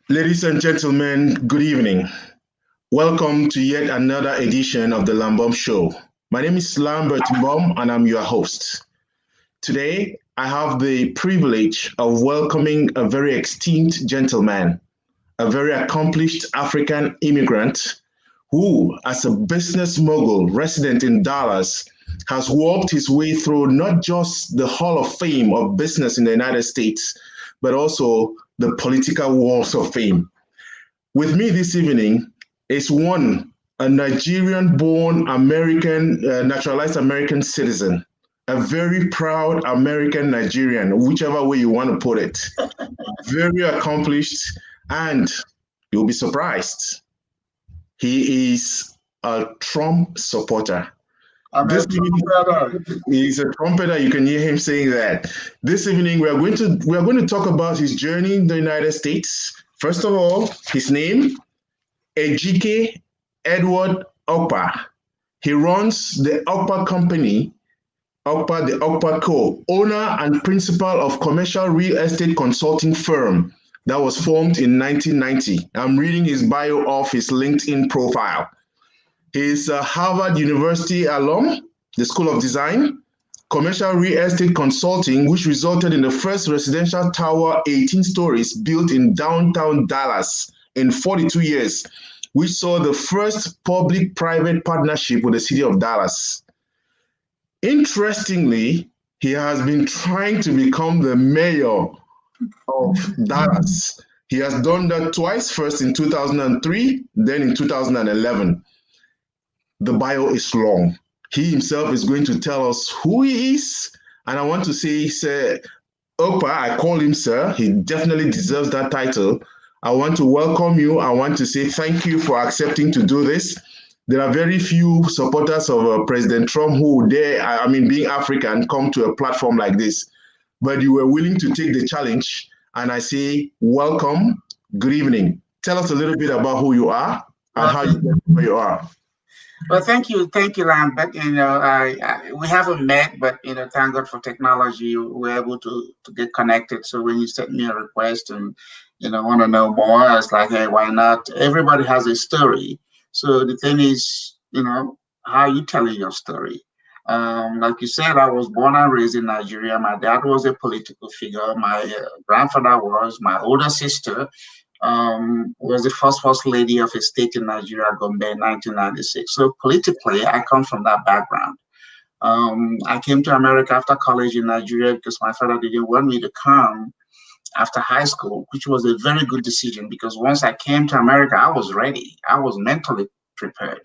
Ladies and gentlemen, good evening. Welcome to yet another edition of the Lambom Show. My name is Lambert Mbom and I'm your host. Today, I have the privilege of welcoming a very esteemed gentleman, a very accomplished African immigrant who, as a business mogul resident in Dallas, has walked his way through not just the Hall of Fame of business in the United States, but also the political walls of fame. With me this evening is a Nigerian-born American, naturalized American citizen, a very proud American Nigerian, whichever way you want to put it. Very accomplished, and you'll be surprised. He is a Trump supporter. He's a trumpeter. You can hear him saying that. This evening, we are going to talk about his journey in the United States. First of all, his name, Ejike Edward Okpa. He runs the Okpa company, Okpa, the Okpa Co., owner and principal of commercial real estate consulting firm that was formed in 1990. I'm reading his bio off his LinkedIn profile. He's a Harvard University alum, the School of Design, commercial real estate consulting, which resulted in the first residential tower, 18 stories, built in downtown Dallas in 42 years, which saw the first public-private partnership with the city of Dallas. Interestingly, he has been trying to become the mayor of Dallas. He has done that twice, first in 2003, then in 2011. The bio is long. He himself is going to tell us who he is. And I want to say, Sir Okpa, I call him Sir. He definitely deserves that title. I want to welcome you. I want to say thank you for accepting to do this. There are very few supporters of President Trump who dare, being African, come to a platform like this. But you were willing to take the challenge. And I say, welcome. Good evening. Tell us a little bit about who you are and how you get where you are. Well, thank you, Lambert. We haven't met, but thank God for technology. We're able to get connected. So when you sent me a request and want to know more, I was like, hey, why not? Everybody has a story. So the thing is, how are you telling your story? Like you said, I was born and raised in Nigeria. My dad was a political figure. My grandfather was. My older sister was the first lady of a state in Nigeria, Gombe, in 1996. So politically, I come from that background. I came to America after college in Nigeria because my father didn't want me to come after high school, which was a very good decision because once I came to America, I was ready. I was mentally prepared.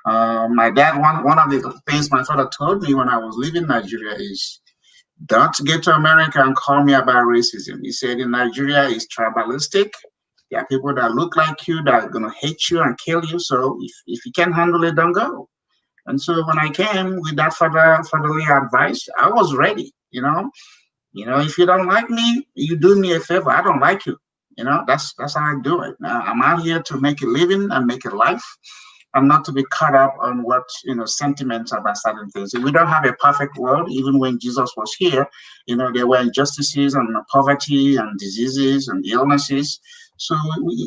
My dad, one of the things my father told me when I was leaving Nigeria is, don't get to America and call me about racism. He said in Nigeria, it's tribalistic. There are people that look like you that are going to hate you and kill you. So if you can't handle it, don't go. And so when I came with that fatherly advice, I was ready. If you don't like me, you do me a favor. I don't like you. That's how I do it. I'm out here to make a living and make a life, and not to be caught up on what sentiments about certain things. We don't have a perfect world. Even when Jesus was here, there were injustices and poverty and diseases and illnesses. So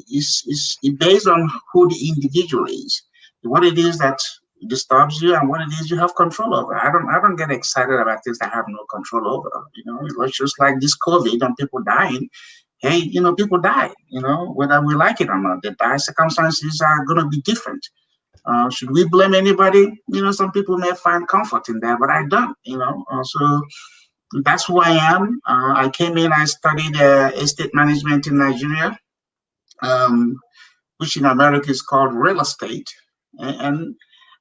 it's based on who the individual is, what it is that disturbs you, and what it is you have control over. I don't get excited about things I have no control over. It was just like this COVID and people dying. Hey, people die. Whether we like it or not, the die circumstances are going to be different. Should we blame anybody? Some people may find comfort in that, but I don't. So that's who I am. I came in. I studied estate management in Nigeria. Which in America is called real estate. And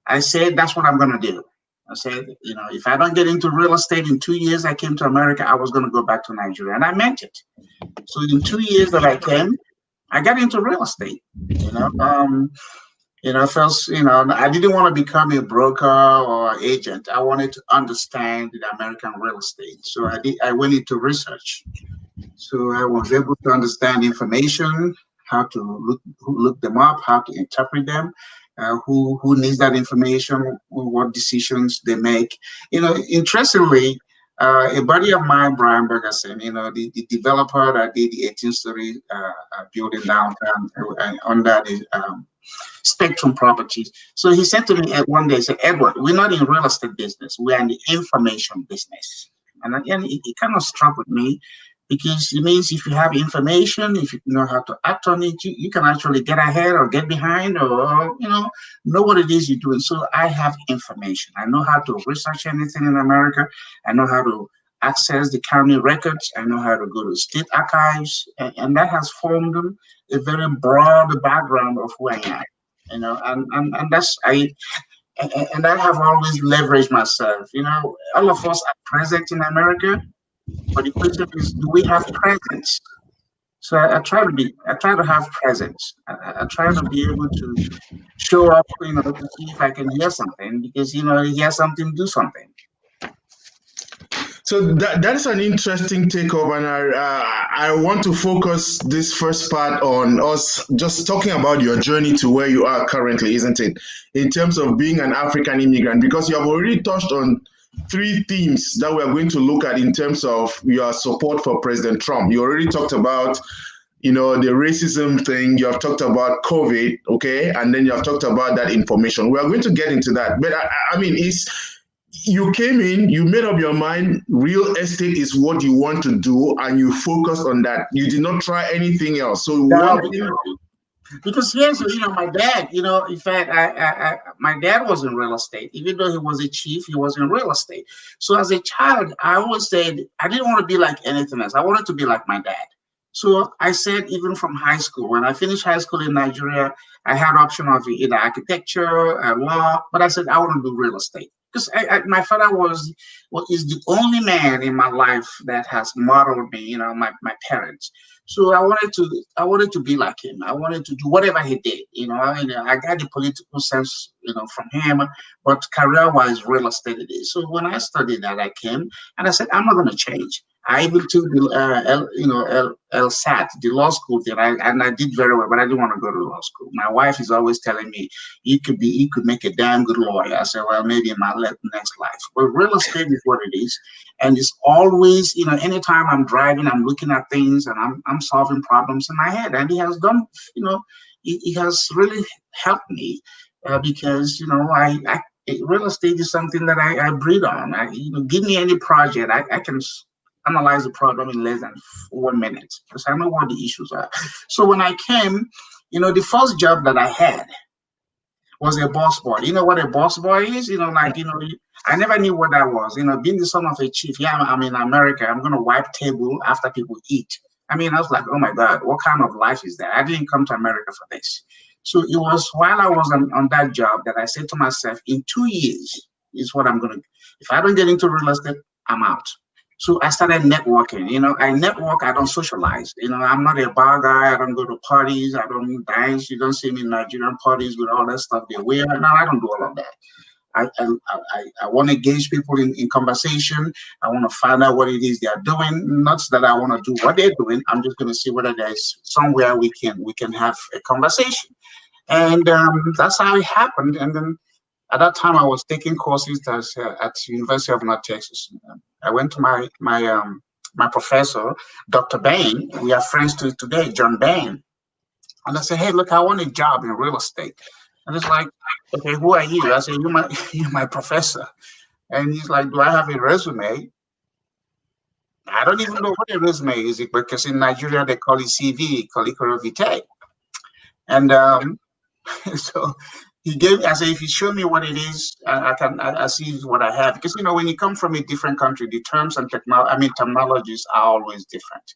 I said, that's what I'm going to do. I said, if I don't get into real estate in 2 years, I came to America, I was going to go back to Nigeria. And I meant it. So in 2 years that I came, I got into real estate. First, I didn't want to become a broker or agent. I wanted to understand the American real estate. So I went into research. So I was able to understand information, how to look them up, how to interpret them, who needs that information, what decisions they make. Interestingly, A buddy of mine, Brian Bergerson, the developer that did the 18-story building downtown under the Spectrum Properties. So he said to me one day, he said, Edward, we're not in real estate business. We're in the information business. And again, it kind of struck with me because it means if you have information, if you know how to act on it, you can actually get ahead or get behind or, know what it is you're doing. So I have information. I know how to research anything in America. I know how to access the county records. I know how to go to state archives. And that has formed a very broad background of who I am. And that's and I have always leveraged myself. All of us are present in America, but the question is, do we have presence? So I try to have presence. I try to be able to show up, to see if I can hear something, because hear something, do something. So that is an interesting takeoff, and I want to focus this first part on us just talking about your journey to where you are currently, isn't it? In terms of being an African immigrant, because you have already touched on three themes that we're going to look at in terms of your support for President Trump. You already talked about, the racism thing. You have talked about COVID, okay, and then you have talked about that information. We are going to get into that, but I mean, you came in, you made up your mind, real estate is what you want to do, and you focused on that. You did not try anything else. So because here's, my dad, in fact, my dad was in real estate. Even though he was a chief, he was in real estate. So as a child, I always said, I didn't want to be like anything else. I wanted to be like my dad. So I said, even from high school, when I finished high school in Nigeria, I had option of either architecture, law, but I said, I want to do real estate. Because my father is the only man in my life that has modeled me, my parents. So I wanted to be like him. I wanted to do whatever he did. I got the political sense, from him, but career-wise, real estate it is. So when I studied that, I came and I said, I'm not going to change. I even took the LSAT, the law school thing, and I did very well, but I didn't want to go to law school. My wife is always telling me, you could make a damn good lawyer. I said, well, maybe in my next life. But real estate is what it is, and it's always, anytime I'm driving, I'm looking at things, and I'm solving problems in my head, and he has done, he has really helped me because real estate is something that I breathe on. Give me any project, I can analyze the problem in less than 1 minute because I know what the issues are. So when I came, the first job that I had was a boss boy. You know what a boss boy is? I never knew what that was. Being the son of a chief, yeah, I'm in America, I'm going to wipe table after people eat. I was like, oh my God, what kind of life is that? I didn't come to America for this. So it was while I was on that job that I said to myself, in 2 years is what I'm going to do. If I don't get into real estate, I'm out. So I started networking. I network, I don't socialize. I'm not a bar guy. I don't go to parties. I don't dance. You don't see me in Nigerian parties with all that stuff they wear. No, I don't do all of that. I want to engage people in conversation. I want to find out what it is they are doing. Not that I want to do what they're doing. I'm just going to see whether there's somewhere we can have a conversation. And that's how it happened. And then at that time, I was taking courses at the University of North Texas. I went to my professor, Dr. Bain. We are friends to today, John Bain. And I said, hey, look, I want a job in real estate. And it's like, okay, who are you? I said, you're my professor. And he's like, do I have a resume? I don't even know what a resume is, because in Nigeria, they call it CV, curriculum vitae. And so he gave me, I said, if you show me what it is, I see what I have. Because, when you come from a different country, the terms and terminologies are always different.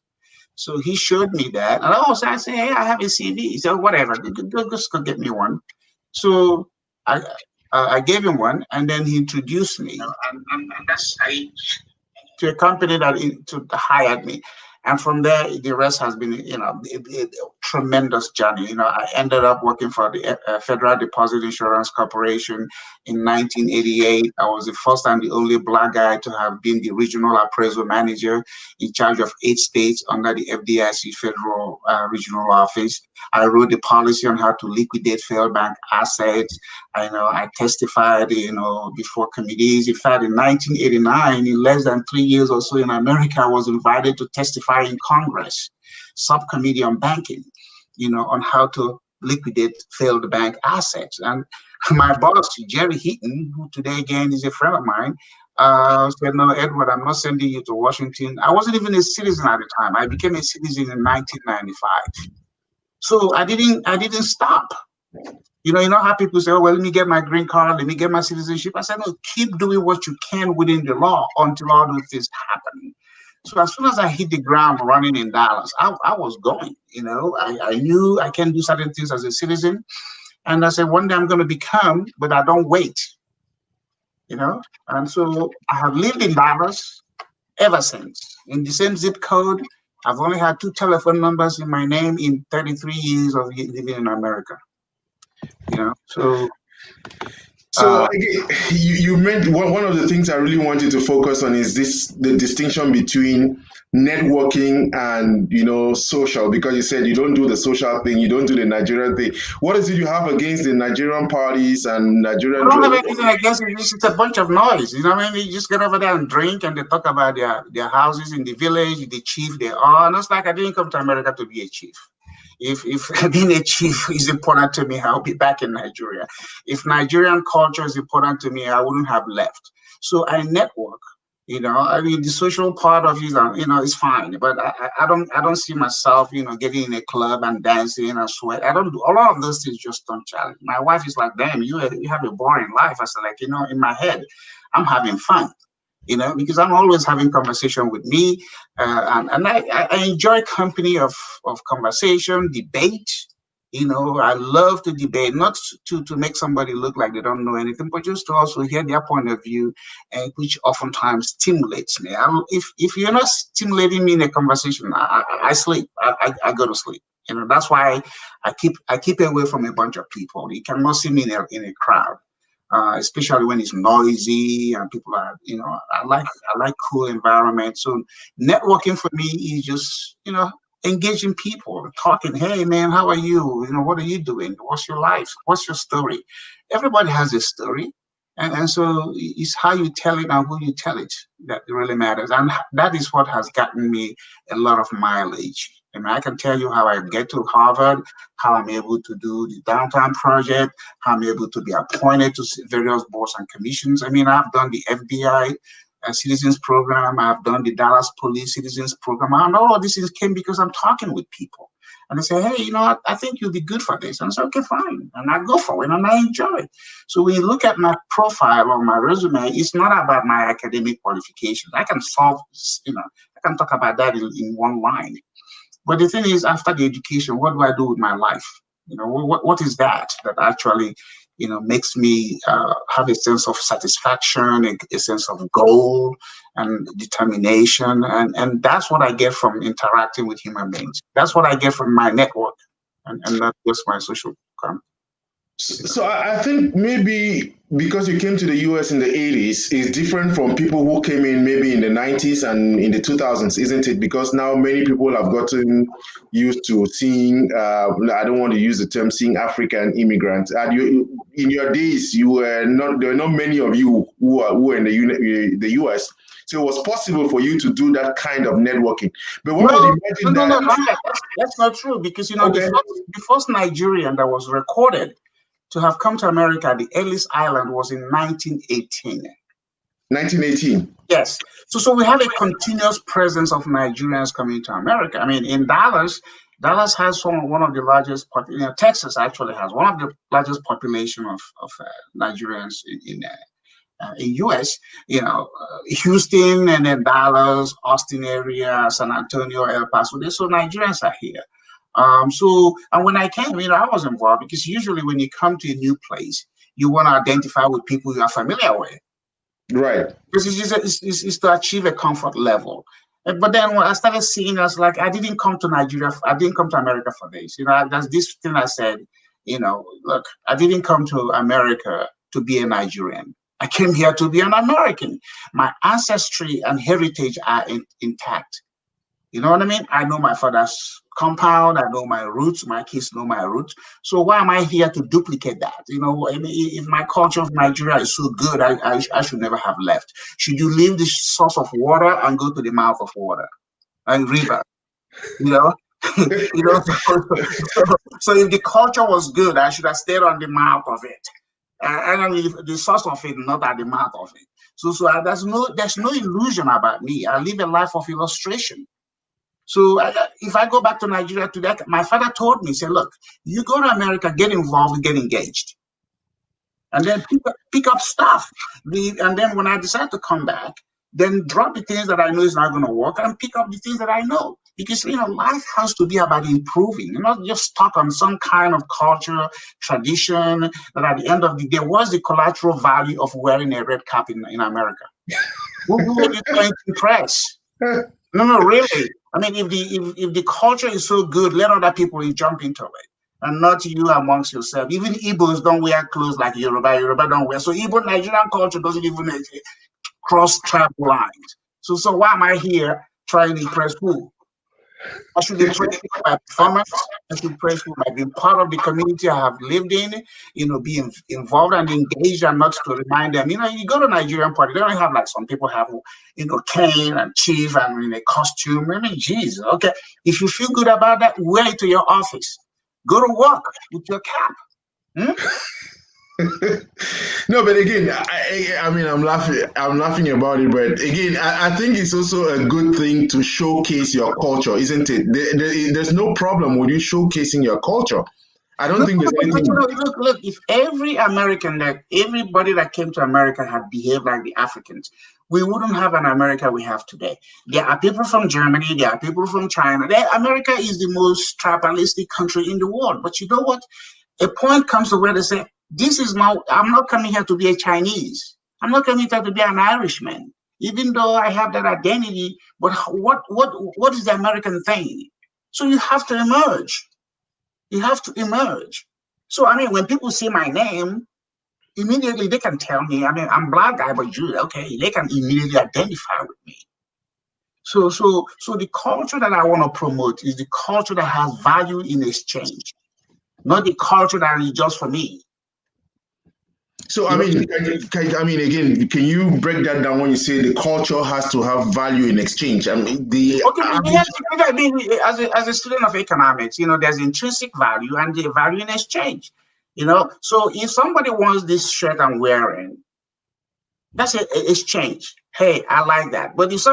So he showed me that. And I said, hey, I have a CV. He said, whatever, just go get me one. So I gave him one, and then he introduced me. And that's to a company that hired me. And from there, the rest has been, tremendous journey. I ended up working for the Federal Deposit Insurance Corporation in 1988. I was the first and the only Black guy to have been the regional appraisal manager in charge of 8 states under the FDIC Federal Regional Office. I wrote the policy on how to liquidate failed bank assets. I testified, before committees. In fact, in 1989, in less than 3 years or so in America, I was invited to testify in Congress, subcommittee on banking, on how to liquidate failed bank assets. And my boss, Jerry Heaton, who today again is a friend of mine, said, "No, Edward, I'm not sending you to Washington." I wasn't even a citizen at the time. I became a citizen in 1995. So I didn't stop. You know how people say, "Oh, well, let me get my green card, let me get my citizenship." I said, "No, keep doing what you can within the law until all those things happen." So as soon as I hit the ground running in Dallas, I was going. I knew I can do certain things as a citizen, and I said, one day I'm going to become, but I don't wait. And so I have lived in Dallas ever since, in the same zip code. I've only had 2 telephone numbers in my name in 33 years of living in America. So again, you meant one of the things I really wanted to focus on is the distinction between networking and social, because you said you don't do the social thing, you don't do the Nigerian thing. What is it you have against the Nigerian parties and Nigerian? I don't have anything against it. It's just a bunch of noise. You You just get over there and drink, and they talk about their houses in the village, the chief they are. And it's like, I didn't come to America to be a chief. If being a chief is important to me, I'll be back in Nigeria. If Nigerian culture is important to me, I wouldn't have left. So I network. The social part of it, is fine, but I don't see myself, getting in a club and dancing and sweat. I don't do a lot of those things. Just don't challenge. My wife is like, "Damn, you have a boring life." I said, in my head, I'm having fun. Because I'm always having conversation with me, and I enjoy company of conversation, debate. I love to debate, not to make somebody look like they don't know anything, but just to also hear their point of view, and which oftentimes stimulates me. If you're not stimulating me in a conversation, I sleep. I go to sleep. That's why I keep away from a bunch of people. You cannot see me in a crowd. Especially when it's noisy and people are, I like cool environment. So networking for me is just, engaging people, talking. "Hey man, how are you? What are you doing? What's your life? What's your story?" Everybody has a story. And so it's how you tell it and who you tell it that really matters. And that is what has gotten me a lot of mileage. I can tell you how I get to Harvard, how I'm able to do the downtown project, how I'm able to be appointed to various boards and commissions. I've done the FBI Citizens Program. I've done the Dallas Police Citizens Program. And all of these things came because I'm talking with people. And they say, "Hey, I think you'll be good for this." And I say, "Okay, fine." And I go for it and I enjoy it. So when you look at my profile or my resume, it's not about my academic qualifications. I can I can talk about that in one line. But the thing is, after the education, what do I do with my life? What is that actually, makes me have a sense of satisfaction, a sense of goal and determination. And that's what I get from interacting with human beings. That's what I get from my network and not just my social contact. So I think maybe because you came to the US in the 80s is different from people who came in maybe in the 90s and in the 2000s, isn't it? Because now many people have gotten used to seeing, I don't want to use the term seeing African immigrants. And in your days, there were not many of you who were in the US. So it was possible for you to do that kind of networking. But one would imagine that that's not true, because the first Nigerian that was recorded to have come to America, the Ellis Island, was in 1918. 1918. Yes. So we have a continuous presence of Nigerians coming to America. In Dallas has one of the largest, Texas actually has one of the largest population of Nigerians in US. Houston and then Dallas, Austin area, San Antonio, El Paso. So Nigerians are here. And when I came, I was involved, because usually when you come to a new place, you want to identify with people you are familiar with. Right. Because it's to achieve a comfort level. But then when I started seeing, I was like, I didn't come to Nigeria. I didn't come to America for this. That's this thing I said, look, I didn't come to America to be a Nigerian. I came here to be an American. My ancestry and heritage are intact. You know what I mean? I know my father's compound. I know my roots. My kids know my roots. So why am I here to duplicate that? I mean, if my culture of Nigeria is so good, I should never have left. Should you leave the source of water and go to the mouth of water and river? You know, so if the culture was good, I should have stayed on the mouth of it. And I mean, the source of it, not at the mouth of it. So there's no illusion about me. I live a life of illustration. So if I go back to Nigeria today, my father told me, he said, look, you go to America, get involved, get engaged, and then pick up stuff. And then when I decide to come back, then drop the things that I know is not going to work and pick up the things that I know. Because, life has to be about improving. You're not just stuck on some kind of culture, tradition, that at the end of the day, what's the collateral value of wearing a red cap in America? Who are you going to impress? No, really. I mean, if the culture is so good, let other people jump into it, and not you amongst yourself. Even Igbos don't wear clothes like Yoruba. Yoruba don't wear. So even Nigerian culture doesn't even cross tribe lines. So why am I here trying to impress who? I should impress people by performance. I should impress people by being part of the community I have lived in, being involved and engaged, and not to remind them. You go to Nigerian party, they don't have like some people have, cane and chief and in a costume. I mean, geez, okay. If you feel good about that, wear it to your office. Go to work with your cap. No, but again, I mean, I'm laughing about it, but again, I think it's also a good thing to showcase your culture, isn't it? There's no problem with you showcasing your culture. I don't think there's anything. Look, if everybody that came to America had behaved like the Africans, we wouldn't have an America we have today. There are people from Germany, there are people from China. America is the most tribalistic country in the world. But you know what? A point comes to where they say, I'm not coming here to be a Chinese. I'm not coming here to be an Irishman, even though I have that identity. But what is the American thing? So you have to emerge. You have to emerge. So, I mean, when people see my name, immediately they can tell me, I mean, I'm black guy, but Jew, okay, they can immediately identify with me. So the culture that I want to promote is the culture that has value in exchange, not the culture that is just for me. So, I mean, again, can you break that down when you say the culture has to have value in exchange? I mean, as a student of economics, there's intrinsic value and the value in exchange. So if somebody wants this shirt I'm wearing, that's an exchange. Hey, I like that. But if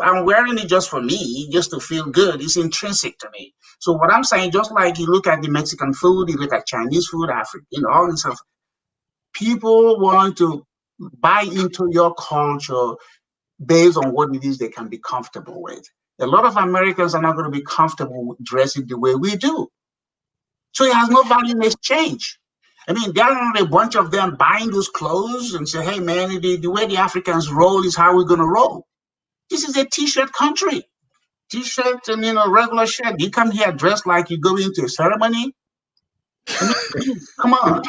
I'm wearing it just for me, just to feel good, it's intrinsic to me. So what I'm saying, just like you look at the Mexican food, you look at Chinese food, African, all this stuff. People want to buy into your culture based on what it is they can be comfortable with. A lot of Americans are not going to be comfortable dressing the way we do. So it has no value in exchange. I mean, there are a bunch of them buying those clothes and say, hey, man, the way the Africans roll is how we're going to roll. This is a T-shirt country. T-shirt and, regular shirt. You come here dressed like you go into a ceremony. I mean, come on.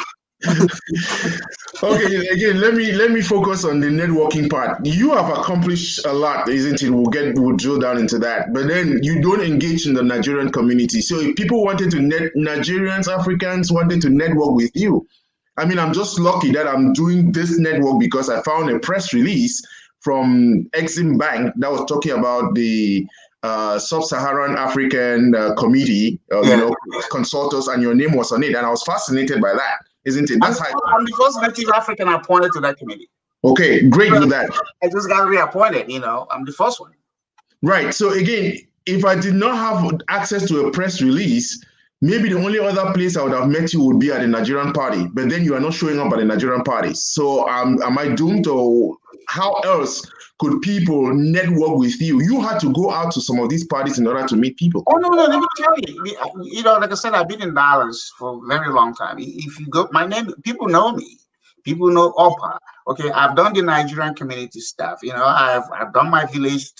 Okay, again, let me focus on the networking part. You have accomplished a lot, isn't it? We'll drill down into that. But then you don't engage in the Nigerian community. So if people wanted to Nigerians, Africans wanted to network with you, I mean, I'm just lucky that I'm doing this network because I found a press release from Exim Bank that was talking about the Sub-Saharan African Committee, consultants, and your name was on it, and I was fascinated by that. Isn't it? I'm the first native African appointed to that committee. Okay, great with that. I just got reappointed, I'm the first one. Right. So again, if I did not have access to a press release, maybe the only other place I would have met you would be at the Nigerian party. But then you are not showing up at the Nigerian party. So am I doomed, or how else could people network with you? You had to go out to some of these parties in order to meet people. Oh, no, let me tell you. Like I said, I've been in Dallas for a very long time. If you go, my name, people know me. People know Okpa. Okay, I've done the Nigerian community stuff. I've done my village,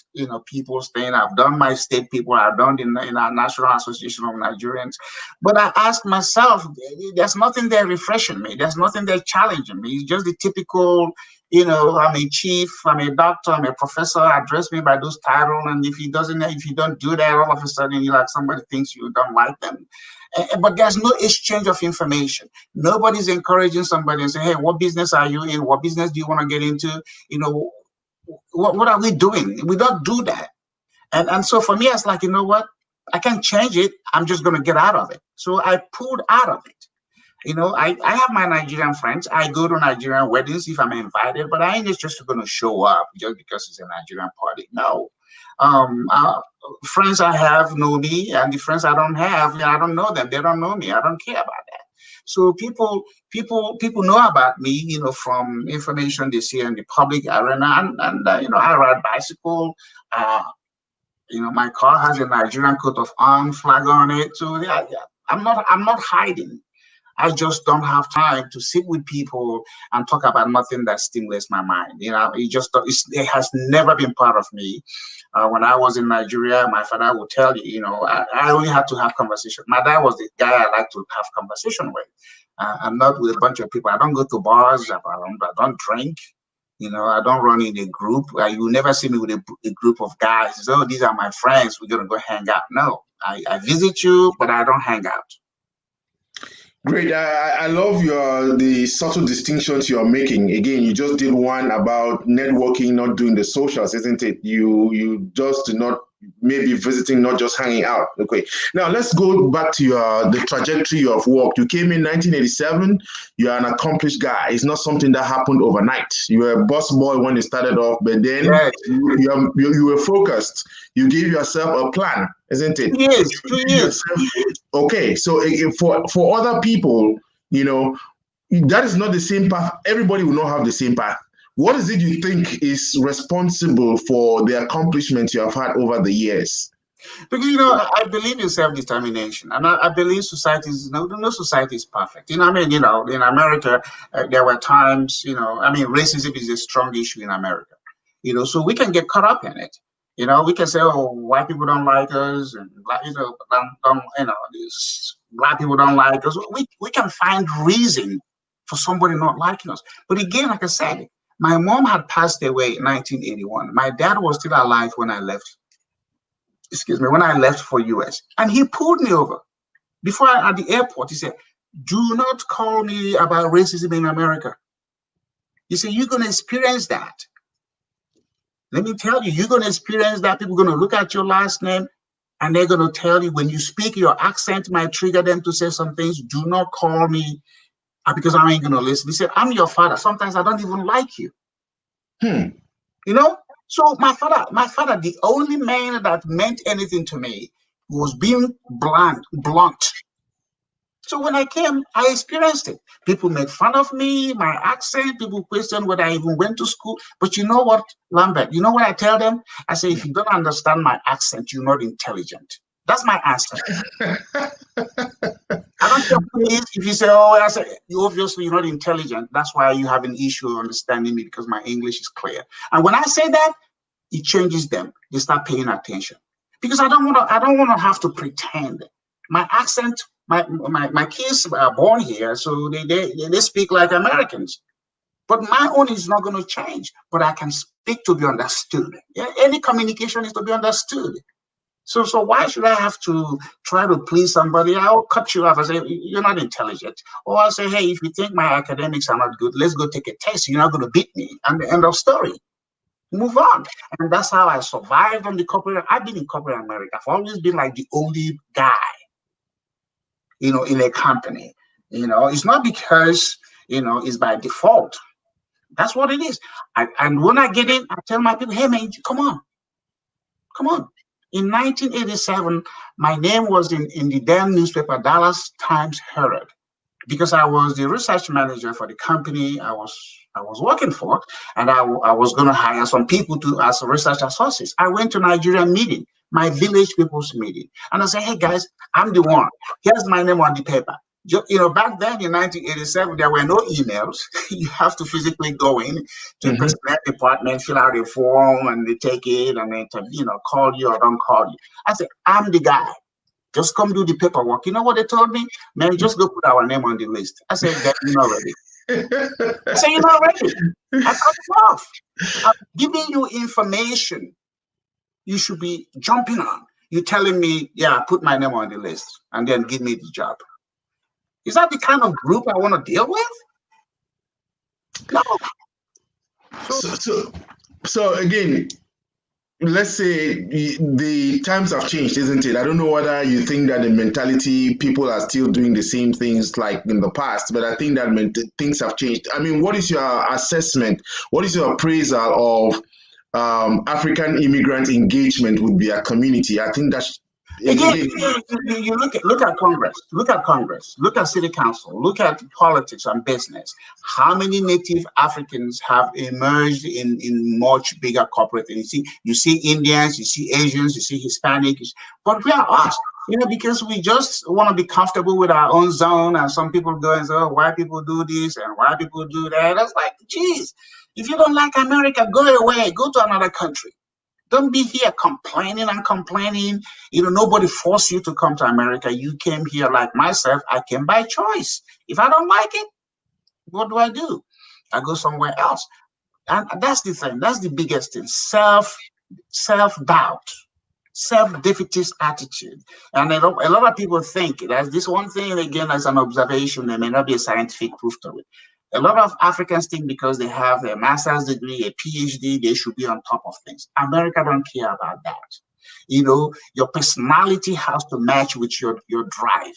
people's thing. I've done my state people. I've done in our National Association of Nigerians. But I ask myself, there's nothing there refreshing me. There's nothing there challenging me. It's just the typical, I'm a chief, I'm a doctor, I'm a professor. Address me by those titles. And if you don't do that, all of a sudden somebody thinks you don't like them. But there's no exchange of information. Nobody's encouraging somebody and saying, hey, what business are you in? What business do you want to get into? What are we doing? We don't do that. And so for me, it's like, you know what? I can't change it. I'm just going to get out of it. So I pulled out of it. I have my Nigerian friends. I go to Nigerian weddings if I'm invited, but I ain't just going to show up just because it's a Nigerian party. No. Friends I have know me, and the friends I don't have, I don't know them. They don't know me. I don't care about that. So people know about me, from information they see in the public arena, and I ride bicycle. My car has a Nigerian coat of arms flag on it. So yeah, I'm not hiding. I just don't have time to sit with people and talk about nothing that stimulates my mind. It has never been part of me. When I was in Nigeria, my father would tell you, I only had to have conversation. My dad was the guy I like to have conversation with. I'm not with a bunch of people. I don't go to bars. I don't drink. I don't run in a group. You will never see me with a group of guys. Oh, these are my friends. We're going to go hang out. No, I visit you, but I don't hang out. Great. I love the subtle distinctions you are making. Again, you just did one about networking, not doing the socials, isn't it? You just do not maybe visiting, not just hanging out. Okay. Now let's go back to the trajectory of work. You came in 1987. You are an accomplished guy. It's not something that happened overnight. You were a boss boy when you started off, but then yes. you were focused. You gave yourself a plan, isn't it? Yes. Okay, so for other people, that is not the same path. Everybody will not have the same path. What is it you think is responsible for the accomplishments you have had over the years? Because I believe in self-determination, and I believe no society is perfect. In America, there were times, racism is a strong issue in America. So we can get caught up in it. We can say, oh, white people don't like us, and black people don't like us. We can find reason for somebody not liking us. But again, like I said, my mom had passed away in 1981. My dad was still alive when I left. When I left for US, and he pulled me over before at the airport. He said, "Do not call me about racism in America." He said, "You're going to experience that. Let me tell you, you're going to experience that. People are going to look at your last name, and they're going to tell you when you speak, your accent might trigger them to say some things. Do not call me because I ain't going to listen." He said, "I'm your father. Sometimes I don't even like you." So my father, the only man that meant anything to me was being blunt. So when I came, I experienced it. People made fun of me, my accent. People questioned whether I even went to school. But you know what, Lambert? You know what I tell them? I say, if you don't understand my accent, you're not intelligent. That's my answer. I don't care who it is. If you say, oh, I say, obviously you're not intelligent. That's why you have an issue understanding me, because my English is clear. And when I say that, it changes them. They start paying attention, because I don't want to have to pretend. My accent, my kids are born here, so they speak like Americans. But my own is not going to change. But I can speak to be understood. Yeah, any communication is to be understood. So why should I have to try to please somebody? I'll cut you off and say, you're not intelligent. Or I'll say, hey, if you think my academics are not good, let's go take a test. You're not going to beat me. And the end of story. Move on. And that's how I survived on the corporate. I've been in corporate America. I've always been like the only guy, in a company. It's not because, it's by default. That's what it is. And when I get in, I tell my people, hey, man, come on. In 1987, my name was in the damn newspaper, Dallas Times Herald, because I was the research manager for the company I was working for, and I was going to hire some people as research associates. I went to Nigerian meeting, my village people's meeting, and I said, hey guys, I'm the one. Here's my name on the paper. Back then in 1987, there were no emails. You have to physically go in to a personnel department, fill out a form, and they take it, and then call you or don't call you. I said, I'm the guy. Just come do the paperwork. You know what they told me? Man, just go put our name on the list. I said, that you're not ready. I said, you're not ready. I cut it off. I'm giving you information you should be jumping on. You're telling me, yeah, put my name on the list and then give me the job. Is that the kind of group I want to deal with? No. So again, let's say the times have changed, isn't it? I don't know whether you think that the mentality, people are still doing the same things like in the past, but I think that things have changed. I mean, what is your assessment? What is your appraisal of African immigrant engagement with their community? I think that's again, you look at Congress, look at city council, look at politics and business. How many native Africans have emerged in much bigger corporate? And you see Indians, you see Asians, you see Hispanics, but we are us. Because we just want to be comfortable with our own zone, and some people go and say, oh, why people do this and why people do that. That's like, geez, if you don't like America, go away, go to another country. Don't be here complaining and complaining. Nobody forced you to come to America. You came here like myself. I came by choice. If I don't like it, what do? I go somewhere else. And that's the thing. That's the biggest thing. Self-doubt, self-defeatist attitude. And a lot of people think that this one thing, again, as an observation, there may not be a scientific proof to it. A lot of Africans think because they have a master's degree, a PhD, they should be on top of things. America don't care about that. Your personality has to match with your drive.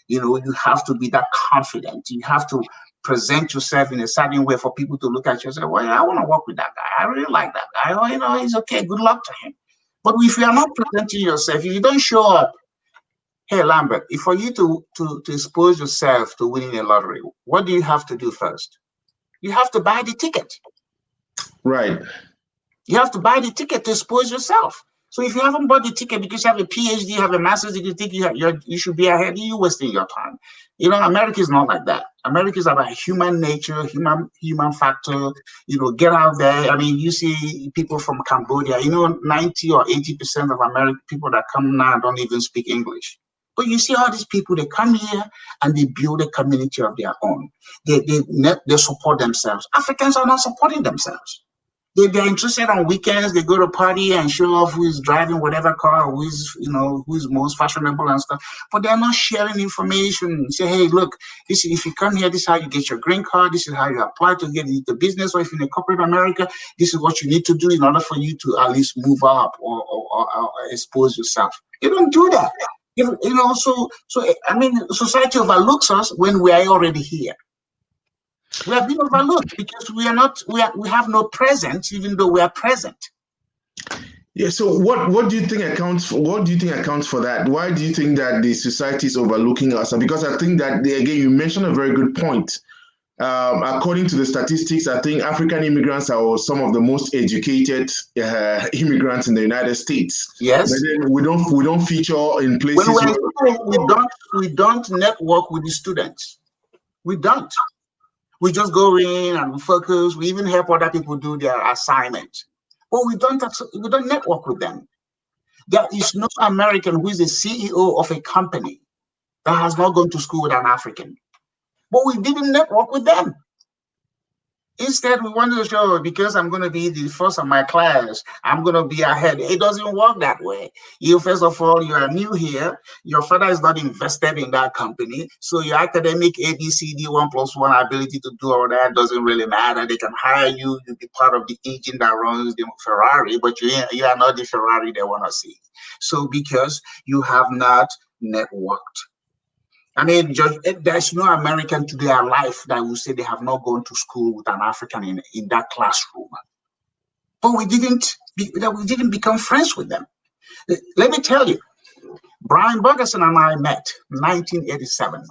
You have to be that confident. You have to present yourself in a certain way for people to look at you and say, well, I want to work with that guy. I really like that guy. Oh, he's okay. Good luck to him. But if you are not presenting yourself, if you don't show up, hey, Lambert, if for you to expose yourself to winning a lottery, what do you have to do first? You have to buy the ticket. Right. You have to buy the ticket to expose yourself. So if you haven't bought the ticket because you have a PhD, you have a master's degree, you should be ahead. You're wasting your time. America is not like that. America is about human nature, human factor. Get out there. I mean, you see people from Cambodia. 90 or 80% of American people that come now don't even speak English. But you see all these people, they come here and they build a community of their own. They support themselves. Africans are not supporting themselves. They're interested on weekends. They go to party and show off who is driving whatever car, who is most fashionable and stuff. But they're not sharing information. Say, hey, look, if you come here, this is how you get your green card. This is how you apply to get into business. Or if you're in corporate America, this is what you need to do in order for you to at least move up or expose yourself. You don't do that. So I mean, society overlooks us when we are already here. We have been overlooked because we have no presence, even though we are present. Yeah. So what do you think accounts for that? Why do you think that the society is overlooking us? Because I think that again, you mentioned a very good point. According to the statistics, I think African immigrants are some of the most educated immigrants in the United States. Yes. But then we don't feature in places we don't network with the students. We don't. We just go in and we focus. We even help other people do their assignment. But we don't network with them. There is no American who is the CEO of a company that has not gone to school with an African. But we didn't network with them. Instead, we wanted to show, because I'm going to be the first of my class, I'm going to be ahead. It doesn't work that way. First of all, you are new here. Your father is not invested in that company. So your academic ABCD 1+1 ability to do all that doesn't really matter. They can hire you. You'll be part of the engine that runs the Ferrari, but you are not the Ferrari they want to see. So because you have not networked. I mean, there's no American today alive that will say they have not gone to school with an African in that classroom. But we didn't become friends with them. Let me tell you, Brian Bergerson and I met in 1987.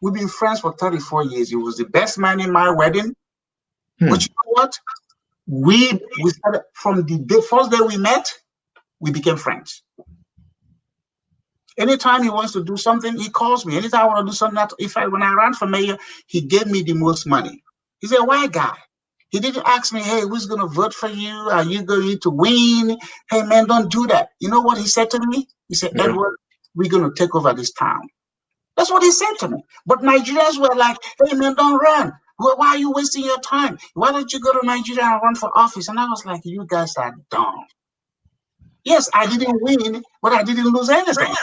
We've been friends for 34 years. He was the best man in my wedding. But you know what? We started from the first day we met, we became friends. Anytime he wants to do something, he calls me. Anytime I want to do something, when I ran for mayor, he gave me the most money. He's a white guy. He didn't ask me, hey, who's going to vote for you? Are you going to win? Hey, man, don't do that. You know what he said to me? He said, Yeah. Edward, we're going to take over this town. That's what he said to me. But Nigerians were like, hey, man, don't run. Why are you wasting your time? Why don't you go to Nigeria and run for office? And I was like, you guys are dumb. Yes, I didn't win, but I didn't lose anything.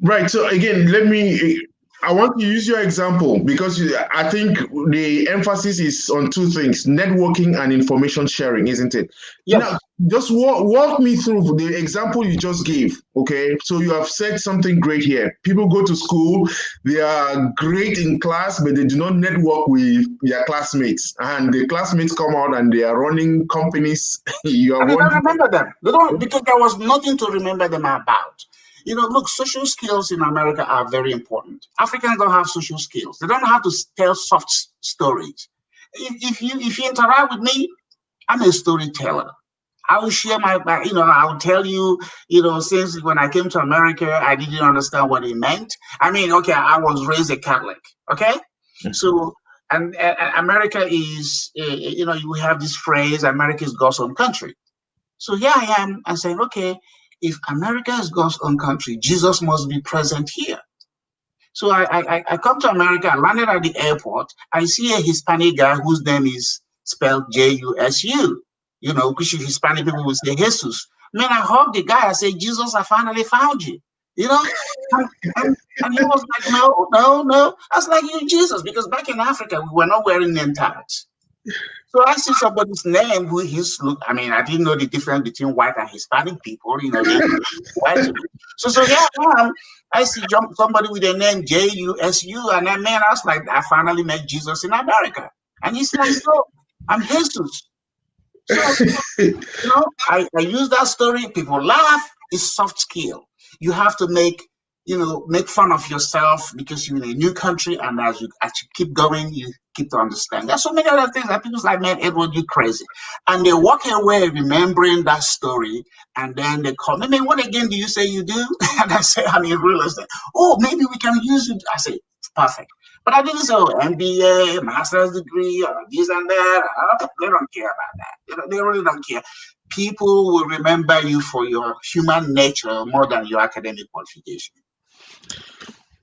Right. So again, I want to use your example because I think the emphasis is on two things: networking and information sharing, isn't it? Yes. Now, just walk me through the example you just gave. Okay. So you have said something great here. People go to school, they are great in class, but they do not network with their classmates. And the classmates come out and they are running companies. You are And they don't running. remember them. They don't, because there was nothing to remember them about. Look, social skills in America are very important. Africans don't have social skills. They don't know how to tell soft stories. If you interact with me, I'm a storyteller. I will share I will tell you, since when I came to America, I didn't understand what it meant. I mean, okay, I was raised a Catholic, okay? So, and America is, you have this phrase, America is God's own country. So here I am, I'm saying, okay, if America is God's own country, Jesus must be present here. So I come to America, I landed at the airport, I see a Hispanic guy whose name is spelled Jusu, which Hispanic people will say Jesus. Man, I hugged the guy, I said, Jesus, I finally found you. And, and he was like, no, no, no. I was like, you Jesus, because back in Africa, we were not wearing name tags. So I see somebody's name who I mean, I didn't know the difference between white and Hispanic people, they white. So yeah, I see somebody with a name Jusu, and then man, I was like, I finally met Jesus in America. And he's like, no, I'm Jesus. So I use that story, people laugh, it's soft skill. You have to make fun of yourself because you're in a new country, and as you keep going, you keep to understand. There's so many other things that people's like, man, Edward, you crazy. And they walk away remembering that story, and then they call me, man, what again do you say you do? And I say, I'm in real estate. Oh, maybe we can use it. I say, perfect. But I didn't say, oh, MBA, master's degree, or this and that. They don't care about that. They really don't care. People will remember you for your human nature more than your academic qualification.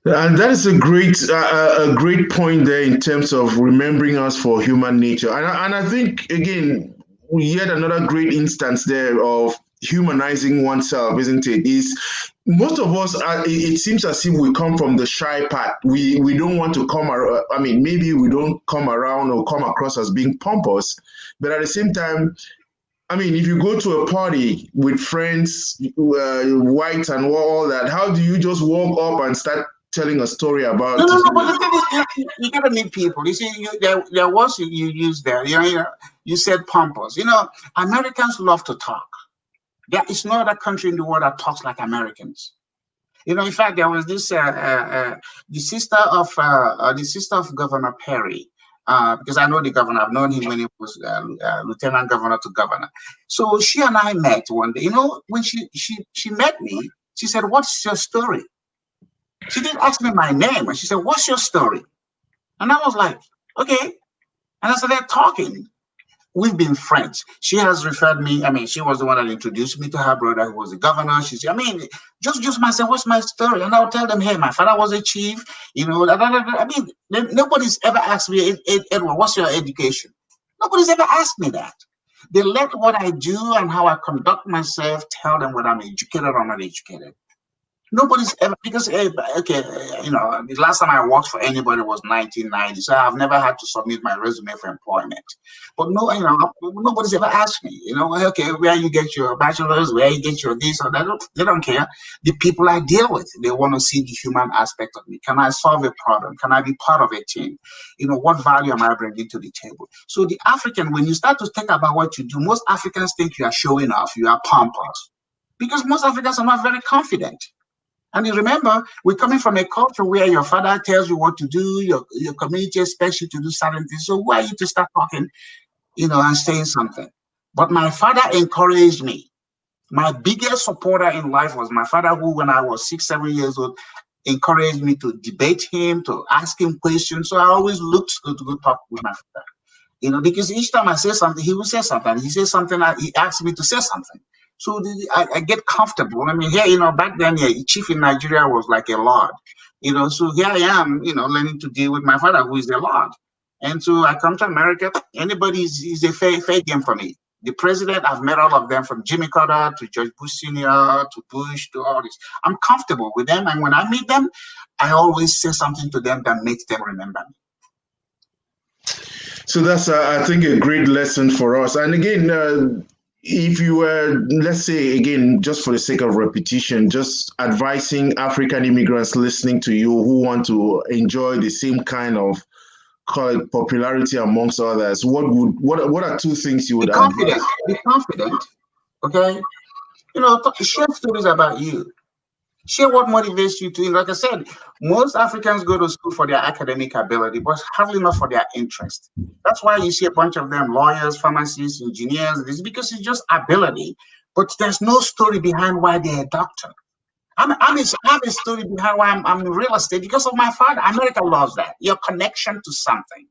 And that is a great point there in terms of remembering us for human nature. And I think, again, we had another great instance there of humanizing oneself, isn't it? Is most of us, it seems as if we come from the shy part. We don't want to come around. I mean, maybe we don't come around or come across as being pompous, but at the same time, I mean, if you go to a party with friends, white and all that, how do you just walk up and start telling a story about? No, but you gotta meet people. You see, there was you used there. You said pompous. Americans love to talk. There is no other country in the world that talks like Americans. In fact, there was this the sister of Governor Perry. Because I know the governor, I've known him when he was lieutenant governor to governor. So she and I met one day. When she met me, she said, "What's your story?" She didn't ask me my name, and she said, "What's your story?" And I was like, "Okay." And I started talking. We've been friends. She has referred me. I mean, she was the one that introduced me to her brother who was the governor. She said, I mean, just myself, what's my story? And I'll tell them, hey, my father was a chief. I mean, nobody's ever asked me, Edward, what's your education? Nobody's ever asked me that. They let what I do and how I conduct myself tell them whether I'm educated or not educated. Nobody's ever, because the last time I worked for anybody was 1990, so I've never had to submit my resume for employment. But no, nobody's ever asked me, okay, where you get your bachelor's, where you get your this or that. They don't care. The people I deal with, they want to see the human aspect of me. Can I solve a problem? Can I be part of a team? What value am I bringing to the table? So the African, when you start to think about what you do, most Africans think you are showing off, you are pompous, because most Africans are not very confident. And you remember, we're coming from a culture where your father tells you what to do, your community expects you to do certain things. So who are you to start talking, and saying something? But my father encouraged me. My biggest supporter in life was my father, who, when I was 6, 7 years old, encouraged me to debate him, to ask him questions. So I always looked to go talk with my father. Because each time I say something, he will say something. He says something, he asks me to say something. So I get comfortable. I mean, here, back then, a chief in Nigeria was like a lord. So here I am, learning to deal with my father, who is a lord. And so I come to America. Anybody is a fair game for me. The president, I've met all of them, from Jimmy Carter to George Bush Sr. to Bush to all this. I'm comfortable with them. And when I meet them, I always say something to them that makes them remember me. So that's, I think, a great lesson for us. And again, if you were, let's say, again, just for the sake of repetition, just advising African immigrants listening to you who want to enjoy the same kind of, call it, popularity amongst others, what are two things you would advise? Be confident. Okay. Share stories about you. Share what motivates you to. Like I said, most Africans go to school for their academic ability, but hardly not for their interest. That's why you see a bunch of them lawyers, pharmacists, engineers. This is because it's just ability, but there's no story behind why they're a doctor. I have a story behind why I'm in real estate, because of my father. America loves that, your connection to something.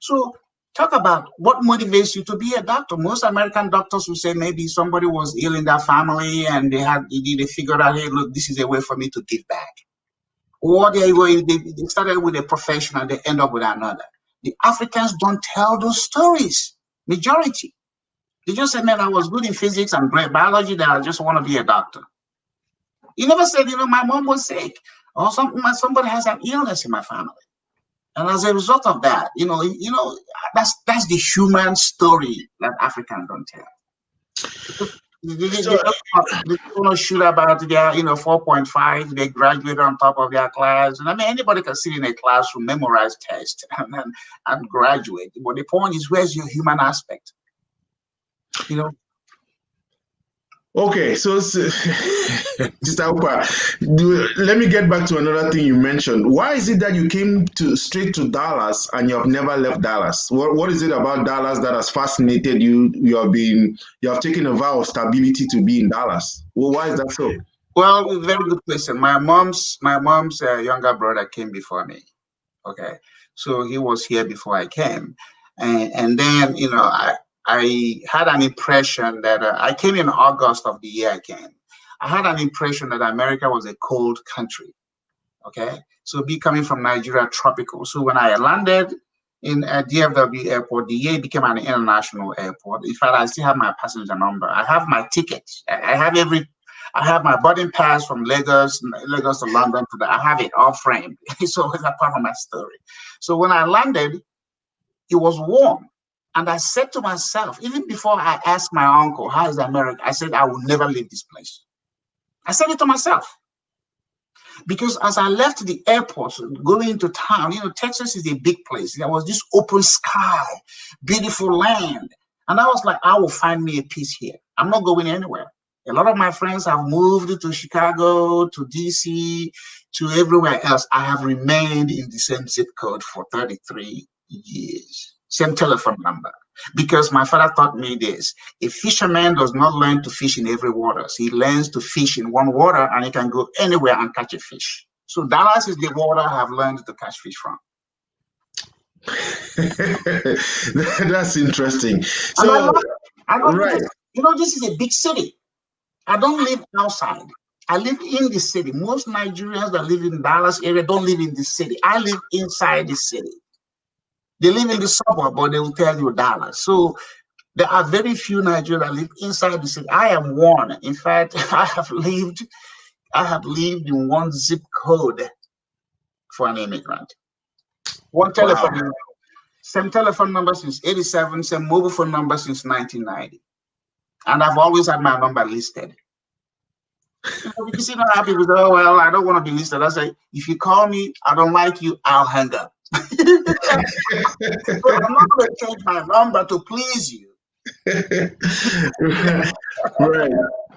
So talk about what motivates you to be a doctor. Most American doctors will say maybe somebody was ill in their family and they figured out, hey, look, this is a way for me to give back. Or they started with a profession and they end up with another. The Africans don't tell those stories. Majority. They just say, man, I was good in physics and biology, that I just want to be a doctor. You never said, my mom was sick, or somebody has an illness in my family. And as a result of that, that's the human story that Africans don't tell. They want to shoot about their, 4.5. They graduated on top of their class. And I mean, anybody can sit in a classroom, memorize tests, and graduate. But the point is, where's your human aspect? Okay, so Mr. Okpa, let me get back to another thing you mentioned. Why is it that you came straight to Dallas and you have never left Dallas? What is it about Dallas that has fascinated you? You have taken a vow of stability to be in Dallas. Well, why is that so? Well, very good question. My mom's younger brother came before me. Okay, so he was here before I came, and then I had an impression that I came in August of the year I came. I had an impression that America was a cold country. Okay, so coming from Nigeria, tropical. So when I landed in DFW airport, the year became an international airport. In fact, I still have my passenger number. I have my ticket. I have my boarding pass from Lagos to London I have it all framed. So it's a part of my story. So when I landed, it was warm. And I said to myself, even before I asked my uncle, how is America? I said, I will never leave this place. I said it to myself. Because as I left the airport, going into town, Texas is a big place. There was this open sky, beautiful land. And I was like, I will find me a peace here. I'm not going anywhere. A lot of my friends have moved to Chicago, to DC, to everywhere else. I have remained in the same zip code for 33 years. Same telephone number. Because my father taught me this. A fisherman does not learn to fish in every water. So he learns to fish in one water, and he can go anywhere and catch a fish. So Dallas is the water I have learned to catch fish from. That's interesting. So, right. This is a big city. I don't live outside. I live in the city. Most Nigerians that live in Dallas area don't live in the city. I live inside the city. They live in the suburb, but they will tell you Dallas. So there are very few Nigerians that live inside the city. I am one. In fact, I have lived in one zip code for an immigrant. One telephone number. Same telephone number since 87, same mobile phone number since 1990. And I've always had my number listed. Because you know how people say, oh, well, I don't want to be listed. I say, if you call me, I don't like you, I'll hang up. So I'm not going to change my number to please you. Right.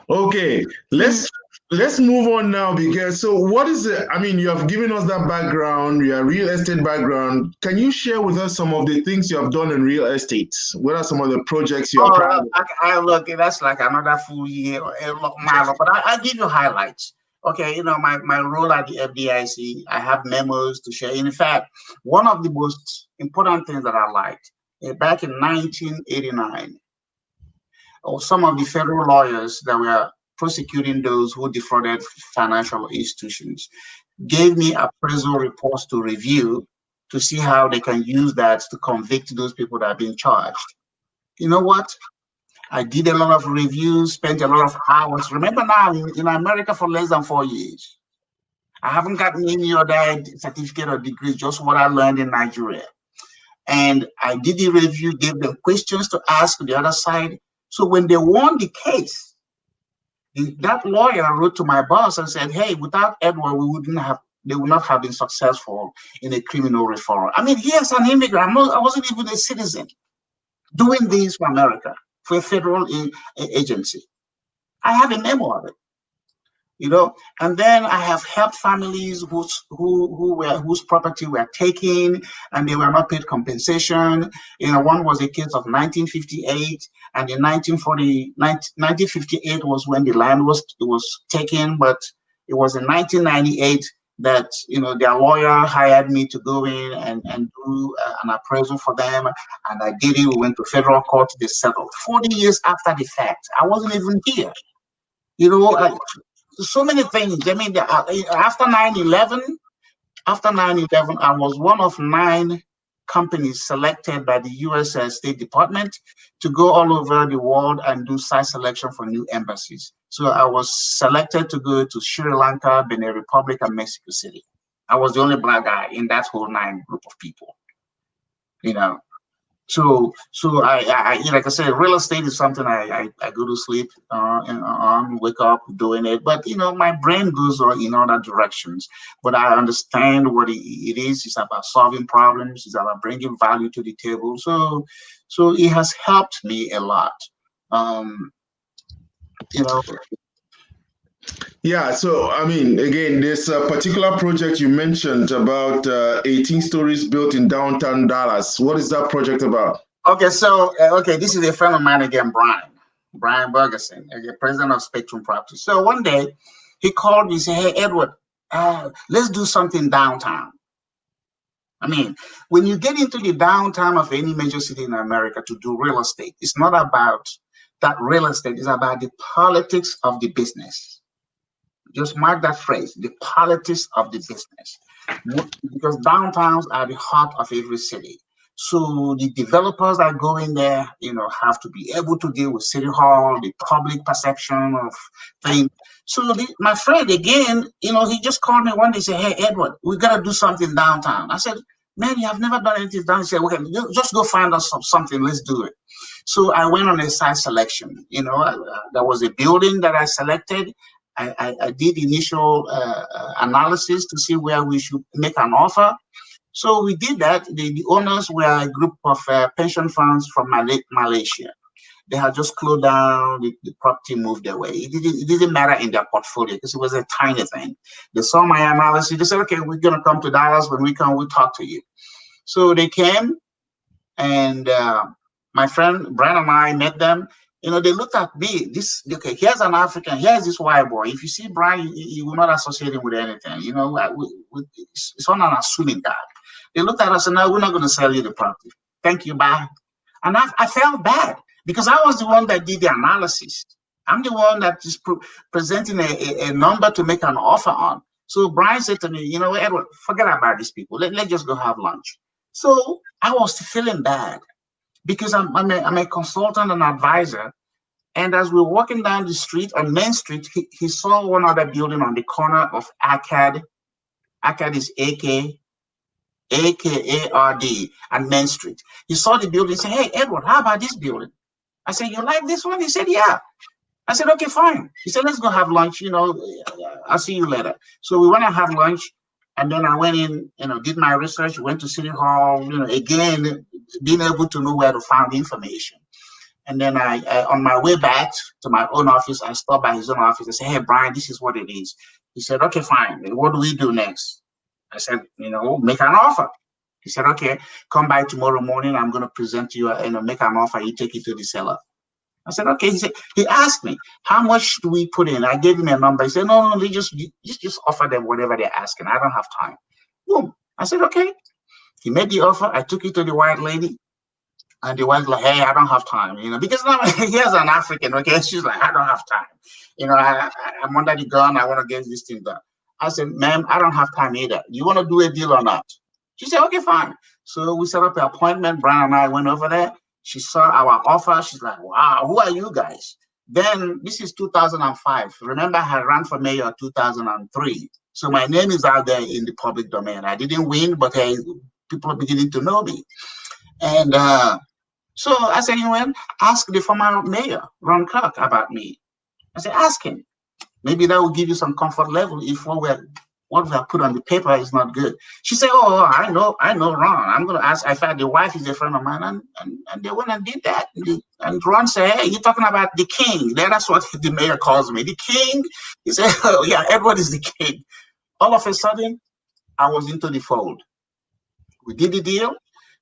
Okay. Let's let's move on now, because so what is it? I mean, you have given us that background, your real estate background. Can you share with us some of the things you have done in real estate? What are some of the projects you are Oh, proud of? look, that's like another full year, mile, but I give you highlights. Okay, my role at the FDIC, I have memos to share. In fact, one of the most important things that I liked back in 1989, or some of the federal lawyers that were prosecuting those who defrauded financial institutions gave me appraisal reports to review to see how they can use that to convict those people that are being charged. You know what? I did a lot of reviews, spent a lot of hours. Remember now, in America for less than 4 years. I haven't gotten any other certificate or degree, just what I learned in Nigeria. And I did the review, gave them questions to ask the other side. So when they won the case, that lawyer wrote to my boss and said, "Hey, without Edward, they would not have been successful in a criminal referral." I mean, here's an immigrant. I wasn't even a citizen doing this for America, for a federal agency. I have a memo of it. And then I have helped families whose property were taken and they were not paid compensation. One was a case of 1958, and in 1958 was when the land was taken, but it was in 1998 that their lawyer hired me to go in and do an appraisal for them, and I did it. We went to federal court. They settled 40 years after the fact. I wasn't even here. So many things. I mean, after 9/11, I was one of 9 companies selected by the U.S. State Department to go all over the world and do site selection for new embassies. So I was selected to go to Sri Lanka, Benin Republic, and Mexico City. I was the only black guy in that whole 9 group of people. So I like I said, real estate is something I go to sleep and wake up doing it. But my brain goes in other directions. But I understand what it is. It's about solving problems. It's about bringing value to the table. So it has helped me a lot. Um, you know, Yeah, so I mean, again, this particular project you mentioned about 18 stories built in downtown Dallas. What is that project about? Okay, so this is a friend of mine again, Brian Bergerson, president of Spectrum Property. So one day he called me and said, "Hey, Edward, let's do something downtown." I mean, when you get into the downtown of any major city in America to do real estate, it's not about that real estate, it's about the politics of the business. Just mark that phrase, the politics of the business. Because downtowns are the heart of every city. So the developers that go in there, have to be able to deal with City Hall, the public perception of things. So my friend, again, he just called me one day and said, "Hey, Edward, we got to do something downtown." I said, "Man, you have never done anything down." He said, "Okay, just go find us something. Let's do it." So I went on a site selection. There was a building that I selected. I did initial analysis to see where we should make an offer. So we did that. The owners were a group of pension funds from Malaysia. They had just closed down, the property moved away. It didn't matter in their portfolio because it was a tiny thing. They saw my analysis. They said, "Okay, we're going to come to Dallas. When we come, we'll talk to you." So they came, and my friend Brian and I met them. They looked at me. Here's an African. Here's this white boy. If you see Brian, you will not associate him with anything. It's not an assuming guy. They looked at us and said, "No, we're not going to sell you the property. Thank you, bye." And I felt bad because I was the one that did the analysis. I'm the one that is presenting a number to make an offer on. So Brian said to me, "Edward, forget about these people. Let's just go have lunch." So I was feeling bad because I'm a consultant and advisor. And as we were walking down the street on Main Street, he saw one other building on the corner of Arcade. Arcade is AKARD and Main Street. He saw the building. He said, "Hey, Edward, how about this building?" I said, "You like this one?" He said, "Yeah." I said, "Okay, fine." He said, "Let's go have lunch. I'll see you later." So we went and have lunch. And then I went in, did my research, went to City Hall, again, being able to know where to find information. And then on my way back to my own office, I stopped by his own office. I said, "Hey, Brian, this is what it is." He said, "Okay, fine. What do we do next?" I said, "Make an offer." He said, "Okay, come by tomorrow morning. I'm going to present you, make an offer. You take it to the seller." I said, "Okay." He asked me, "How much do we put in?" I gave him a number. He said, "No, just offer them whatever they're asking. I don't have time." Boom. I said, "Okay." He made the offer. I took it to the white lady. And the wife's like, "Hey, I don't have time," because now here's an African, okay? She's like, "I don't have time. I'm under the gun. I want to get this thing done." I said, "Ma'am, I don't have time either. You want to do a deal or not?" She said, "Okay, fine." So we set up an appointment. Brian and I went over there. She saw our offer. She's like, "Wow, who are you guys?" Then this is 2005. Remember, I ran for mayor in 2003. So my name is out there in the public domain. I didn't win, but people are beginning to know me. And so I said, ask the former mayor, Ron Clark, about me. I said, ask him. Maybe that will give you some comfort level if what we have put on the paper is not good. She said, "Oh, I know Ron. I'm going to ask." I found the wife is a friend of mine, and they went and did that. And Ron said, "Hey, you're talking about the king." That's what the mayor calls me, the king. He said, "Oh, yeah, Edward is the king." All of a sudden, I was into the fold. We did the deal.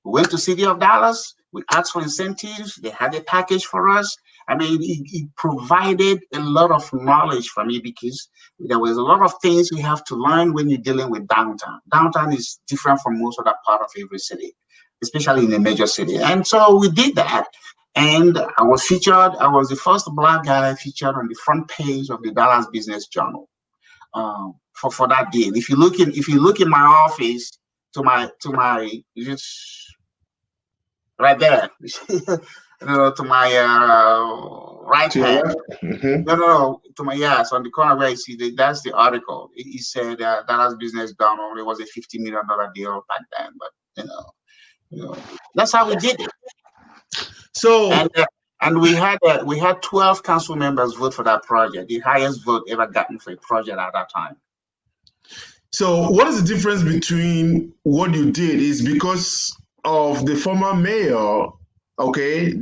We went to City of Dallas. We asked for incentives. They had a package for us. I mean, it provided a lot of knowledge for me because there was a lot of things we have to learn when you're dealing with downtown. Downtown is different from most other part of every city, especially in a major city. And so we did that. And I was featured. I was the first Black guy featured on the front page of the Dallas Business Journal for that deal. If you look in my office, to my right there, to my right hand. Mm-hmm. No, to my so on the corner where you see that's the article. He said Dallas Business Journal. It was a $50 million deal back then, but that's how we did it. So and we had 12 council members vote for that project, the highest vote ever gotten for a project at that time. So what is the difference between what you did is because of the former mayor, okay,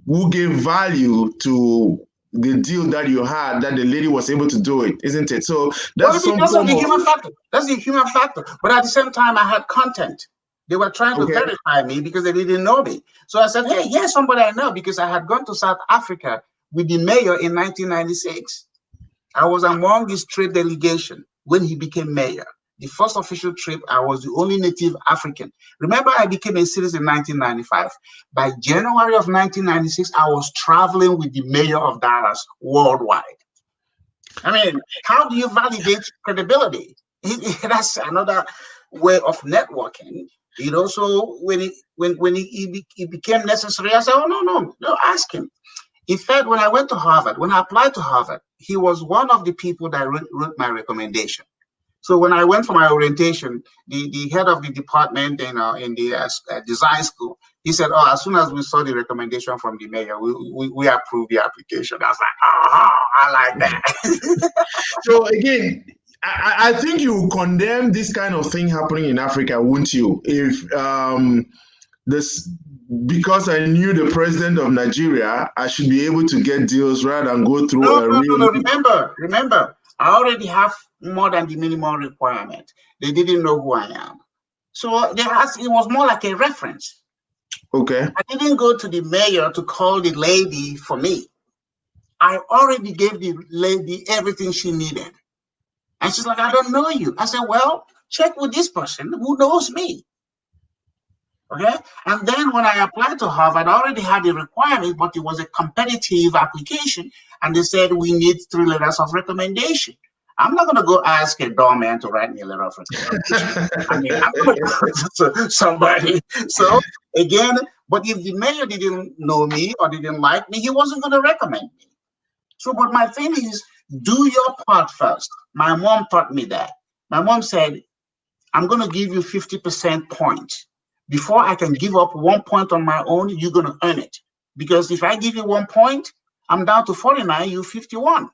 who gave value to the deal that you had, that the lady was able to do it, isn't it? So that's some form the of human factor. That's the human factor. But at the same time, I had content. They were trying to verify me because they didn't know me. So I said, "Hey, here's somebody I know," because I had gone to South Africa with the mayor in 1996. I was among his trade delegation when he became mayor. The first official trip, I was the only native African. Remember, I became a citizen in 1995. By January of 1996, I was traveling with the mayor of Dallas worldwide. I mean, how do you validate credibility? That's another way of networking. So when it became necessary, I said, "Oh, no, ask him." In fact, when I applied to Harvard, he was one of the people that wrote my recommendation. So when I went for my orientation, the head of the department in the design school, he said, "Oh, as soon as we saw the recommendation from the mayor, we approved the application." I was like, "Oh, I like that." So again, I think you condemn this kind of thing happening in Africa, wouldn't you? If this, because I knew the president of Nigeria, I should be able to get deals rather than go through a real. No. Remember, I already have more than the minimum requirement. They didn't know who I am. So it was more like a reference. Okay. I didn't go to the mayor to call the lady for me. I already gave the lady everything she needed. And she's like, "I don't know you." I said, "Well, check with this person who knows me." Okay. And then when I applied to Harvard, I already had the requirement, but it was a competitive application. And they said, "We need 3 letters of recommendation." I'm not going to go ask a doorman to write me a letter of recommendation. I mean, I'm going to go to somebody. So again, but if the mayor didn't know me or didn't like me, he wasn't going to recommend me. So, but my thing is, do your part first. My mom taught me that. My mom said, "I'm going to give you 50% points. Before I can give up 1 point on my own, you're going to earn it. Because if I give you 1 point, I'm down to 49, you 51.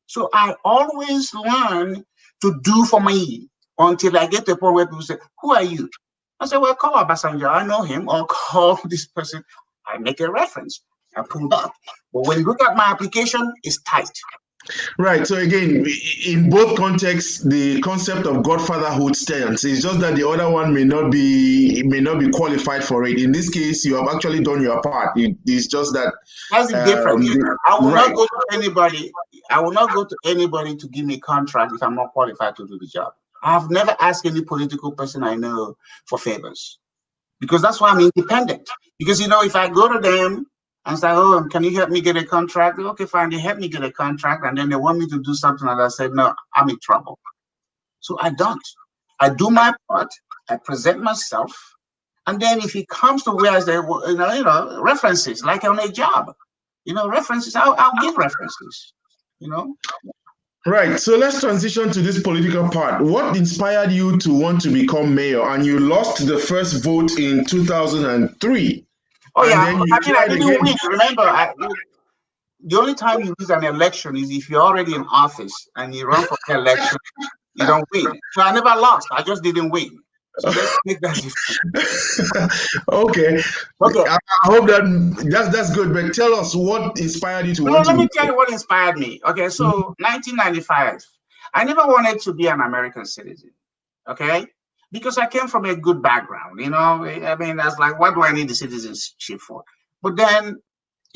So I always learn to do for me until I get to a point where people say, "Who are you?" I say, "Well, call Obasanjo. I know him." Or call this person. I make a reference. I pulled up. But when you look at my application, it's tight. Right. So again, in both contexts, the concept of godfatherhood stands. It's just that the other one may not be qualified for it. In this case, you have actually done your part. It's just that that's the difference. I will right. not go to anybody. I will not go to anybody to give me a contract if I'm not qualified to do the job. I have never asked any political person I know for favors, because that's why I'm independent. Because if I go to them and say, "Oh, can you help me get a contract?" Okay, fine. They help me get a contract, and then they want me to do something, and I said, "No, I'm in trouble." So I don't. I do my part. I present myself, and then if it comes to where I say, references, like on a job, references, I'll give references. Right. So let's transition to this political part. What inspired you to want to become mayor? And you lost the first vote in 2003. Oh, and yeah. then you I tried didn't again. win. Remember, the only time you lose an election is if you're already in office and you run for the election, you don't win. So I never lost. I just didn't win. So let's make that difference. Okay. Okay. I hope that's good. But tell us what inspired you to want to Let me be. tell you what inspired me. Okay, so 1995, I never wanted to be an American citizen. Okay, because I came from a good background. I mean, that's like, what do I need the citizenship for? But then,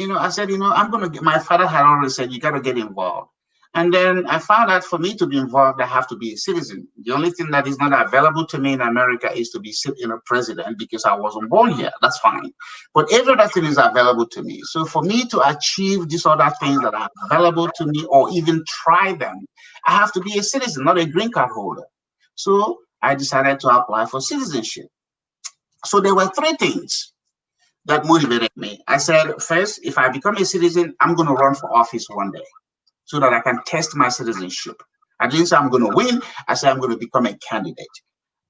I said, I'm gonna get. My father had always said, you got to get involved. And then I found out for me to be involved, I have to be a citizen. The only thing that is not available to me in America is to be president, because I wasn't born here. That's fine. But every other thing is available to me. So for me to achieve these other things that are available to me, or even try them, I have to be a citizen, not a green card holder. So I decided to apply for citizenship. So there were three things that motivated me. I said, first, if I become a citizen, I'm going to run for office one day, so that I can test my citizenship. I didn't say I'm going to win. I said I'm going to become a candidate.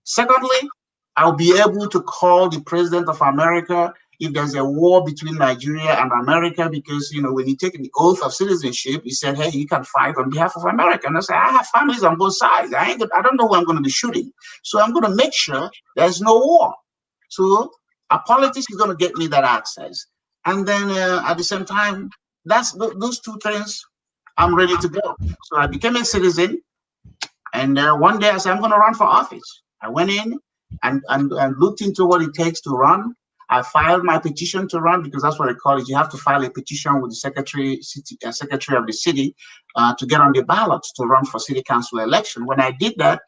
Secondly, I'll be able to call the president of America if there's a war between Nigeria and America, because, when you take the oath of citizenship, he said, hey, you can fight on behalf of America. And I said, I have families on both sides. I don't know who I'm going to be shooting. So I'm going to make sure there's no war. So our politics is going to get me that access. And then at the same time, those two things, I'm ready to go. So I became a citizen, and one day I said, I'm going to run for office. I went in and looked into what it takes to run. I filed my petition to run, because that's what they call it. You have to file a petition with the secretary of the city to get on the ballot to run for city council election. When I did that,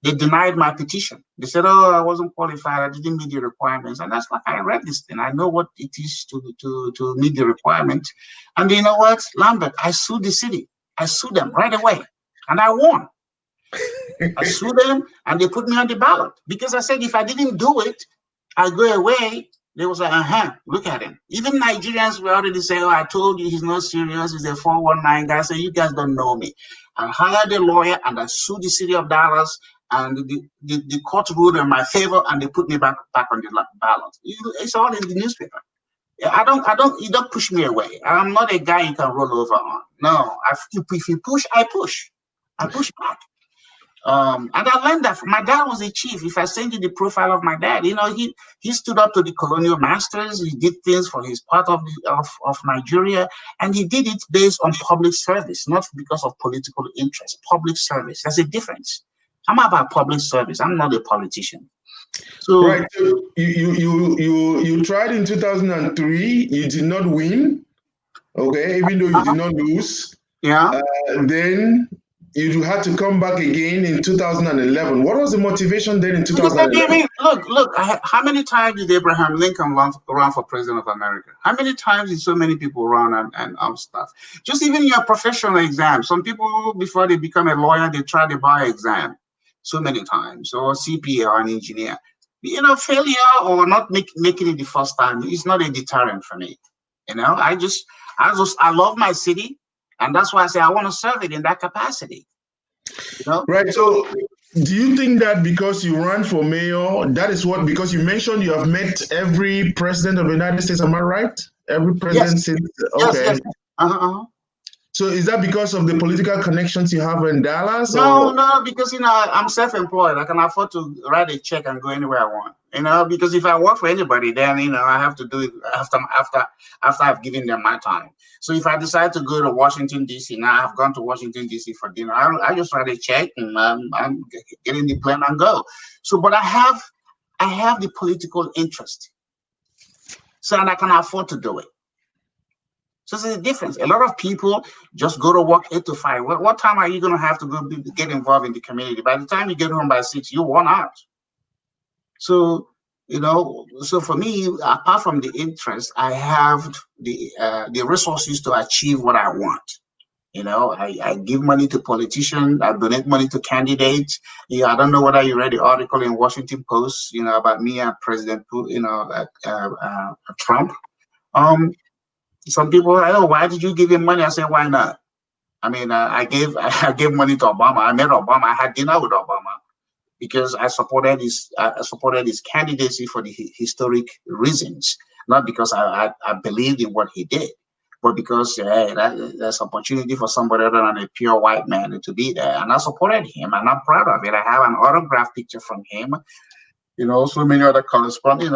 they denied my petition. They said, oh, I wasn't qualified. I didn't meet the requirements. And that's like, I read this thing. I know what it is to meet the requirement. And you know what, Lambert, I sued the city. I sued them right away. And I won. I sued them, and they put me on the ballot, because I said, if I didn't do it, I go away. They was like, look at him. Even Nigerians were already saying, oh, I told you he's not serious. He's a 419 guy. So you guys don't know me. I hired a lawyer, and I sued the city of Dallas, and the court ruled in my favor, and they put me back on the ballot. It's all in the newspaper. You don't push me away. I'm not a guy you can roll over on. No, if you push, I push. I push back. And I learned that my dad was a chief. If I send you the profile of my dad, he stood up to the colonial masters. He did things for his part of Nigeria, and he did it based on public service, not because of political interest. Public service. There's a difference. I'm about public service. I'm not a politician. So right. So you tried in 2003. You did not win. Okay, even though you did not lose. Yeah. Then you had to come back again in 2011. What was the motivation then in 2011? Look, how many times did Abraham Lincoln run for president of America? How many times did so many people run and stuff? Just even your professional exam. Some people, before they become a lawyer, they try the bar exam so many times, or CPA or an engineer. Failure or not making it the first time is not a deterrent for me. I love my city. And that's why I say I want to serve it in that capacity. Right. So do you think that because you ran for mayor, that is what, because you mentioned you have met every president of the United States, am I right? Every president since, okay. Yes. So is that because of the political connections you have in Dallas? No, because I'm self-employed. I can afford to write a check and go anywhere I want. because if I work for anybody, then I have to do it after I've given them my time. So if I decide to go to Washington D.C. now, I've gone to Washington D.C. for dinner. I just write a check and I'm getting the plane and go. So, but I have the political interest, so and I can afford to do it. So there's a difference. A lot of people just go to work 8 to 5. What time are you going to have to go get involved in the community? By the time you get home by 6, you're worn out. So, so for me, apart from the interest, I have the resources to achieve what I want. I give money to politicians. I donate money to candidates. I don't know whether you read the article in Washington Post, about me and President, Trump. Some people are, oh, why did you give him money? I said, why not? I mean, I gave money to Obama. I met Obama. I had dinner with Obama because I supported his candidacy for the historic reasons, not because I believed in what he did, but because there's opportunity for somebody other than a pure white man to be there, and I supported him, and I'm proud of it. I have an autograph picture from him. So many other correspondents,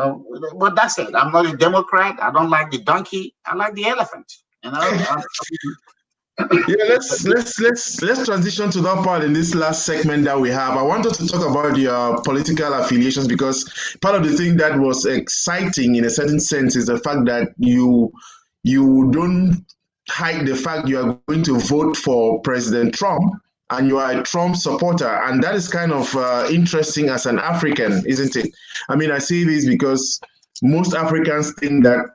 but that's it. I'm not a Democrat. I don't like the donkey. I like the elephant. Yeah, let's transition to that part in this last segment that we have. I wanted to talk about your political affiliations because part of the thing that was exciting in a certain sense is the fact that you don't hide the fact you are going to vote for President Trump and you are a Trump supporter. And that is kind of interesting as an African, isn't it? I mean, I say this because most Africans think that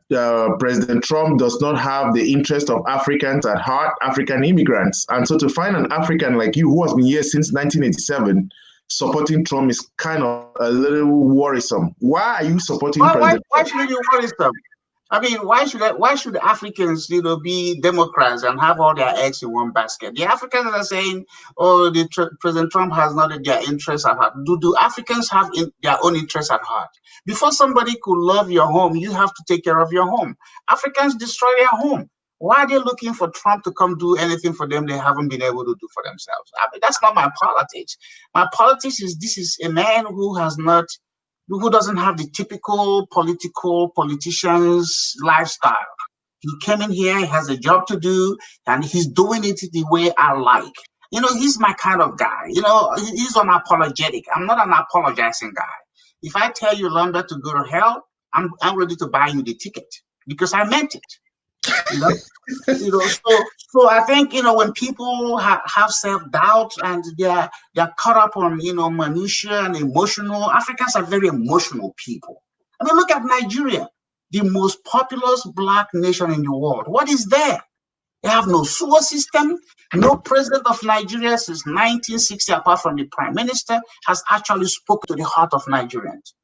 President Trump does not have the interest of Africans at heart, African immigrants. And so to find an African like you who has been here since 1987 supporting Trump is kind of a little worrisome. Why are you supporting President Trump? Why should you worrisome? I mean, why should Africans, be Democrats and have all their eggs in one basket? The Africans are saying, "Oh, President Trump has not their interests at heart." Do Africans have their own interests at heart? Before somebody could love your home, you have to take care of your home. Africans destroy their home. Why are they looking for Trump to come do anything for them they haven't been able to do for themselves? I mean, that's not my politics. My politics is this is a man who doesn't have the typical politician's lifestyle. He came in here, he has a job to do, and he's doing it the way I like. He's my kind of guy. He's unapologetic. I'm not an apologizing guy. If I tell you, Lambert, to go to hell, I'm ready to buy you the ticket because I meant it. So I think when people have self-doubt and they're caught up on minutiae and emotional. Africans are very emotional people. I mean, look at Nigeria, the most populous black nation in the world. What is there? They have no sewer system. No president of Nigeria since 1960, apart from the prime minister, has actually spoken to the heart of Nigerians.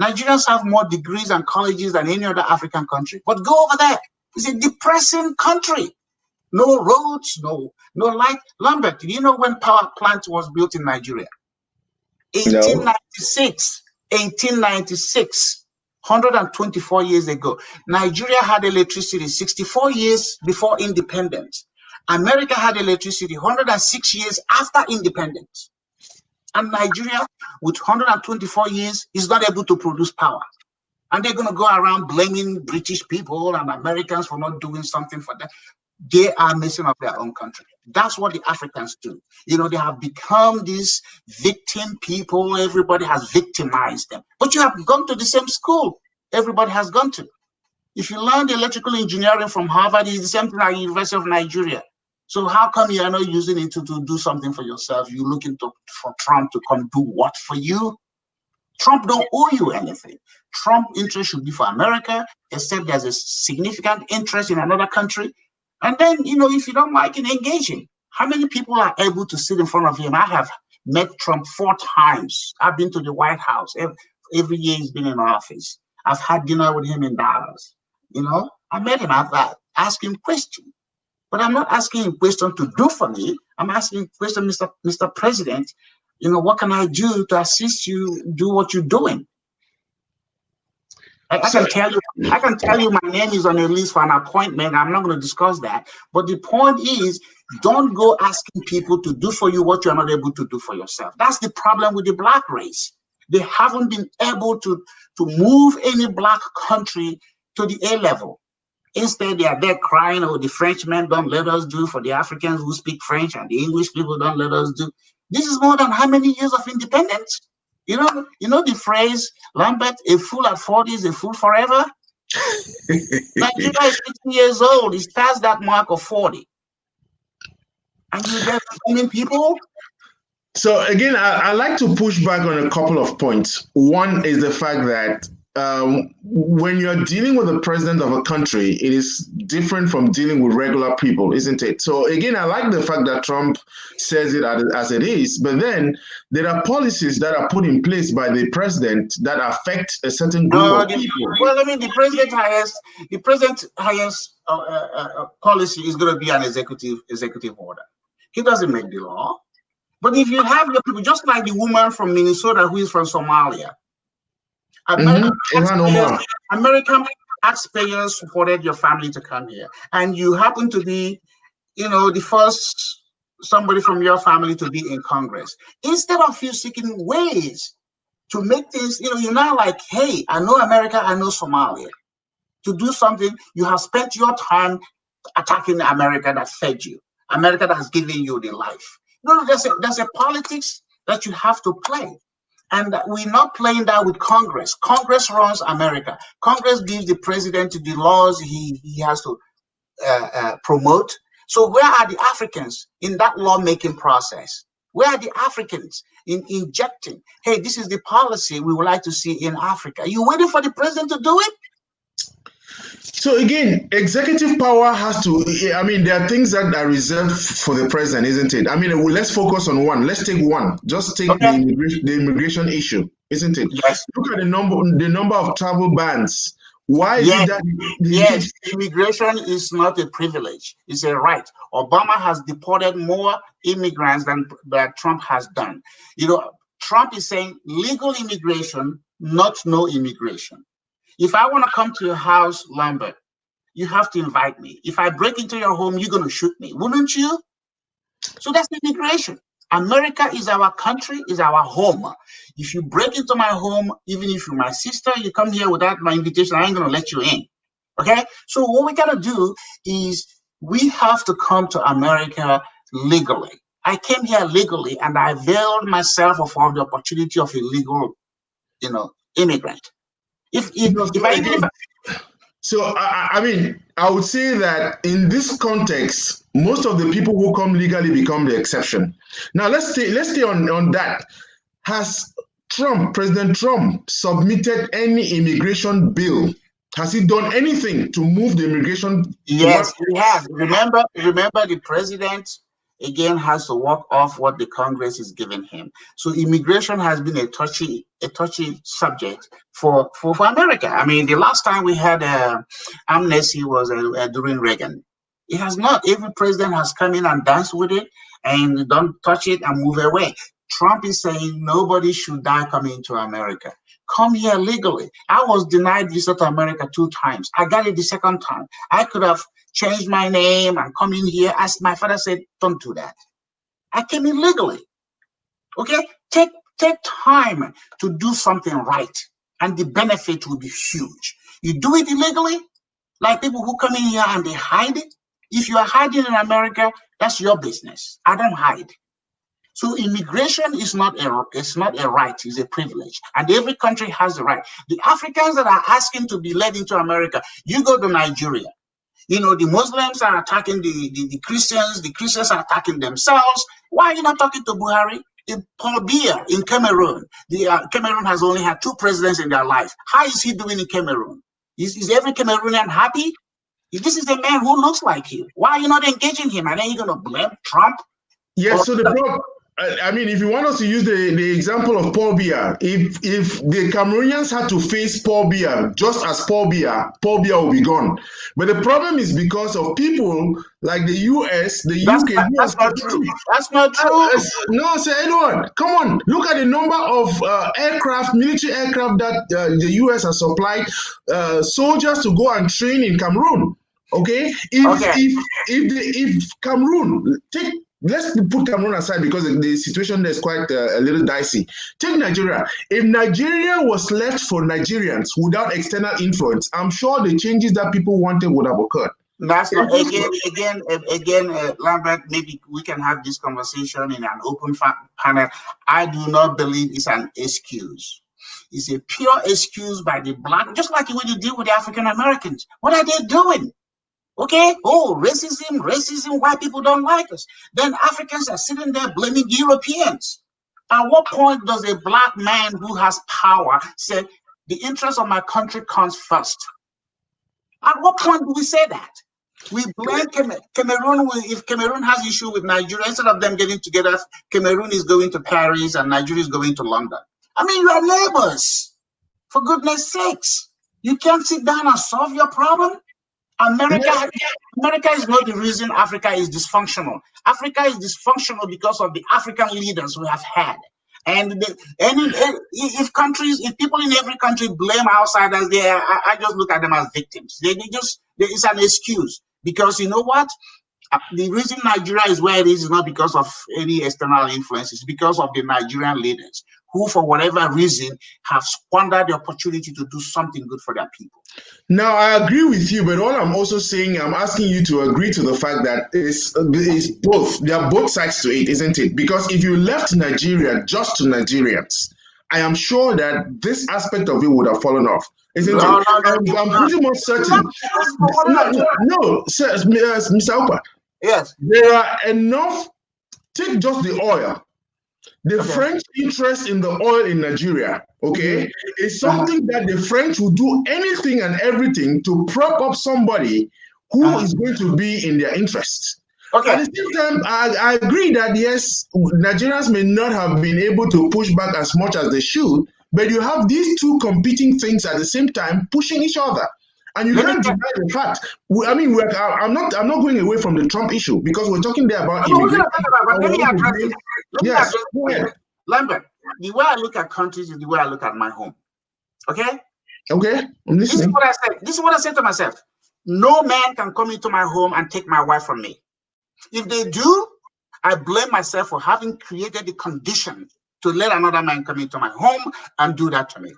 Nigerians have more degrees and colleges than any other African country, but go over there. It's a depressing country. No roads, no light. Lambert, do you know when power plant was built in Nigeria? 1896. 1896. 124 years ago. Nigeria had electricity 64 years before independence. America had electricity 106 years after independence. And Nigeria, with 124 years, is not able to produce power. And they're going to go around blaming British people and Americans for not doing something for them. They are messing up their own country. That's what the Africans do. They have become these victim people. Everybody has victimized them. But you have gone to the same school everybody has gone to. If you learned electrical engineering from Harvard, it's the same thing like University of Nigeria. So how come you are not using it to do something for yourself? You're looking for Trump to come do what for you? Trump don't owe you anything. Trump interest should be for America, except there's a significant interest in another country. And then, if you don't like it, engage him. How many people are able to sit in front of him? I have met Trump 4 times. I've been to the White House. Every year he's been in office. I've had dinner with him in Dallas. I met him. I've asked him questions. But I'm not asking him questions to do for me. I'm asking questions, Mr. President, what can I do to assist you do what you're doing? I can tell you my name is on a list for an appointment. I'm not going to discuss that. But the point is, don't go asking people to do for you what you're not able to do for yourself. That's the problem with the black race. They haven't been able to move any black country to the A level. Instead, they are there crying, oh, the Frenchmen don't let us do for the Africans who speak French, and the English people don't let us do. This is more than how many years of independence? You know the phrase, Lambert, a fool at 40 is a fool forever? Nigeria is 60 years old. It's past that mark of 40. And you're there blaming people? So again, I like to push back on a couple of points. One is the fact that when you're dealing with the president of a country, it is different from dealing with regular people, isn't it? So again, I like the fact that Trump says it as it is, but then there are policies that are put in place by the president that affect a certain group of people. Well, I mean, the president's highest policy is going to be an executive order. He doesn't make the law. But if you have your people, just like the woman from Minnesota who is from Somalia, American taxpayers supported your family to come here, and you happen to be, the first somebody from your family to be in Congress. Instead of you seeking ways to make things, you're now like, hey, I know America, I know Somalia. To do something, you have spent your time attacking America that fed you, America that has given you the life. No, there's a politics that you have to play. And we're not playing that with Congress. Congress runs America. Congress gives the president the laws he has to promote. So where are the Africans in that lawmaking process? Where are the Africans in injecting, hey, this is the policy we would like to see in Africa? Are you waiting for the president to do it? So again, executive power has to, there are things that are reserved for the president, isn't it? Let's focus on one. Let's take one. Just take the immigration issue, isn't it? Yes. Look at the number of travel bans. Why is it that? Yes, immigration is not a privilege. It's a right. Obama has deported more immigrants than Trump has done. Trump is saying legal immigration, not no immigration. If I want to come to your house, Lambert, you have to invite me. If I break into your home, you're going to shoot me, wouldn't you? So that's immigration. America is our country, is our home. If you break into my home, even if you're my sister, you come here without my invitation, I ain't going to let you in. Okay? So what we got to do is we have to come to America legally. I came here legally, and I availed myself of the opportunity of a legal, immigrant. I would say that in this context, most of the people who come legally become the exception. Now let's stay on that. Has President Trump, submitted any immigration bill? Has he done anything to move the immigration? Yes, he has. Remember, the president again has to walk off what the Congress is giving him. So immigration has been a touchy subject for America. The last time we had amnesty was during Reagan. It has not. Every president has come in and danced with it and don't touch it and move away. Trump is saying nobody should die coming to America. Come here legally. I was denied visa to America 2 times. I got it the second time. I could have changed my name and come in here. As my father said, don't do that. I came in legally. Okay? Take time to do something right, and the benefit will be huge. You do it illegally, like people who come in here and they hide it. If you are hiding in America, that's your business. I don't hide. So immigration is not a right, it's a privilege. And every country has the right. The Africans that are asking to be led into America, you go to Nigeria. The Muslims are attacking the Christians. The Christians are attacking themselves. Why are you not talking to Buhari? Paul Biya in Cameroon. Cameroon has only had 2 presidents in their life. How is he doing in Cameroon? Is every Cameroonian happy? This is a man who looks like you. Why are you not engaging him? And then you're going to blame Trump? Yes, so the problem, if you want us to use the example of Paul Biya, if the Cameroonians had to face Paul Biya just as Paul Biya will be gone. But the problem is because of people like the US, the UK. That's not true. That's not true. No, Sir Edward, come on. Look at the number of military aircraft that the US has supplied soldiers to go and train in Cameroon. Okay? If Cameroon, take let's put Cameroon aside because the situation there is quite a little dicey. Take Nigeria. If Nigeria was left for Nigerians without external influence, I'm sure the changes that people wanted would have occurred. That's not again, Lambert. Maybe we can have this conversation in an open panel. I do not believe it's an excuse. It's a pure excuse by the black, just like when you deal with the African Americans. What are they doing? Okay, oh, racism, white people don't like us. Then Africans are sitting there blaming Europeans. At what point does a black man who has power say, the interest of my country comes first? At what point do we say that? We blame Cameroon. If Cameroon has issue with Nigeria, instead of them getting together, Cameroon is going to Paris and Nigeria is going to London. I mean, you are neighbors. For goodness sakes, you can't sit down and solve your problem. America is not the reason Africa is dysfunctional. Africa is dysfunctional because of the African leaders we have had. And if people in every country blame outsiders, I just look at them as victims. It's an excuse. Because you know what? The reason Nigeria is where it is not because of any external influence. It's because of the Nigerian leaders who, for whatever reason, have squandered the opportunity to do something good for their people. Now, I agree with you, but all I'm also saying, I'm asking you to agree to the fact that it's both. There are both sides to it, isn't it? Because if you left Nigeria just to Nigerians, I am sure that this aspect of it would have fallen off, isn't it? I'm pretty much certain. No, sir, Mr. Okpa. Yes. There are enough. Take just the oil. The French interest in the oil in Nigeria, is something that the French will do anything and everything to prop up somebody who is going to be in their interest. Okay. At the same time, I agree that yes, Nigerians may not have been able to push back as much as they should, but you have these two competing things at the same time pushing each other. And you can't deny the fact. I'm not going away from the Trump issue because we're talking there about immigration. Let me address it. Lambert, the way I look at countries is the way I look at my home. Okay? Okay, I'm listening. This is what I said. This is what I said to myself. No man can come into my home and take my wife from me. If they do, I blame myself for having created the condition to let another man come into my home and do that to me.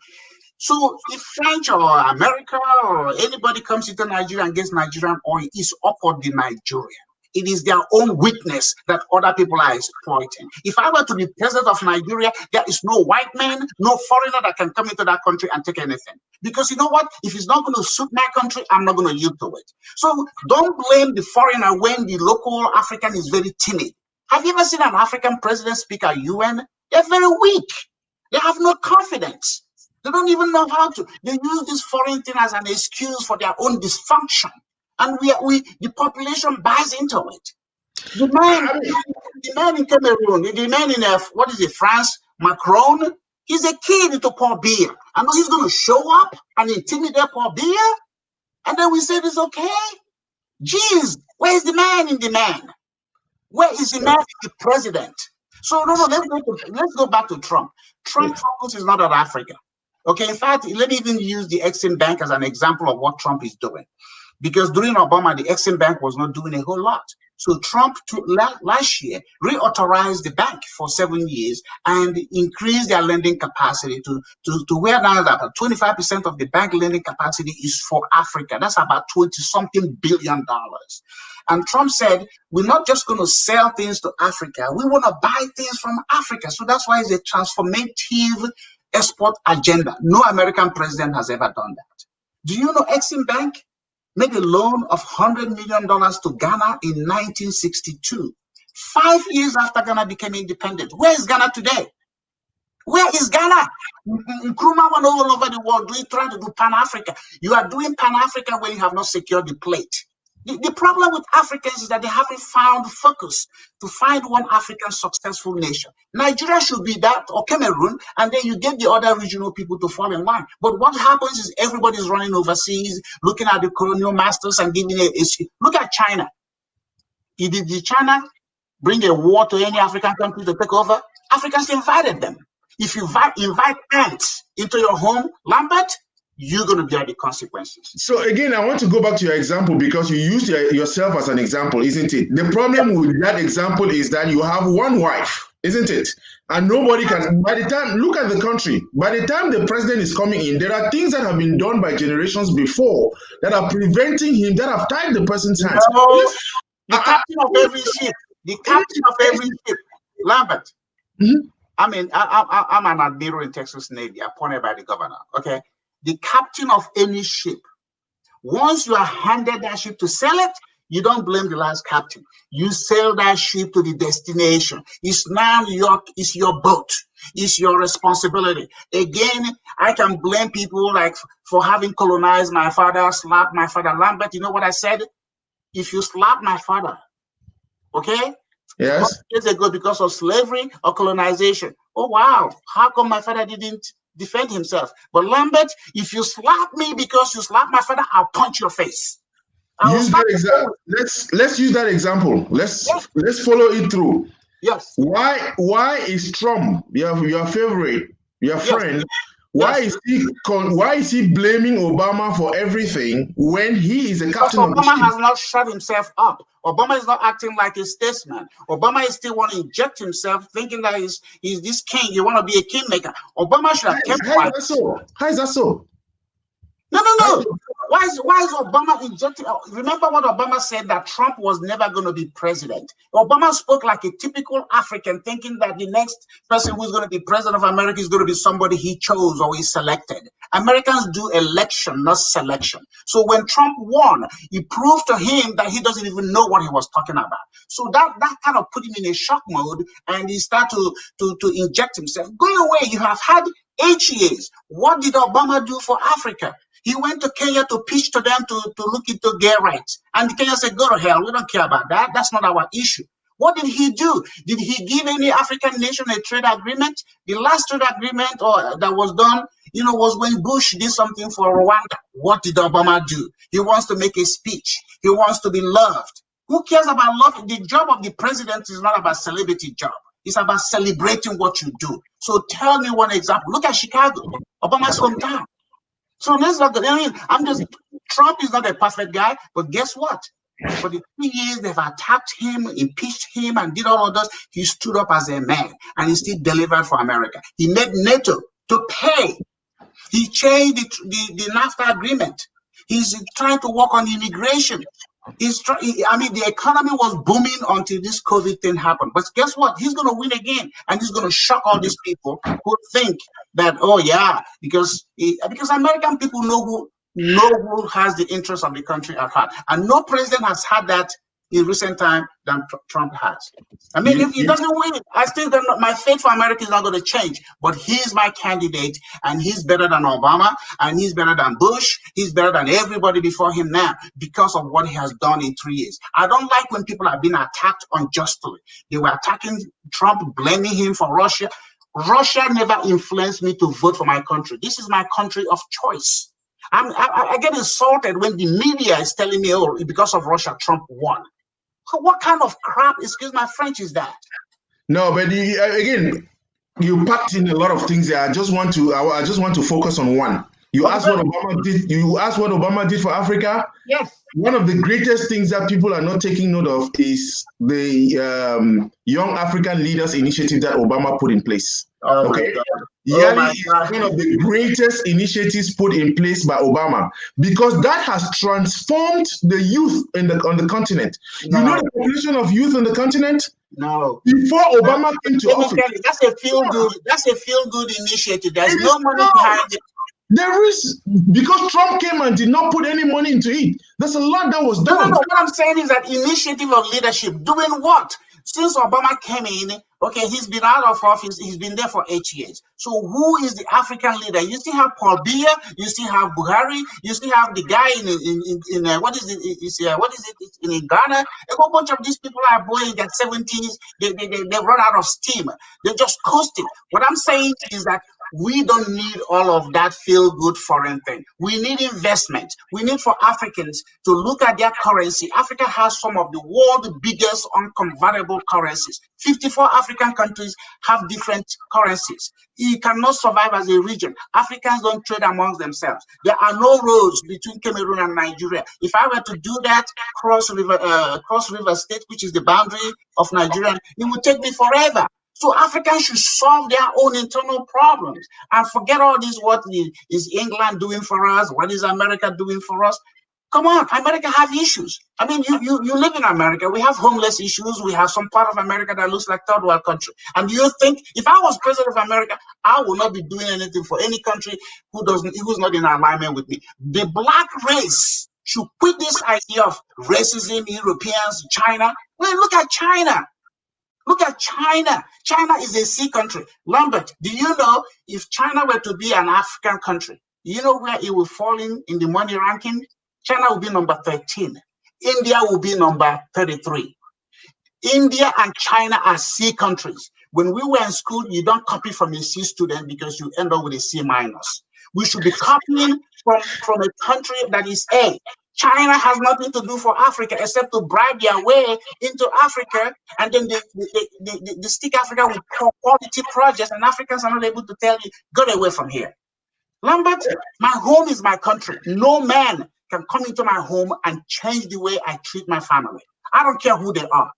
So if French or America or anybody comes into Nigeria and gets Nigerian oil, it's upward the Nigerian. It is their own weakness that other people are exploiting. If I were to be president of Nigeria, there is no white man, no foreigner that can come into that country and take anything. Because you know what? If it's not going to suit my country, I'm not going to yield to it. So don't blame the foreigner when the local African is very timid. Have you ever seen an African president speak at UN? They're very weak. They have no confidence. They don't even know how to. They use this foreign thing as an excuse for their own dysfunction. And the population buys into it. The man in Cameroon, the man in France, Macron, he's a kid into Paul Biya. And he's going to show up and intimidate Paul Biya? And then we say this okay? Jeez, where's the man in the man? Where is the man in the president? So let's go back to Trump. Trump's focus is not on Africa. Okay, in fact, let me even use the Exim Bank as an example of what Trump is doing. Because during Obama, the Exim Bank was not doing a whole lot. So Trump last year reauthorized the bank for 7 years and increased their lending capacity to where now that 25% of the bank lending capacity is for Africa. That's about $20-something billion. And Trump said, we're not just going to sell things to Africa. We want to buy things from Africa. So that's why it's a transformative export agenda. No American president has ever done that. Do you know Exim Bank made a loan of $100 million to Ghana in 1962, 5 years after Ghana became independent? Where is Ghana today? Where is Ghana? Nkrumah went all over the world trying to do Pan-Africa. You are doing Pan-Africa when you have not secured the plate. The problem with Africans is that they haven't found focus to find one African successful nation. Nigeria should be that, or Cameroon, and then you get the other regional people to fall in line. But what happens is everybody's running overseas, looking at the colonial masters and giving a look at China. Did China bring a war to any African country to take over? Africans invited them. If you invite ants into your home, Lambert, you're going to bear the consequences. So again, I want to go back to your example because you used yourself as an example, isn't it? The problem with that example is that you have one wife, isn't it? And nobody can, by the time, look at the country, by the time the president is coming in, there are things that have been done by generations before that are preventing him, that have tied the person's hands. No, the captain of every ship, Lambert. I mean, I'm an admiral in Texas Navy, appointed by the governor. Okay, the captain of any ship, once you are handed that ship to sail it, you don't blame the last captain. You sail that ship to the destination. It's now it's your boat. It's your responsibility. Again, I can blame people like for having colonized my father, slapped my father. Lambert, you know what I said? If you slap my father, okay? Yes. Years ago because of slavery or colonization. Oh, wow. How come my father didn't defend himself? But Lambert, if you slap me because you slap my father, I'll punch your face. Use that example. Let's use that example. Let's follow it through. Yes. Why is Trump your favorite, your friend? Why is he blaming Obama for everything when he is a captain of the ship? Obama has not shut himself up. Obama is not acting like a statesman. Obama is still want to inject himself, thinking that he's this king. You want to be a kingmaker. Obama should have kept quiet. How is that so? No. Why is Obama injecting? Remember what Obama said, that Trump was never going to be president. Obama spoke like a typical African, thinking that the next person who's going to be president of America is going to be somebody he chose or he selected. Americans do election, not selection. So when Trump won, he proved to him that he doesn't even know what he was talking about. So that kind of put him in a shock mode, and he started to inject himself. Go away. You have had 8 years. What did Obama do for Africa? He went to Kenya to pitch to them to look into gay rights. And Kenya said, go to hell. We don't care about that. That's not our issue. What did he do? Did he give any African nation a trade agreement? The last trade agreement that was done, was when Bush did something for Rwanda. What did Obama do? He wants to make a speech. He wants to be loved. Who cares about love? The job of the president is not about celebrity job. It's about celebrating what you do. So tell me one example. Look at Chicago, Obama's hometown. So let's not. Trump is not a perfect guy, but guess what? For the 3 years they've attacked him, impeached him, and did all of this, he stood up as a man, and he still delivered for America. He made NATO to pay. He changed the NAFTA agreement. He's trying to work on immigration. The economy was booming until this COVID thing happened. But guess what? He's going to win again, and he's going to shock all these people who think that, because American people know who has the interest of the country at heart, and no president has had that in recent time than Trump has. If he doesn't win, I still don't know. My faith for America is not going to change, but he's my candidate, and he's better than Obama, and he's better than Bush. He's better than everybody before him now because of what he has done in 3 years. I don't like when people are being attacked unjustly. They were attacking Trump, blaming him for Russia. Russia never influenced me to vote for my country. This is my country of choice. I get insulted when the media is telling me, because of Russia, Trump won. What kind of crap, excuse my French, is that? No, but again, you packed in a lot of things there. I just want to focus on one. You asked what Obama did. You asked what Obama did for Africa. Yes. One of the greatest things that people are not taking note of is the Young African Leaders Initiative that Obama put in place. Oh okay. Yali is one of the greatest initiatives put in place by Obama because that has transformed the youth on the continent. No. You know the population of youth on the continent? No. Before Obama came to office. That's a feel-good initiative. There's no money behind it. There is, because Trump came and did not put any money into it. There's a lot that was done. No. What I'm saying is that initiative of leadership, doing what? Since Obama came in, he's been out of office. He's been there for 8 years. So who is the African leader? You still have Paul Biya. You still have Buhari. You still have the guy in what is it? In Ghana. A whole bunch of these people are boys in their 70s. They run out of steam. They're just coasting. What I'm saying is that We don't need all of that feel-good foreign thing. We need investment. We need for Africans to look at their currency. Africa has some of the world's biggest unconvertible currencies. 54 African countries have different currencies. You cannot survive as a region. Africans don't trade amongst themselves. There are no roads between Cameroon and Nigeria. If I were to do that, cross River State, which is the boundary of Nigeria, it would take me forever. So Africans should solve their own internal problems and forget all this. What is England doing for us? What is America doing for us? Come on, America have issues. I mean, you live in America. We have homeless issues. We have some part of America that looks like third world country. And you think if I was president of America, I will not be doing anything for any country who's not in alignment with me. The black race should quit this idea of racism, Europeans, China. Well, look at China. Look at China. China is a sea country. Lambert, do you know if China were to be an African country, you know where it will fall in the money ranking? China will be number 13. India will be number 33. India and China are C countries. When we were in school, you don't copy from a C student because you end up with a C minus. We should be copying from a country that is A. China has nothing to do for Africa except to bribe their way into Africa, and then they stick Africa with quality projects, and Africans are not able to tell you, get away from here. Lambert, my home is my country. No man can come into my home and change the way I treat my family. I don't care who they are.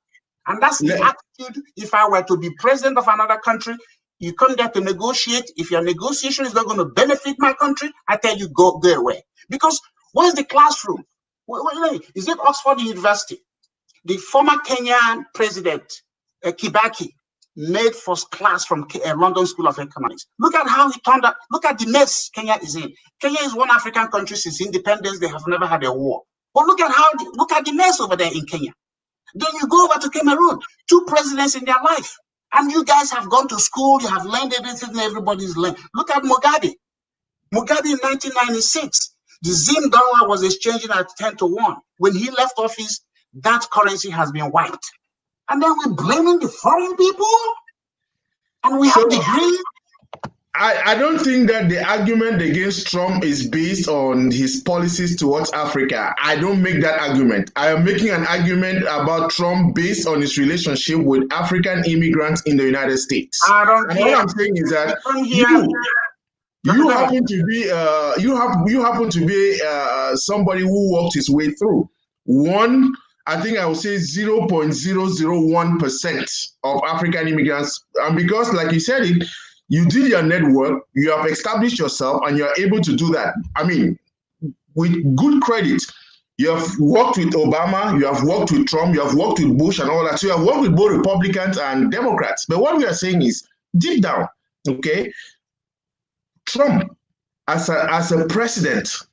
And that's the attitude. If I were to be president of another country, you come there to negotiate. If your negotiation is not going to benefit my country, I tell you, go away. Because what's the classroom? Wait, is it Oxford University? The former Kenyan president, Kibaki, made first class from London School of Economics. Look at how he turned out. Look at the mess Kenya is in. Kenya is one African country since independence. They have never had a war. But look at the mess over there in Kenya. Then you go over to Cameroon, 2 presidents in their life. And you guys have gone to school, you have learned everything everybody's learned. Look at Mugabe. Mugabe in 1996, the Zim dollar was exchanging at 10-1. When he left office, that currency has been wiped. And then we're blaming the foreign people? And we have degrees? I don't think that the argument against Trump is based on his policies towards Africa. I don't make that argument. I am making an argument about Trump based on his relationship with African immigrants in the United States. I don't care. What I'm saying is that you happen to be somebody who walked his way through. I think I would say 0.001% of African immigrants, and because, like you said it, you did your network, you have established yourself, and you're able to do that. I mean, with good credit, you have worked with Obama, you have worked with Trump, you have worked with Bush and all that. So you have worked with both Republicans and Democrats. But what we are saying is, deep down, okay, Trump, as a president,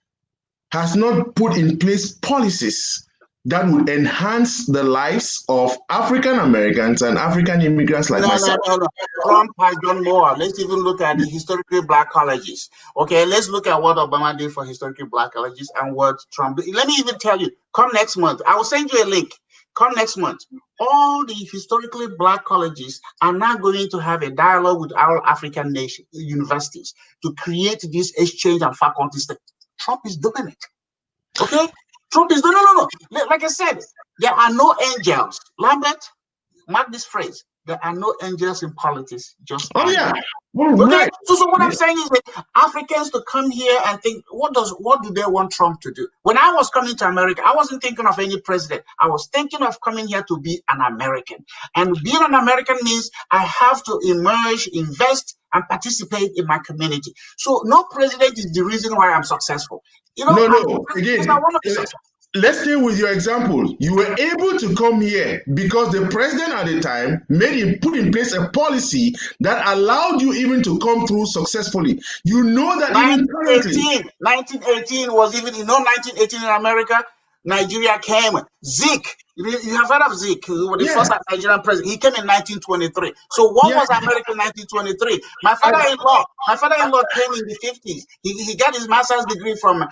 has not put in place policies that would enhance the lives of African Americans and African immigrants like myself. No. Trump has done more. Let's even look at the historically black colleges. Okay, let's look at what Obama did for historically black colleges and what Trump did. Let me even tell you, come next month, I will send you a link. Come next month, all the historically black colleges are now going to have a dialogue with our African universities to create this exchange and faculty state. Trump is doing it. Okay? Trump is no. Like I said, there are no angels. Lambert, mark this phrase. There are no angels in politics. Just well, okay. Right. So what I'm saying is that Africans to come here and think, what do they want Trump to do? When I was coming to America, I wasn't thinking of any president. I was thinking of coming here to be an American. And being an American means I have to emerge, invest, and participate in my community. So no president is the reason why I'm successful. No. Again, let's stay with your example. You were able to come here because the president at the time put in place a policy that allowed you even to come through successfully. You know that 1918 was even, 1918 in America, Nigeria came. Zeke, you have heard of Zeke, who was the first Nigerian president. He came in 1923. So what was America in 1923? My father-in-law came in the 50s. He got his master's degree from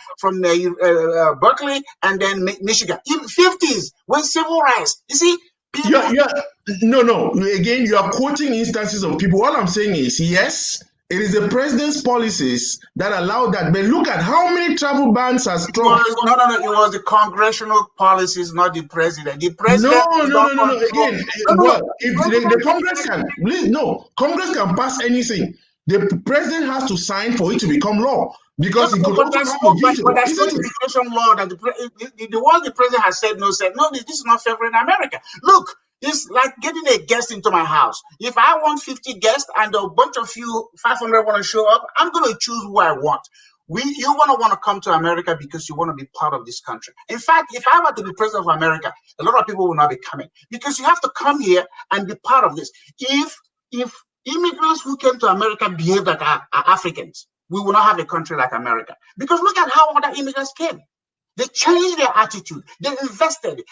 Berkeley and then Michigan. In the 50s, when civil rights, you see, No. Again, you are quoting instances of people. All I'm saying is, yes, It is the president's policies that allow that. But look at how many travel bans has Trump. No. It was the congressional policies, not the president. The No, president does no, not no, no, no. control. Again, No. well, if the Congress can, please, no, Congress can pass anything. The president has to sign for it to become law because he could also have a veto, But that's no isn't it? immigration law that the one the president has said no, this is not favoring America. Look, it's like getting a guest into my house. If I want 50 guests and a bunch of you 500 want to show up, I'm going to choose who I want. You want to come to America because you want to be part of this country. In fact, if I were to be president of America, a lot of people will not be coming because you have to come here and be part of this. If immigrants who came to America behave like are Africans, we will not have a country like America. Because look at how other immigrants came. They changed their attitude. They invested.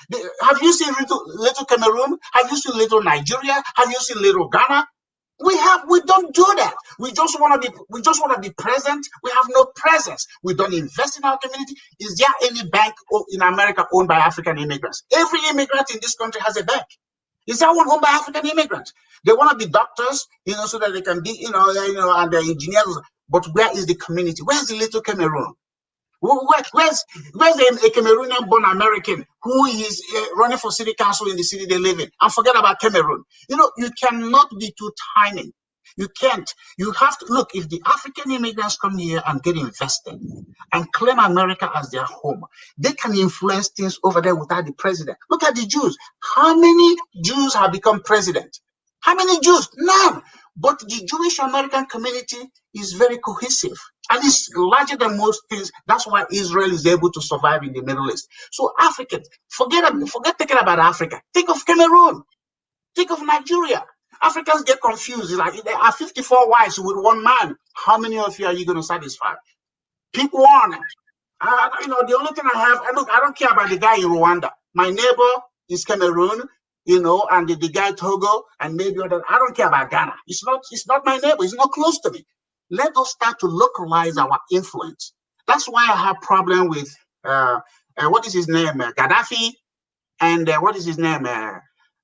Have you seen little Cameroon? Have you seen little Nigeria? Have you seen little Ghana? We don't do that. We just want to be present. We have no presence. We don't invest in our community. Is there any bank in America owned by African immigrants? Every immigrant in this country has a bank. Is that one owned by African immigrants? They want to be doctors, so that they can be, and they're engineers. But where is the community? Where's the little Cameroon? Where's a Cameroonian-born American who is running for city council in the city they live in? And forget about Cameroon. You cannot be too tiny. You can't. You have to look. If the African immigrants come here and get invested and claim America as their home, they can influence things over there without the president. Look at the Jews. How many Jews have become president? How many Jews? None. But the Jewish American community is very cohesive and it's larger than most things. That's why Israel is able to survive in the Middle East. So Africans, forget thinking about Africa. Think of Cameroon. Think of Nigeria. Africans get confused. It's like there are 54 wives with one man. How many of you are you going to satisfy? Pick one. The only thing I don't care about the guy in Rwanda. My neighbor is Cameroon. And the guy Togo and maybe other. I don't care about Ghana. It's not my neighbor. It's not close to me. Let us start to localize our influence. That's why I have problem with what is his name, Gaddafi, and what is his name,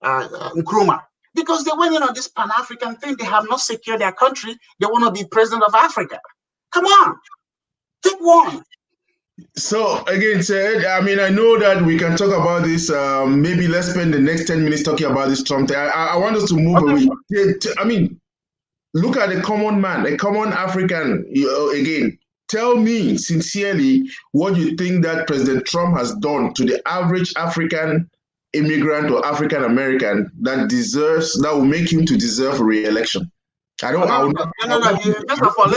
Nkrumah. Because they went in on this Pan-African thing. They have not secured their country. They want to be president of Africa. Come on, take one. So again, Ted, I know that we can talk about this. Maybe let's spend the next 10 minutes talking about this Trump thing. I want us to move away. Look at a common man, a common African. Again, tell me sincerely what you think that President Trump has done to the average African immigrant or African American that will make him to deserve re-election. First of all,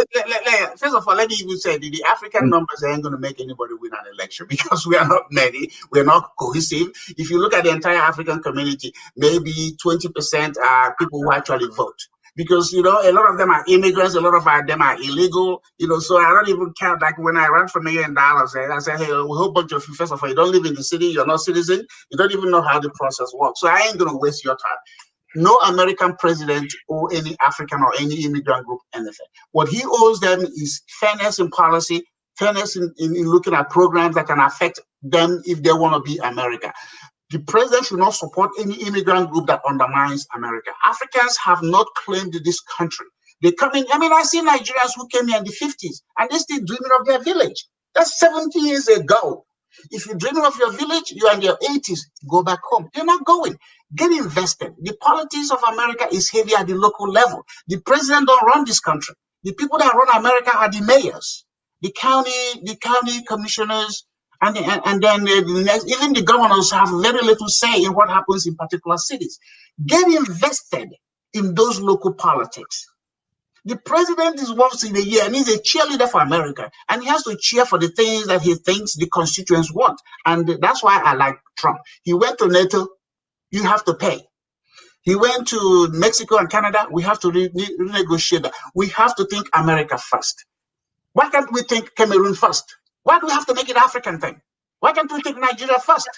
let me even say the African numbers ain't going to make anybody win an election because we are not many. We are not cohesive. If you look at the entire African community, maybe 20% are people who actually vote. Because, a lot of them are immigrants, a lot of them are illegal, so I don't even count. Like when I ran for $1 million, I said, hey, a whole bunch of you, first of all, you don't live in the city, you're not citizen, you don't even know how the process works. So I ain't going to waste your time. No American president or any African or any immigrant group, anything. What he owes them is fairness in policy, fairness in looking at programs that can affect them if they want to be America. The president should not support any immigrant group that undermines America. Africans have not claimed this country. They come in. I see Nigerians who came here in the 50s and they're still dreaming of their village. That's 70 years ago. If you're dreaming of your village, you're in your 80s, go back home. You're not going. Get invested. The politics of America is heavy at the local level. The president don't run this country. The people that run America are the mayors, the county commissioners, and then even the governors have very little say in what happens in particular cities. Get invested in those local politics. The president is once in a year and he's a cheerleader for America. And he has to cheer for the things that he thinks the constituents want. And that's why I like Trump. He went to NATO, you have to pay. He went to Mexico and Canada, we have to renegotiate that. We have to think America first. Why can't we think Cameroon first? Why do we have to make it African thing? Why can't we think Nigeria first?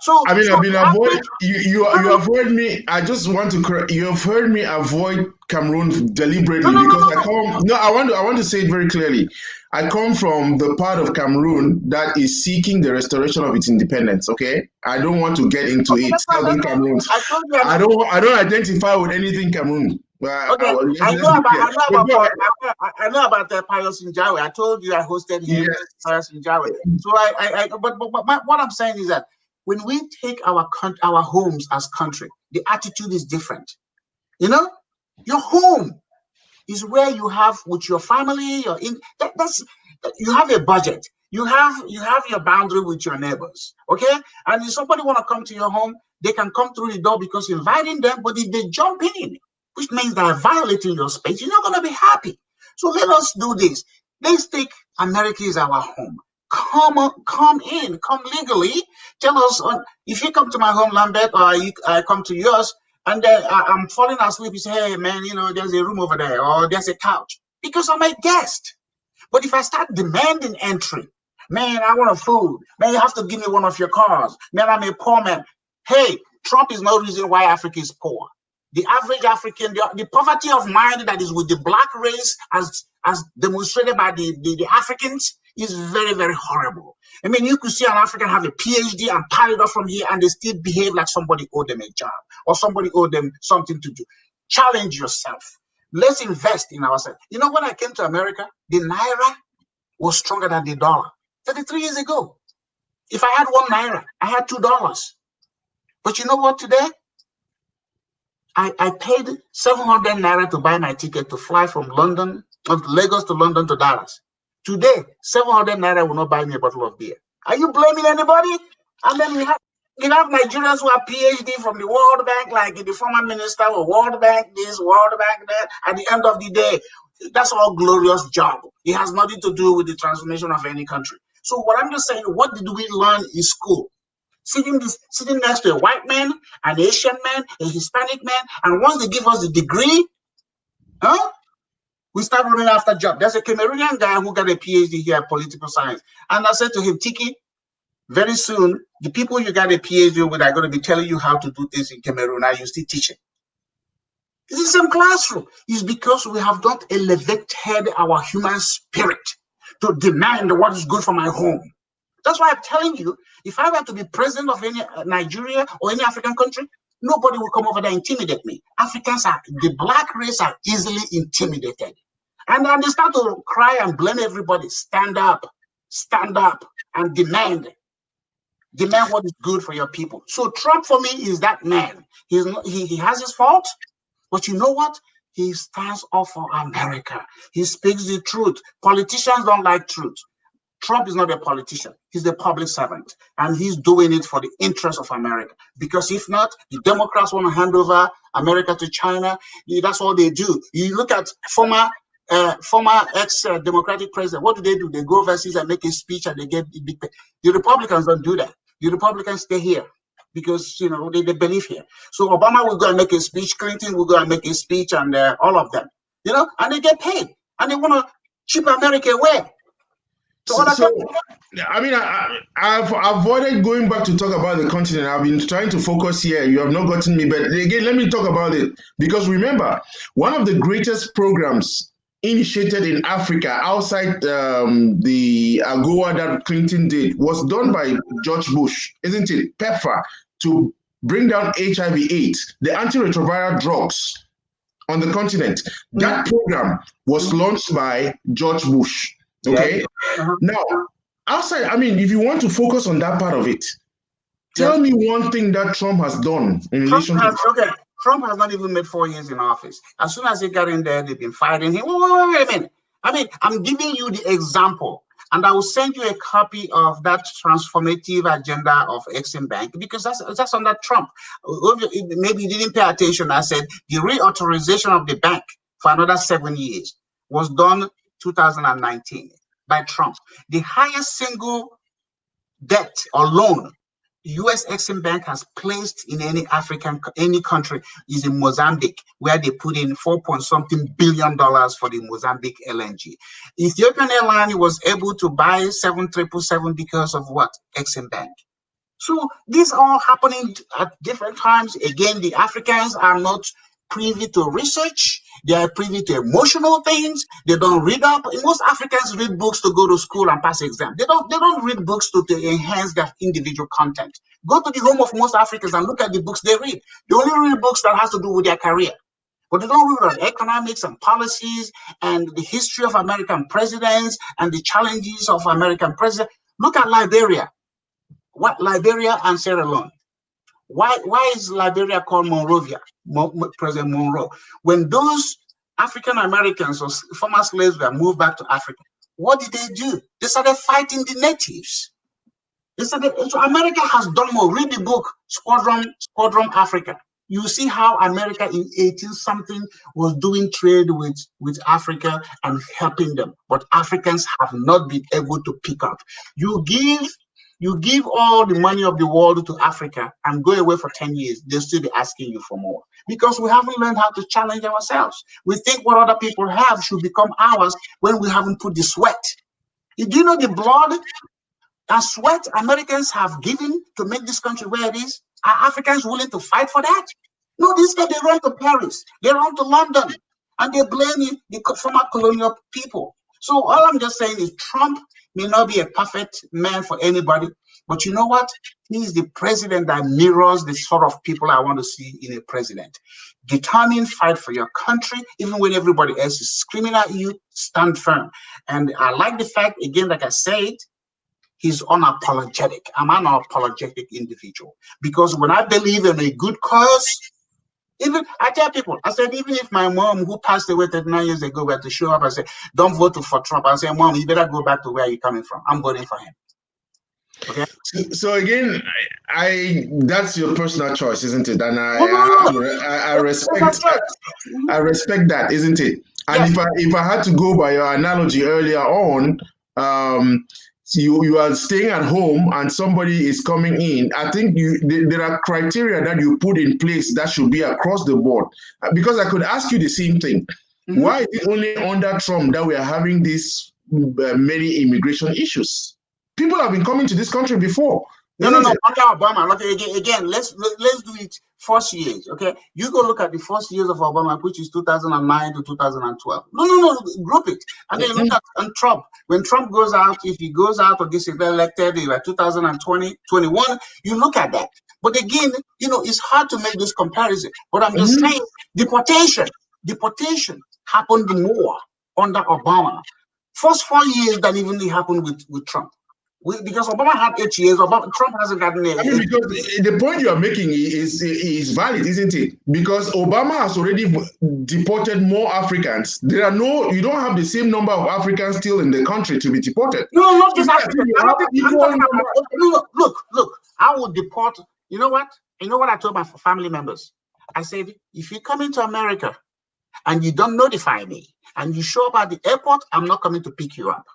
So I've been avoid you avoid me. I just want to correct. You have heard me avoid Cameroon deliberately I want to say it very clearly. I come from the part of Cameroon that is seeking the restoration of its independence. Okay, I don't want to get into Southern Cameroon. I don't identify with anything Cameroon. Well, Okay, let's be clear. But go ahead. I know about Pius Njawe. I told you I hosted him, Yes. Pius Njawe. So what I'm saying is that when we take our homes as country, the attitude is different. You know, your home is where you have with your family. You have a budget. You have your boundary with your neighbors. Okay, and if somebody want to come to your home, they can come through the door because you're inviting them. But if they jump in, which means they're violating your space, you're not going to be happy. So let us do this. Let's take America is our home. Come in, come legally. Tell us if you come to my home, Lambert, or I come to yours, and then I'm falling asleep. You say, hey, man, there's a room over there, or there's a couch, because I'm a guest. But if I start demanding entry, man, I want a food. Man, you have to give me one of your cars. Man, I'm a poor man. Hey, Trump is no reason why Africa is poor. The average African, the poverty of mind that is with the black race, as demonstrated by the Africans, is very, very horrible. I mean, you could see an African have a PhD and pilot up from here, and they still behave like somebody owed them a job or somebody owed them something to do. Challenge yourself. Let's invest in ourselves. You know, when I came to America, the Naira was stronger than the dollar 33 years ago. If I had $1, I had $2. But you know what today? I paid 700 Naira to buy my ticket to fly from Lagos to London to Dallas. Today, 700 Naira will not buy me a bottle of beer. Are you blaming anybody? And then we have Nigerians who have PhD from the World Bank, like the former minister of World Bank, this, World Bank, that. At the end of the day, that's all glorious job. It has nothing to do with the transformation of any country. So what I'm just saying, what did we learn in school? Sitting next to a white man, an Asian man, a Hispanic man, and once they give us the degree, we start running after jobs. There's a Cameroonian guy who got a PhD here in political science. And I said to him, Tiki, very soon, the people you got a PhD with are going to be telling you how to do things in Cameroon. Are you still teaching? It's the same classroom. It's because we have not elevated our human spirit to demand what is good for my home. That's why I'm telling you, if I were to be president of any Nigeria or any African country, nobody will come over there and intimidate me. The black race are easily intimidated. And then they start to cry and blame everybody. Stand up, and demand what is good for your people. So Trump, for me, is that man. He has his faults, but you know what? He stands up for America. He speaks the truth. Politicians don't like truth. Trump is not a politician. He's a public servant, and he's doing it for the interest of America. Because if not, the Democrats want to hand over America to China. That's all they do. You look at former ex-Democratic president. What do? They go overseas and make a speech, and they get the big pay. The Republicans don't do that. The Republicans stay here because they believe here. So Obama will go and make a speech. Clinton will go and make a speech, and all of them, and they get paid, and they want to chip America away. So, I mean, I've avoided going back to talk about the continent. I've been trying to focus here. You have not gotten me, but again, let me talk about it. Because remember, one of the greatest programs initiated in Africa outside the AGOA that Clinton did was done by George Bush, isn't it? PEPFAR, to bring down HIV/AIDS, the antiretroviral drugs on the continent. That program was launched by George Bush. Okay. Uh-huh. Now, outside, I mean, if you want to focus on that part of it, tell me one thing that Trump has done in relation to. Okay, Trump has not even made 4 years in office. As soon as he got in there, they've been fighting him. Wait a minute. I mean, I'm giving you the example, and I will send you a copy of that transformative agenda of Exim Bank because that's under Trump. Maybe you didn't pay attention. I said the reauthorization of the bank for another 7 years was done 2019 by Trump. The highest single debt or loan U.S. Exim Bank has placed in any country is in Mozambique, where they put in $4.something billion for the Mozambique LNG. Ethiopian Airlines was able to buy 777 because of what? Exim Bank. So these are all happening at different times. Again, the Africans are not privy to research. They are privy to emotional things. They don't read up. Most Africans read books to go to school and pass exams. They don't read books to enhance their individual content. Go to the home of most Africans and look at the books they read. They only read books that has to do with their career. But they don't read about economics and policies and the history of American presidents and the challenges of American presidents. Look at Liberia. What Liberia and Sierra Leone? Why is Liberia called Monrovia, President Monroe? When those African Americans or former slaves were moved back to Africa, what did they do? They started fighting the natives. So America has done more. Read the book, Squadron Africa. You see how America in 18-something was doing trade with Africa and helping them. But Africans have not been able to pick up. You give all the money of the world to Africa and go away for 10 years, they'll still be asking you for more. Because we haven't learned how to challenge ourselves. We think what other people have should become ours when we haven't put the sweat. Do you know the blood and sweat Americans have given to make this country where it is? Are Africans willing to fight for that? No, these guys, they run to Paris, they run to London, and they blame the former colonial people. So all I'm just saying is Trump may not be a perfect man for anybody, but you know what? He's the president that mirrors the sort of people I want to see in a president. Determined, fight for your country, even when everybody else is screaming at you, stand firm. And I like the fact, again, like I said, he's unapologetic. I'm an unapologetic individual. Because when I believe in a good cause, even I tell people, I said, even if my mom, who passed away 39 years ago, were to show up and say, don't vote for Trump, I say, Mom, you better go back to where you're coming from. I'm voting for him. Okay. So again, that's your personal choice, isn't it? And I respect that, isn't it? And yes. if I had to go by your analogy earlier on, you are staying at home and somebody is coming in. I think there are criteria that you put in place that should be across the board. Because I could ask you the same thing. Mm-hmm. Why is it only under Trump that we are having these many immigration issues? People have been coming to this country before. No. Under Obama. Again, let's do it first years. Okay, you go look at the first years of Obama, which is 2009 to 2012. No, group it, and then look at Trump. When Trump goes out, if he goes out or gets elected, like 2020, 21, you look at that. But again, it's hard to make this comparison. But I'm just saying, deportation happened more under Obama. First 4 years than even happened with Trump. Because Obama had 8 years, Trump hasn't gotten it. Because the point you are making is valid, isn't it? Because Obama has already deported more Africans. You don't have the same number of Africans still in the country to be deported. No, not just Africans. Look, I will deport. You know what? I told my family members? I said, if you come into America and you don't notify me and you show up at the airport, I'm not coming to pick you up.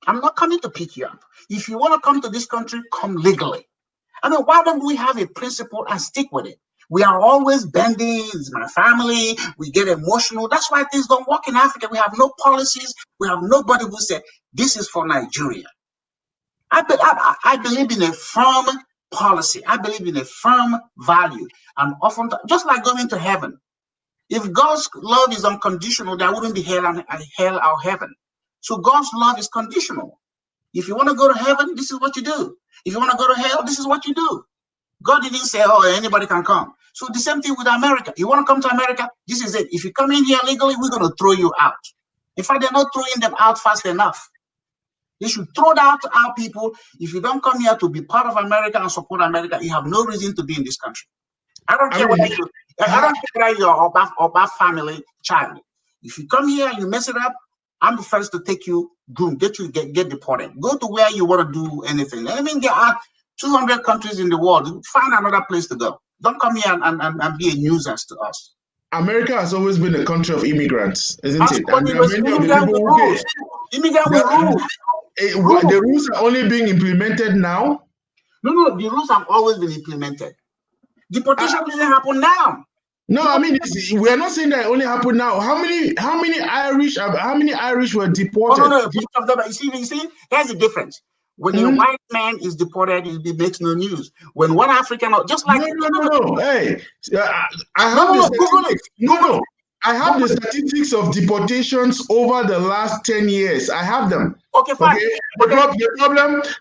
I'm not coming to pick you up. If you want to come to this country, come legally. Why don't we have a principle and stick with it? We are always bending. It's my family. We get emotional. That's why things don't work in Africa. We have no policies. We have nobody who said, this is for Nigeria. I believe in a firm policy. I believe in a firm value. And often, just like going to heaven, if God's love is unconditional, there wouldn't be hell or heaven. So God's love is conditional. If you want to go to heaven, this is what you do. If you want to go to hell, this is what you do. God didn't say, oh, anybody can come. So the same thing with America. You want to come to America? This is it. If you come in here legally, we're going to throw you out. In fact, they're not throwing them out fast enough. They should throw out our people. If you don't come here to be part of America and support America, you have no reason to be in this country. I don't care whether you're Okpa family child. If you come here and you mess it up, I'm the first to take you, get deported. Go to where you want to do anything. There are 200 countries in the world. Find another place to go. Don't come here and be a nuisance to us. America has always been a country of immigrants, isn't it? And the rules are only being implemented now? No, the rules have always been implemented. Deportation doesn't happen now. No, we are not saying that it only happened now. How many Irish were deported? No. You see, here's the difference. When a white man is deported, it makes no news. When one African, just like no. Hey, I have the statistics of deportations over the last 10 years. I have them. Okay, fine. Okay, But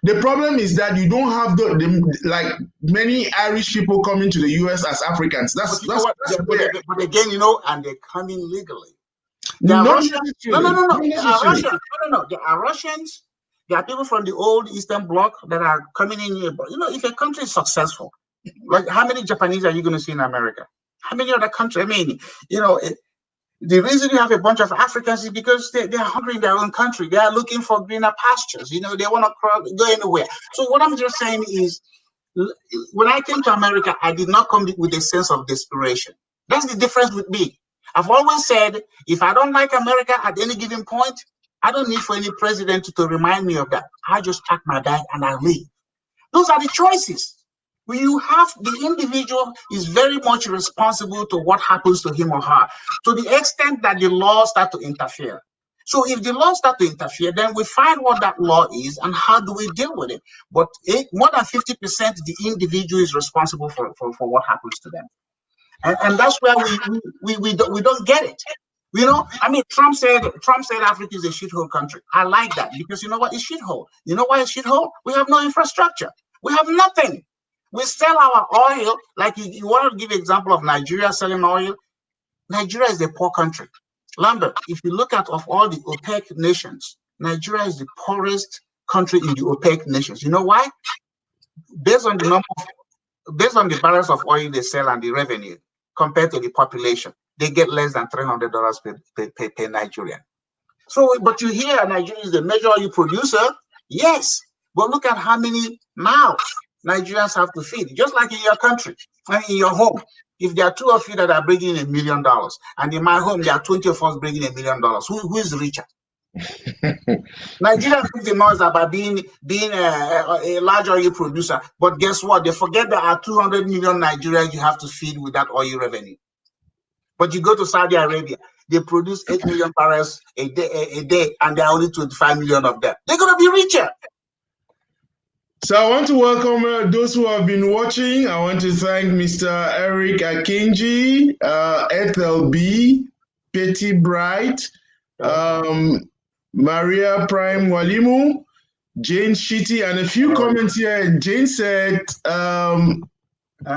the problem is that you don't have the like many Irish people coming to the US as Africans. but you know what? That's where But again, and they're coming legally. There are not Russians. No, no, necessarily, no, no. not There are necessarily. Russians. No, no, no. There are Russians. There are people from the old Eastern Bloc that are coming in here. But if a country is successful, like how many Japanese are you going to see in America? How many other countries? I mean, the reason you have a bunch of Africans is because they're hungry in their own country. They are looking for greener pastures. They want to go anywhere. So what I'm just saying is, when I came to America, I did not come with a sense of desperation. That's the difference with me. I've always said, if I don't like America at any given point, I don't need for any president to remind me of that. I just pack my bag and I leave. Those are the choices. When you have the individual is very much responsible to what happens to him or her, to the extent that the laws start to interfere. So if the laws start to interfere, then we find what that law is and how do we deal with it. But more than 50%, the individual is responsible for what happens to them. And that's where we don't get it. I mean, Trump said Africa is a shithole country. I like that because you know what? It's shithole. You know why it's shithole? We have no infrastructure. We have nothing. We sell our oil. Like you want to give an example of Nigeria selling oil. Nigeria is a poor country. Lambert, if you look at of all the OPEC nations, Nigeria is the poorest country in the OPEC nations. You know why? Based on the barrels of oil they sell and the revenue compared to the population, they get less than $300 per Nigerian. So, but you hear Nigeria is the major oil producer. Yes, but look at how many mouths Nigerians have to feed. Just like in your country, and in your home. If there are two of you that are bringing $1 million, and in my home there are 20 of us bringing $1 million, who is richer? Nigeria makes the noise about being a large oil producer, but guess what? They forget there are 200 million Nigerians you have to feed with that oil revenue. But you go to Saudi Arabia, they produce 8 million barrels a day, and there are only 25 million of them. They're going to be richer. So I want to welcome those who have been watching. I want to thank Mr. Eric Akinji, Ethel B, Petty Bright, Maria Prime Walimu, Jane Shitty, and a few comments here. Jane said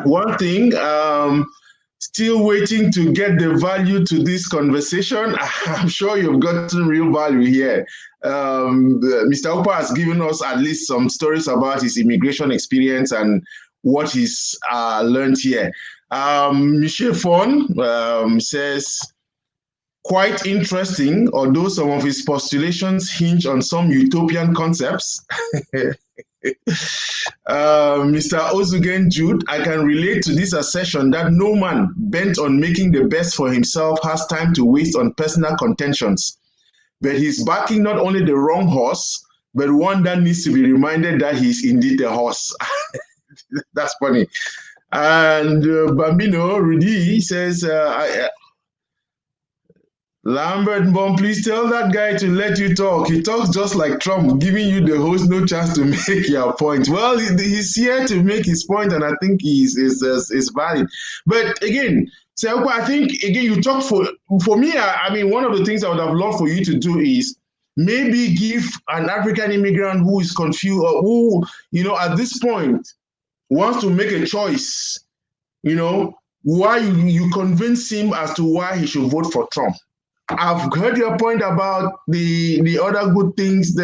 one thing, still waiting to get the value to this conversation. I'm sure you've gotten real value here. Mr. Okpa has given us at least some stories about his immigration experience and what he's learned here. Michel Fon says, quite interesting, although some of his postulations hinge on some utopian concepts. Mr. Ozugen Jude, I can relate to this assertion that no man bent on making the best for himself has time to waste on personal contentions. But he's backing not only the wrong horse, but one that needs to be reminded that he's indeed a horse. That's funny. And Bambino Rudy says, Lambert Bomb, please tell that guy to let you talk. He talks just like Trump, giving you the host no chance to make your point. Well, he's here to make his point, and I think is valid. But again, so I think again you talk for me. I mean, one of the things I would have loved for you to do is maybe give an African immigrant who is confused or who at this point wants to make a choice. Why you convince him as to why he should vote for Trump. I've heard your point about the other good things.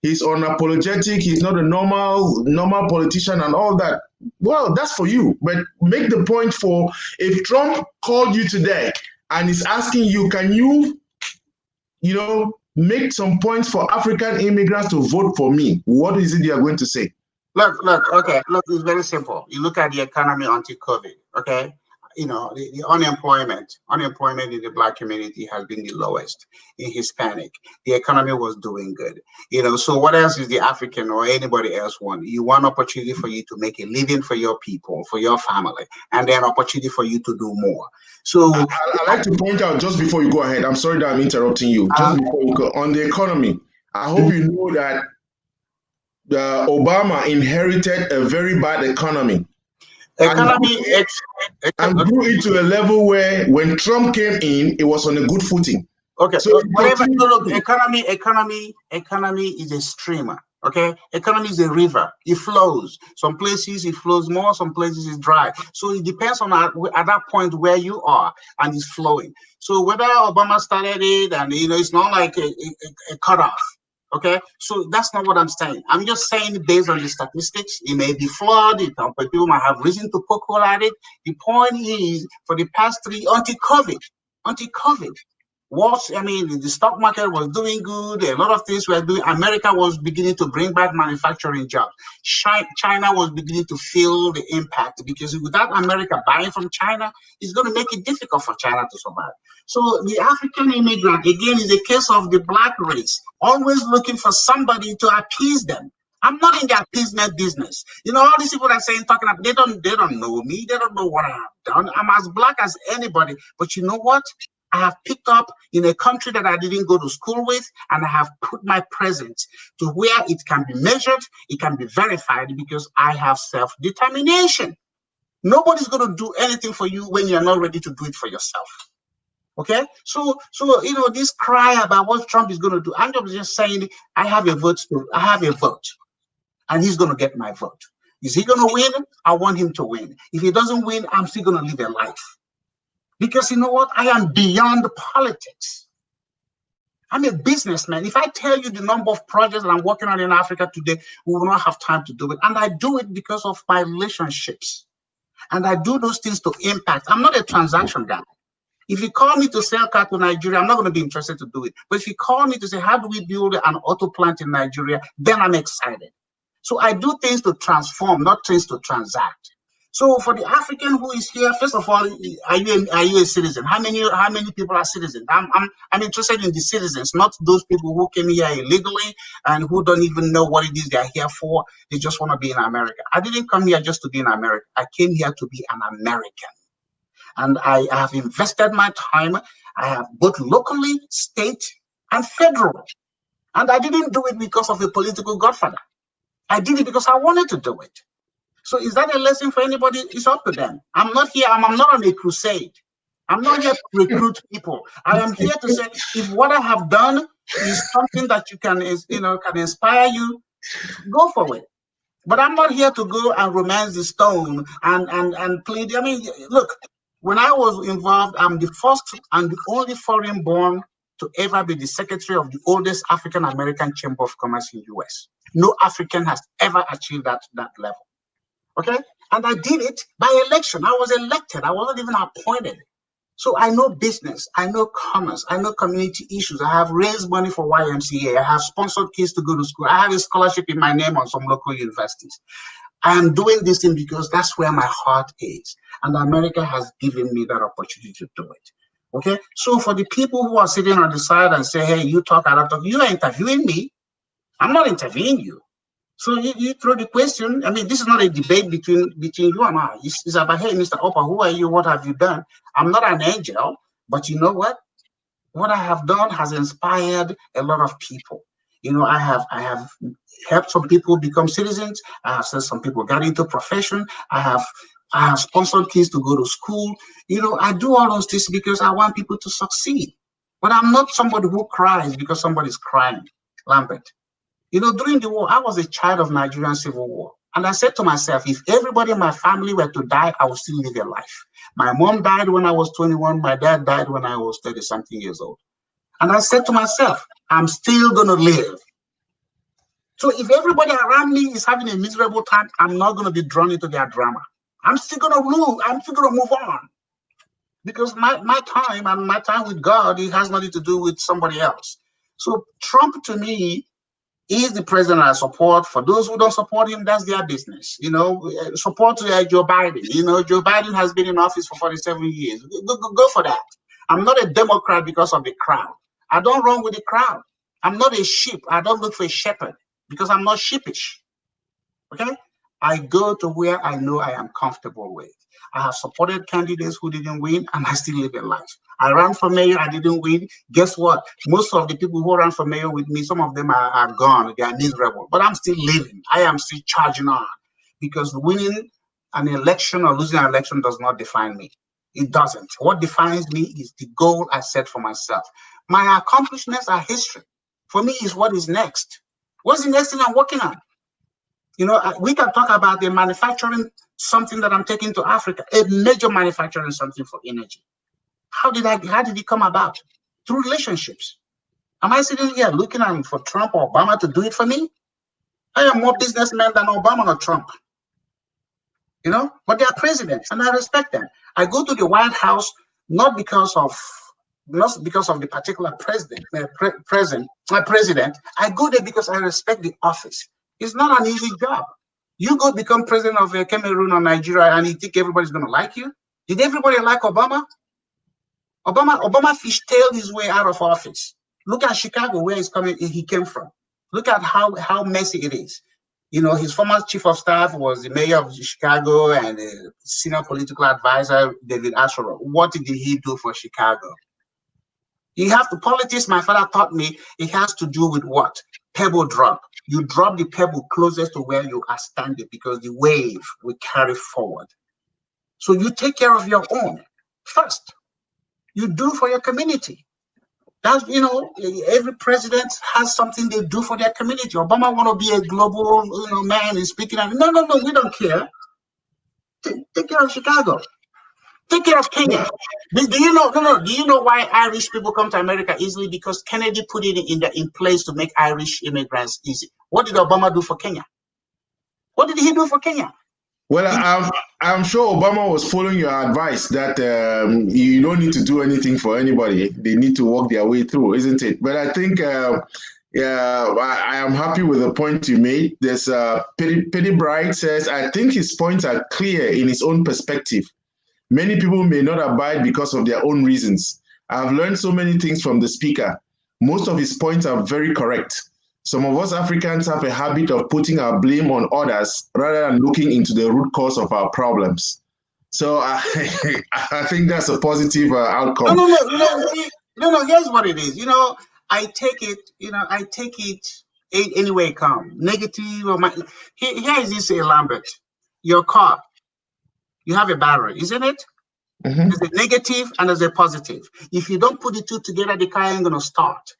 He's unapologetic. He's not a normal politician and all that. Well, that's for you. But make the point for if Trump called you today and is asking you, can you, make some points for African immigrants to vote for me? What is it you are going to say? Look, it's very simple. You look at the economy until COVID, okay? The unemployment in the Black community has been the lowest in Hispanic. The economy was doing good. So what else is the African or anybody else want? You want opportunity for you to make a living for your people, for your family, and then opportunity for you to do more. So I'd like to point out just before you go ahead, I'm sorry that I'm interrupting you. Just before you go, on the economy, I hope you know that Obama inherited a very bad economy. And grew it to a level where when Trump came in, it was on a good footing. Okay, So whatever. continue. No, look, economy is a stream. Okay, economy is a river. It flows. Some places it flows more. Some places it's dry. So it depends on at that point where you are, and it's flowing. So whether Obama started it, and it's not like a cutoff. Okay, so that's not what I'm saying. I'm just saying based on the statistics, it may be flawed. People might have reason to poke hole at it. The point is, for the past until COVID, I mean, the stock market was doing good. A lot of things were doing. America was beginning to bring back manufacturing jobs. China was beginning to feel the impact because without America buying from China, it's going to make it difficult for China to survive. So the African immigrant, again, is a case of the black race, always looking for somebody to appease them. I'm not in the appeasement business. All these people that are saying, talking about, they don't know me. They don't know what I have done. I'm as black as anybody. But you know what? I have picked up in a country that I didn't go to school with, and I have put my presence to where it can be measured, it can be verified, because I have self-determination. Nobody's going to do anything for you when you're not ready to do it for yourself. Okay, so this cry about what Trump is going to do, I'm just saying I have a vote, and he's going to get my vote. Is he going to win? I want him to win. If he doesn't win, I'm still going to live a life. Because you know what? I am beyond politics. I'm a businessman. If I tell you the number of projects that I'm working on in Africa today, we will not have time to do it. And I do it because of my relationships. And I do those things to impact. I'm not a transaction guy. If you call me to sell car to Nigeria, I'm not going to be interested to do it. But if you call me to say, how do we build an auto plant in Nigeria, then I'm excited. So I do things to transform, not things to transact. So for the African who is here, first of all, are you a citizen? How many people are citizens? I'm interested in the citizens, not those people who came here illegally and who don't even know what it is they're here for. They just want to be in America. I didn't come here just to be in America. I came here to be an American. And I have invested my time. I have both locally, state, and federal. And I didn't do it because of a political godfather. I did it because I wanted to do it. So is that a lesson for anybody? It's up to them. I'm not here. I'm not on a crusade. I'm not here to recruit people. I am here to say, if what I have done is something that can inspire you, go for it. But I'm not here to go and romance the stone and plead. I mean, look, when I was involved, I'm the first and the only foreign born to ever be the secretary of the oldest African American Chamber of Commerce in the US. No African has ever achieved that level. Okay, and I did it by election. I was elected. I wasn't even appointed. So I know business. I know commerce. I know community issues. I have raised money for YMCA. I have sponsored kids to go to school. I have a scholarship in my name on some local universities. I am doing this thing because that's where my heart is. And America has given me that opportunity to do it. Okay, so for the people who are sitting on the side and say, hey, you talk, I don't talk, you are interviewing me. I'm not interviewing you. So you throw the question. I mean, this is not a debate between you and I. It's about, hey, Mr. Okpa, who are you? What have you done? I'm not an angel, but you know what? What I have done has inspired a lot of people. I have helped some people become citizens. I have said some people got into profession. I have sponsored kids to go to school. I do all those things because I want people to succeed. But I'm not somebody who cries because somebody's crying. Lambert. During the war, I was a child of Nigerian civil war. And I said to myself, if everybody in my family were to die, I would still live a life. My mom died when I was 21. My dad died when I was 30-something years old. And I said to myself, I'm still going to live. So if everybody around me is having a miserable time, I'm not going to be drawn into their drama. I'm still going to move. I'm still going to move on. Because my time and my time with God, it has nothing to do with somebody else. So Trump, to me, is the president I support. For those who don't support him, that's their business. Support Joe Biden. Joe Biden has been in office for 47 years. Go for that. I'm not a Democrat because of the crowd. I don't run with the crowd. I'm not a sheep. I don't look for a shepherd because I'm not sheepish. Okay? I go to where I know I am comfortable with. I have supported candidates who didn't win, and I still live a life. I ran for mayor, I didn't win. Guess what? Most of the people who ran for mayor with me, some of them are gone. They are miserable. But I'm still living. I am still charging on. Because winning an election or losing an election does not define me. It doesn't. What defines me is the goal I set for myself. My accomplishments are history. For me, is what is next. What's the next thing I'm working on? We can talk about the manufacturing something that I'm taking to Africa, a major manufacturing something for energy. How did it come about? Through relationships. Am I sitting here looking for Trump or Obama to do it for me? I am more businessman than Obama or Trump. But they are presidents, and I respect them. I go to the White House not because of the particular president. I go there because I respect the office. It's not an easy job. You go become president of Cameroon or Nigeria, and you think everybody's going to like you? Did everybody like Obama? Obama fishtailed his way out of office. Look at Chicago, where he came from. Look at how messy it is. His former chief of staff was the mayor of Chicago and the senior political advisor, David Asheroff. What did he do for Chicago? Politics, my father taught me, it has to do with what? Pebble drop. You drop the pebble closest to where you are standing because the wave will carry forward. So you take care of your own first. You do for your community. That's, every president has something they do for their community. Obama want to be a global, man and speaking. No, we don't care. Take care of Chicago. Take care of Kenya. Do you know? No. Do you know why Irish people come to America easily? Because Kennedy put it in place to make Irish immigrants easy. What did Obama do for Kenya? What did he do for Kenya? Well, I'm sure Obama was following your advice that you don't need to do anything for anybody. They need to work their way through, isn't it? But I think, I am happy with the point you made. There's Petty Bright says, I think his points are clear in his own perspective. Many people may not abide because of their own reasons. I've learned so many things from the speaker. Most of his points are very correct. Some of us Africans have a habit of putting our blame on others rather than looking into the root cause of our problems. So I think that's a positive outcome. No. Here's what it is. I take it any way it comes. Negative or here is this, Lambert. Your car, you have a battery, isn't it? Mm-hmm. There's a negative and there's a positive. If you don't put the two together, the car ain't gonna start.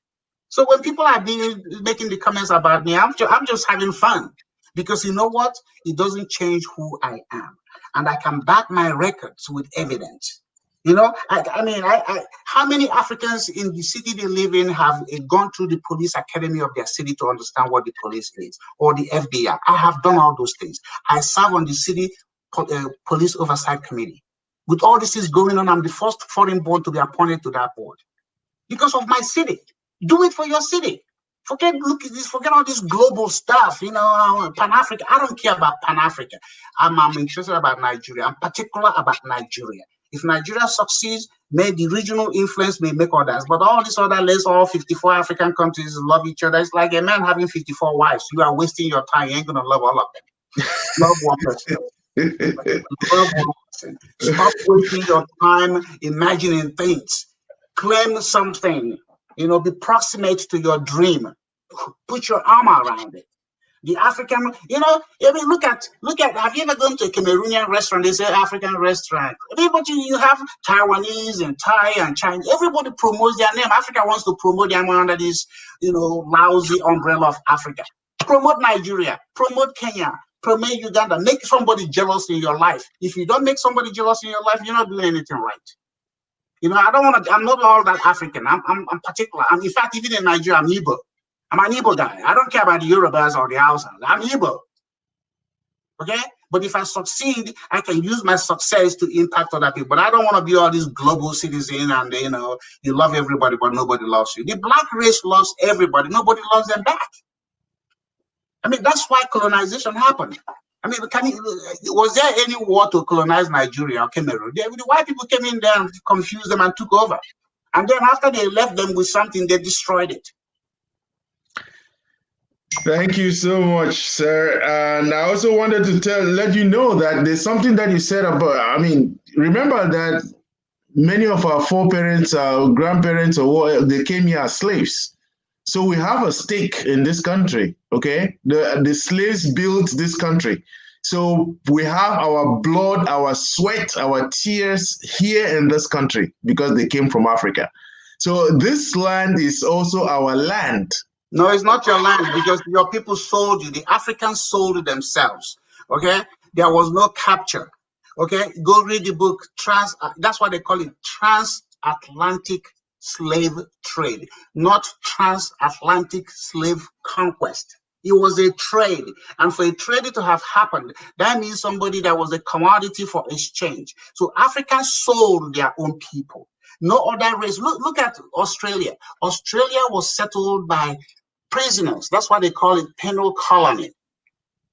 So when people are making the comments about me, I'm just having fun because you know what? It doesn't change who I am, and I can back my records with evidence. How many Africans in the city they live in have gone through the police academy of their city to understand what the police is or the FBI? I have done all those things. I serve on the city police oversight committee. With all this is going on, I'm the first foreign born to be appointed to that board because of my city. Do it for your city. Forget all this global stuff, Pan-Africa. I don't care about Pan-Africa. I'm interested about Nigeria. I'm particular about Nigeria. If Nigeria succeeds, the regional influence may make others. But all these other all 54 African countries love each other. It's like a man having 54 wives. You are wasting your time. You ain't going to love all of them. Love one person. Love one person. Stop wasting your time imagining things. Claim something. Be proximate to your dream. Put your arm around it. The African, look at, have you ever gone to a Cameroonian restaurant? They say African restaurant. But you have Taiwanese and Thai and Chinese. Everybody promotes their name. Africa wants to promote their name under this, lousy umbrella of Africa. Promote Nigeria, promote Kenya, promote Uganda. Make somebody jealous in your life. If you don't make somebody jealous in your life, you're not doing anything right. I'm not all that African. I'm particular. In fact, even in Nigeria, I'm Igbo. I'm an Igbo guy. I don't care about the Yorubas or the Hausas. I'm Igbo. Okay? But if I succeed, I can use my success to impact other people. But I don't want to be all this global citizen and, you love everybody, but nobody loves you. The black race loves everybody. Nobody loves them back. That's why colonization happened. Was there any war to colonize Nigeria or Cameroon? The white people came in there and confused them and took over. And then after they left them with something, they destroyed it. Thank you so much, sir. And I also wanted to let you know that there's something that you said about, remember that many of our foreparents, our grandparents, they came here as slaves. So we have a stake in this country, okay? The slaves built this country. So we have our blood, our sweat, our tears here in this country because they came from Africa. So this land is also our land. No, it's not your land because your people sold you. The Africans sold themselves. Okay, there was no capture. Okay, go read the book. That's why they call it transatlantic slave trade, not transatlantic slave conquest. It was a trade, and for a trade to have happened, that means somebody that was a commodity for exchange. So Africans sold their own people. No other race. Look at Australia. Australia was settled by prisoners. That's why they call it penal colony.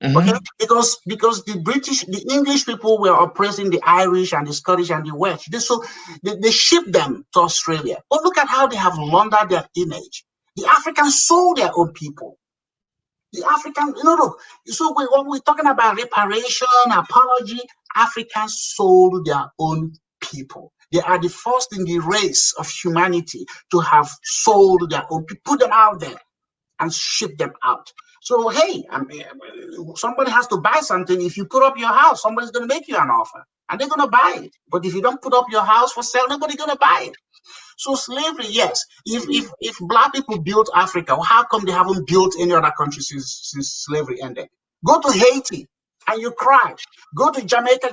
Okay, because the English people were oppressing the Irish and the Scottish and the Welsh. They shipped them to Australia. But look at how they have laundered their image. The Africans sold their own people. The African, look. So when we're talking about reparation, apology, Africans sold their own people. They are the first in the race of humanity to have sold their own people, put them out there and ship them out. So, hey, somebody has to buy something. If you put up your house, somebody's going to make you an offer and they're going to buy it. But if you don't put up your house for sale, nobody's going to buy it. So slavery, yes. If black people built Africa, how come they haven't built any other country since slavery ended? Go to Haiti and you cry. Go to Jamaica,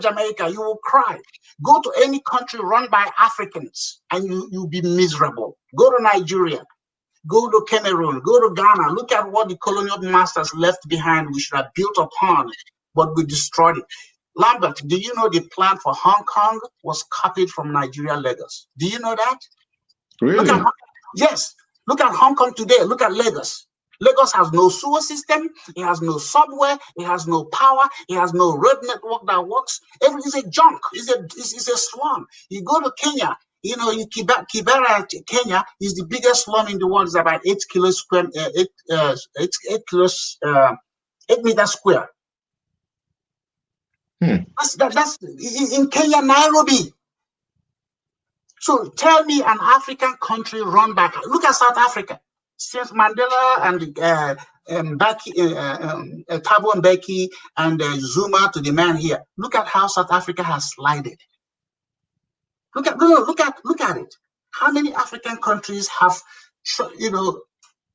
you will cry. Go to any country run by Africans and you'll be miserable. Go to Nigeria. Go to Cameroon, go to Ghana. Look at what the colonial masters left behind. We should have built upon, but we destroyed it. Lambert, do you know the plan for Hong Kong was copied from Nigeria, Lagos? Do you know that? Really? Yes. Look at Hong Kong today. Look at Lagos. Lagos has no sewer system. It has no subway. It has no power. It has no road network that works. Everything's a junk. It's a slum. You go to Kenya. Kibera, Kenya is the biggest slum in the world. It's about 8 meters square. That's in Kenya, Nairobi. So tell me an African country run by. Look at South Africa. Since Mandela and Thabo Mbeki and Zuma to the man here. Look at how South Africa has slided. Look at it. How many African countries have,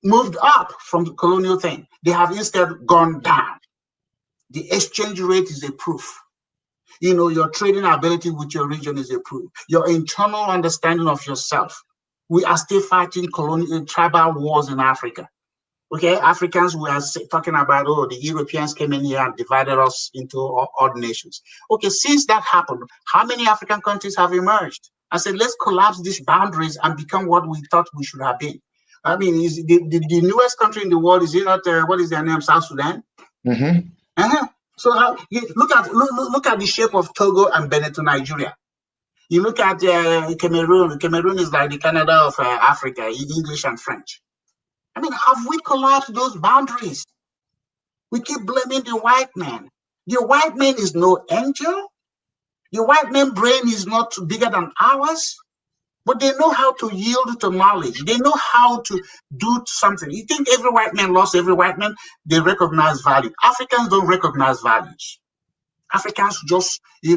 moved up from the colonial thing? They have instead gone down. The exchange rate is a proof. Your trading ability with your region is a proof. Your internal understanding of yourself. We are still fighting colonial tribal wars in Africa. Okay, Africans, we are talking about, the Europeans came in here and divided us into odd nations. Okay, since that happened, how many African countries have emerged? I said, let's collapse these boundaries and become what we thought we should have been. I mean, is the newest country in the world, is it not, what is their name, South Sudan? So look at the shape of Togo and Benin to Nigeria. You look at Cameroon. Cameroon is like the Canada of Africa, English and French. I mean, have we collapsed those boundaries? We keep blaming the white man. The white man is no angel. The white man's brain is not bigger than ours, but they know how to yield to knowledge. They know how to do something. You think every white man lost every white man? They recognize value. Africans don't recognize values. Africans just, you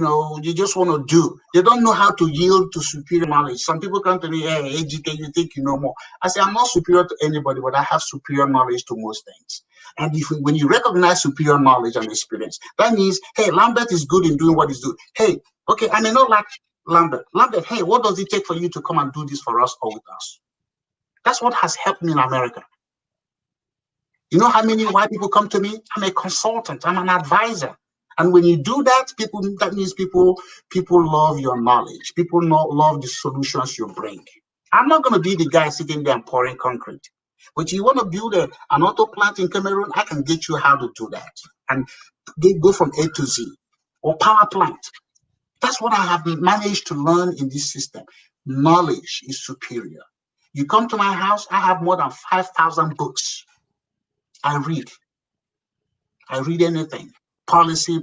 just want to do. They don't know how to yield to superior knowledge. Some people come to me, hey, educate, you think you know more. I say, I'm not superior to anybody, but I have superior knowledge to most things. And when you recognize superior knowledge and experience, that means, hey, Lambert is good in doing what he's doing. Hey, okay, I may not like Lambert. Lambert, hey, what does it take for you to come and do this for us or with us? That's what has helped me in America. You know how many white people come to me? I'm a consultant. I'm an advisor. And when you do that, that means people love your knowledge. People love the solutions you bring. I'm not going to be the guy sitting there and pouring concrete. But you want to build an auto plant in Cameroon, I can get you how to do that. And go from A to Z. Or power plant. That's what I have managed to learn in this system. Knowledge is superior. You come to my house, I have more than 5,000 books. I read anything. Policy,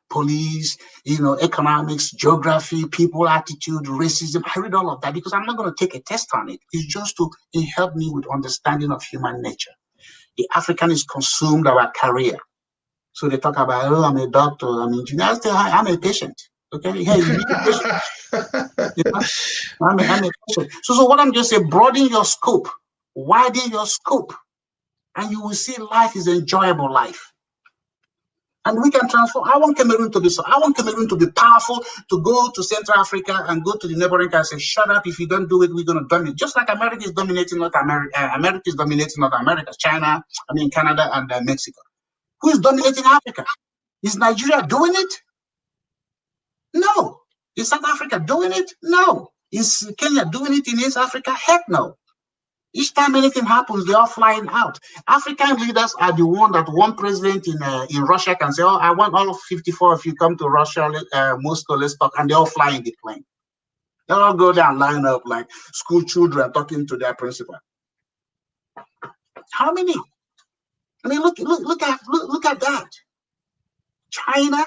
police, economics, geography, people attitude, racism. I read all of that because I'm not going to take a test on it. It's just to help me with understanding of human nature. The African is consumed our career. So they talk about, oh, I'm a doctor, I'm an engineer. I say, I'm a patient. Okay, hey, you need a patient. You know? I'm a patient. So what I'm just saying, broaden your scope, widen your scope, and you will see life is enjoyable life. And we can transform. I want Cameroon to be powerful, to go to Central Africa and go to the neighboring country and say, shut up, if you don't do it, we're going to dominate. Just like America is dominating North America, America is dominating North America, Canada and Mexico. Who is dominating Africa? Is Nigeria doing it? No. Is South Africa doing it? No. Is Kenya doing it in East Africa? Heck no. Each time anything happens, they're all flying out. African leaders are the one that one president in Russia can say, oh, I want all 54 of you come to Russia, Moscow, let's talk, and they all fly in the plane. They all go down, line up like school children talking to their principal. How many? I mean, look at that. China.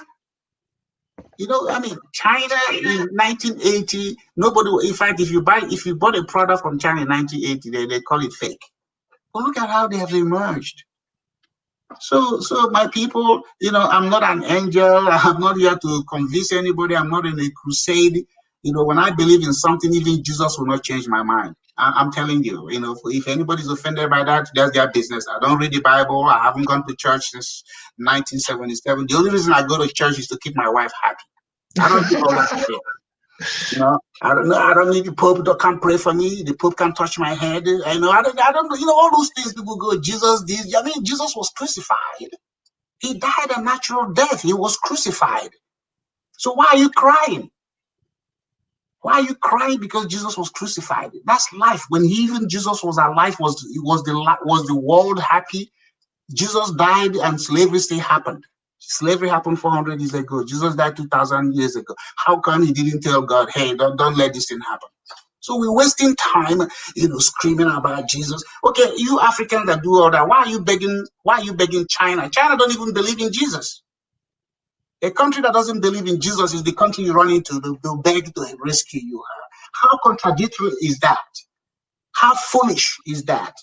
China in 1980, nobody. In fact, if you bought a product from China in 1980, they call it fake. But look at how they have emerged. So my people, I'm not an angel. I'm not here to convince anybody. I'm not in a crusade. When I believe in something, even Jesus will not change my mind. I'm telling you, if anybody's offended by that, that's their business. I don't read the Bible. I haven't gone to church since 1977. The only reason I go to church is to keep my wife happy. I don't do all that shit. I don't need the Pope to come pray for me. The Pope can touch my head. I don't all those things people go, Jesus did. Jesus was crucified. He died a natural death. He was crucified. So why are you crying? Why are you crying because Jesus was crucified? That's life. When even Jesus was alive, was the world happy? Jesus died and slavery still happened. Slavery happened 400 years ago. Jesus died 2,000 years ago. How come he didn't tell God, hey, don't let this thing happen? So we're wasting time, screaming about Jesus. Okay, you Africans that do all that, why are you begging China? China don't even believe in Jesus. A country that doesn't believe in Jesus is the country you run into. They'll beg to rescue you. How contradictory is that? How foolish is that?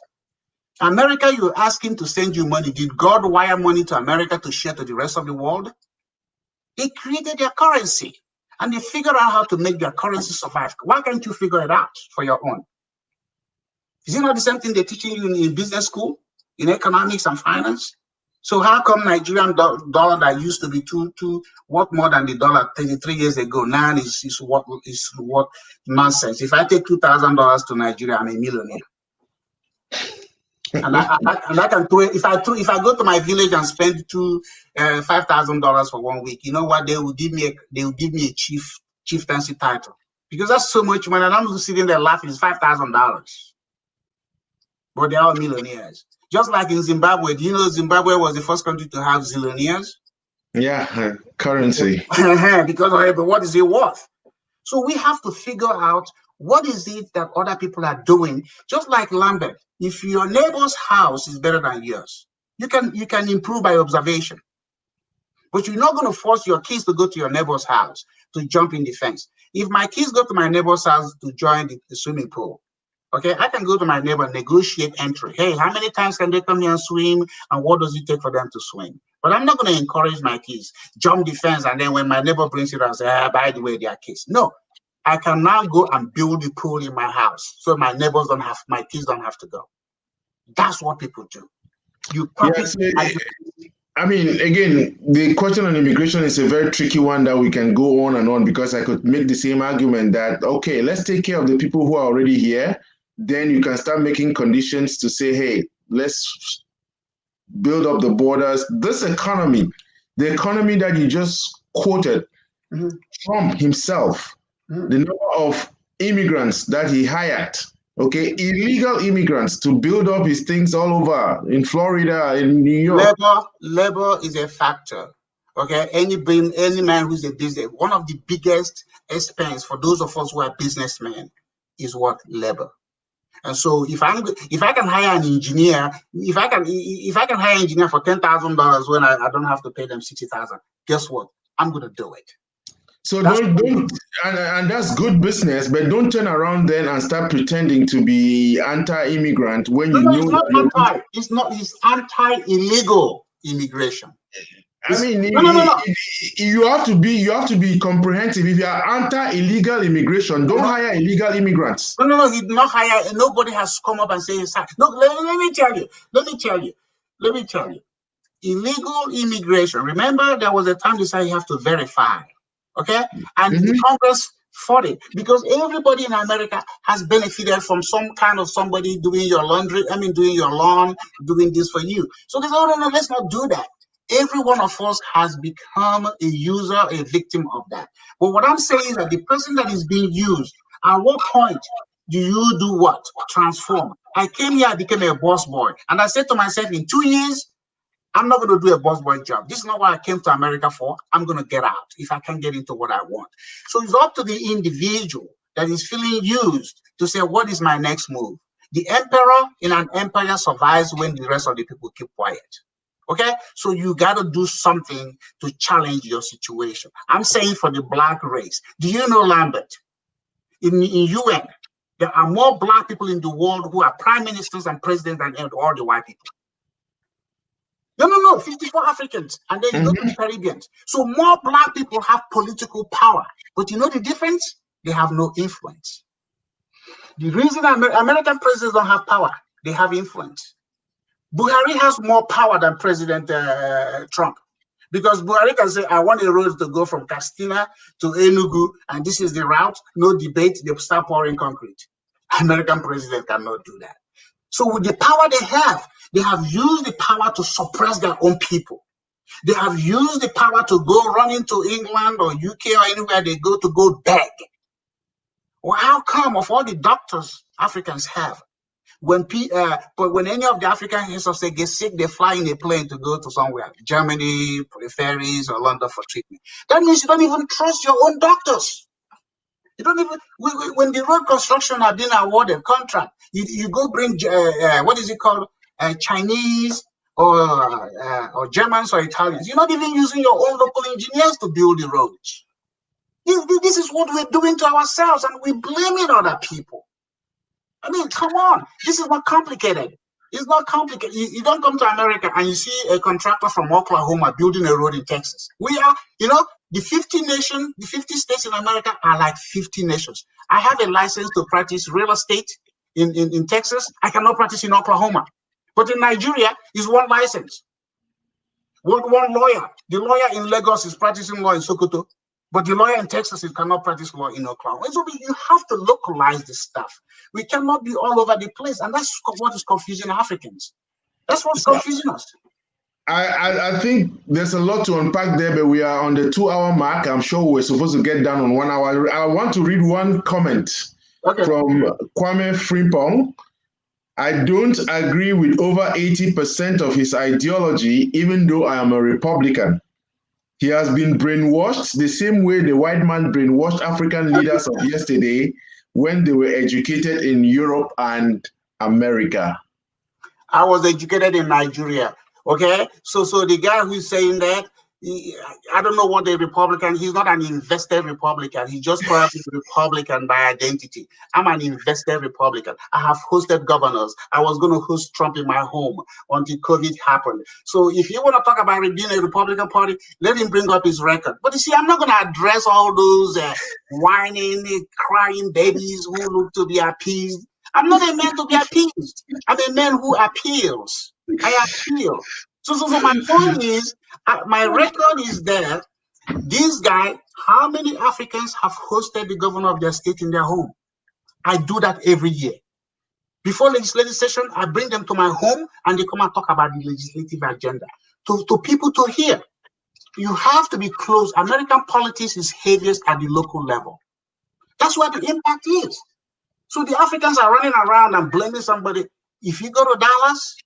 America, you ask him to send you money. Did God wire money to America to share to the rest of the world? They created their currency and they figured out how to make their currency survive. Why can't you figure it out for your own? Is it not the same thing they're teaching you in business school, in economics and finance? So how come Nigerian dollar that used to be worth more than the dollar 33 years ago now is what nonsense? If I take $2,000 to Nigeria, I'm a millionaire. And I can throw it. If I go to my village and spend $5,000 for 1 week, you know what? They will give me a chieftaincy title because that's so much money. And I'm sitting there laughing. It's $5,000, but they're all millionaires. Just like in Zimbabwe, do you know Zimbabwe was the first country to have zillionaires? Yeah, currency. Because what is it worth? So we have to figure out what is it that other people are doing. Just like Lambert, if your neighbor's house is better than yours, you can improve by observation. But you're not going to force your kids to go to your neighbor's house to jump in the fence. If my kids go to my neighbor's house to join the swimming pool, okay, I can go to my neighbor and negotiate entry. Hey, how many times can they come here and swim? And what does it take for them to swim? But I'm not going to encourage my kids, jump the fence, and then when my neighbor brings it, I'll say, by the way, they are kids. No, I can now go and build the pool in my house so my kids don't have to go. That's what people do. I mean, again, the question on immigration is a very tricky one that we can go on and on because I could make the same argument that, okay, let's take care of the people who are already here. Then you can start making conditions to say, hey, let's build up the borders. This economy, the economy that you just quoted, Trump himself, the number of immigrants that he hired, okay, illegal immigrants to build up his things all over in Florida, in New York. Labor is a factor. Okay, any man who's a business, one of the biggest expense for those of us who are businessmen is what? Labor. And so if I can hire an engineer, if I can hire an engineer for $10,000 when I don't have to pay them $60,000, guess what? I'm gonna do it. So and that's good business, but don't turn around then and start pretending to be anti-immigrant when you know it's not anti. It's anti-illegal immigration. I mean, No. you have to be comprehensive. If you are anti-illegal immigration, don't hire illegal immigrants. No, he did not hire. Nobody has come up and said, no, let me tell you. Illegal immigration. Remember, there was a time they said you have to verify. Okay? And the Congress fought it because everybody in America has benefited from some kind of somebody doing your laundry, doing your lawn, doing this for you. So they said, oh, no, let's not do that. Every one of us has become a user, a victim of that. But what I'm saying is that the person that is being used, at what point do you do what? Transform. I came here, I became a boss boy. And I said to myself, in 2 years, I'm not going to do a boss boy job. This is not what I came to America for. I'm going to get out if I can get into what I want. So it's up to the individual that is feeling used to say, what is my next move? The emperor in an empire survives when the rest of the people keep quiet. Okay? So you got to do something to challenge your situation. I'm saying for the Black race. Do you know, Lambert? In UN, there are more Black people in the world who are prime ministers and presidents than all the white people. No, 54 Africans, and then you go to the Caribbean. So more Black people have political power, but you know the difference? They have no influence. The reason American presidents don't have power, they have influence. Buhari has more power than President Trump, because Buhari can say, I want a road to go from Castina to Enugu, and this is the route, no debate, they start pouring concrete. American president cannot do that. So with the power they have used the power to suppress their own people. They have used the power to go run into England or UK or anywhere they go to go beg. Well, how come of all the doctors Africans have, when any of the African ancestors get sick, they fly in a plane to go to somewhere, Germany, peripheries, or London for treatment. That means you don't even trust your own doctors. You don't even, when the road construction have been awarded contract, you go bring, what is it called, Chinese or Germans or Italians. You're not even using your own local engineers to build the roads. This is what we're doing to ourselves, and we're blaming other people. I mean, come on. This is not complicated. It's not complicated. You don't come to America and you see a contractor from Oklahoma building a road in Texas. We are, the 50 states in America are like 50 nations. I have a license to practice real estate in Texas. I cannot practice in Oklahoma. But in Nigeria, is one license. One lawyer. The lawyer in Lagos is practicing law in Sokoto. But the lawyer in Texas cannot practice law in Oklahoma. So you have to localize this stuff. We cannot be all over the place. And that's what is confusing Africans. That's what's confusing us. I think there's a lot to unpack there, but we are on the 2-hour mark. I'm sure we're supposed to get down on 1 hour. I want to read one comment from Kwame Frimpong. I don't agree with over 80% of his ideology, even though I am a Republican. He has been brainwashed the same way the white man brainwashed African leaders of yesterday when they were educated in Europe and America. I was educated in Nigeria. Okay, so the guy who's saying that, I don't know what the Republican, he's not an invested Republican. He's just probably Republican by identity. I'm an invested Republican. I have hosted governors. I was going to host Trump in my home until COVID happened. So if you want to talk about being a Republican Party, let him bring up his record. But you see, I'm not going to address all those whining, crying babies who look to be appeased. I'm not a man to be appeased. I'm a man who appeals. I appeal. So my point is, my record is there. This guy, how many Africans have hosted the governor of their state in their home? I do that every year. Before legislative session, I bring them to my home and they come and talk about the legislative agenda to people to hear. You have to be close. American politics is heaviest at the local level. That's where the impact is. So the Africans are running around and blaming somebody. If you go to Dallas,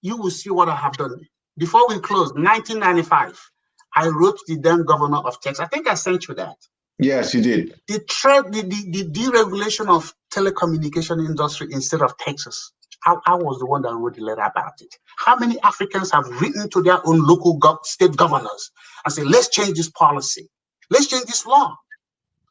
you will see what I have done. Before we close, 1995, I wrote the then governor of Texas. I think I sent you that. Yes, you did. The deregulation of telecommunication industry instead of Texas. I was the one that wrote the letter about it. How many Africans have written to their own local state governors and said, let's change this policy. Let's change this law.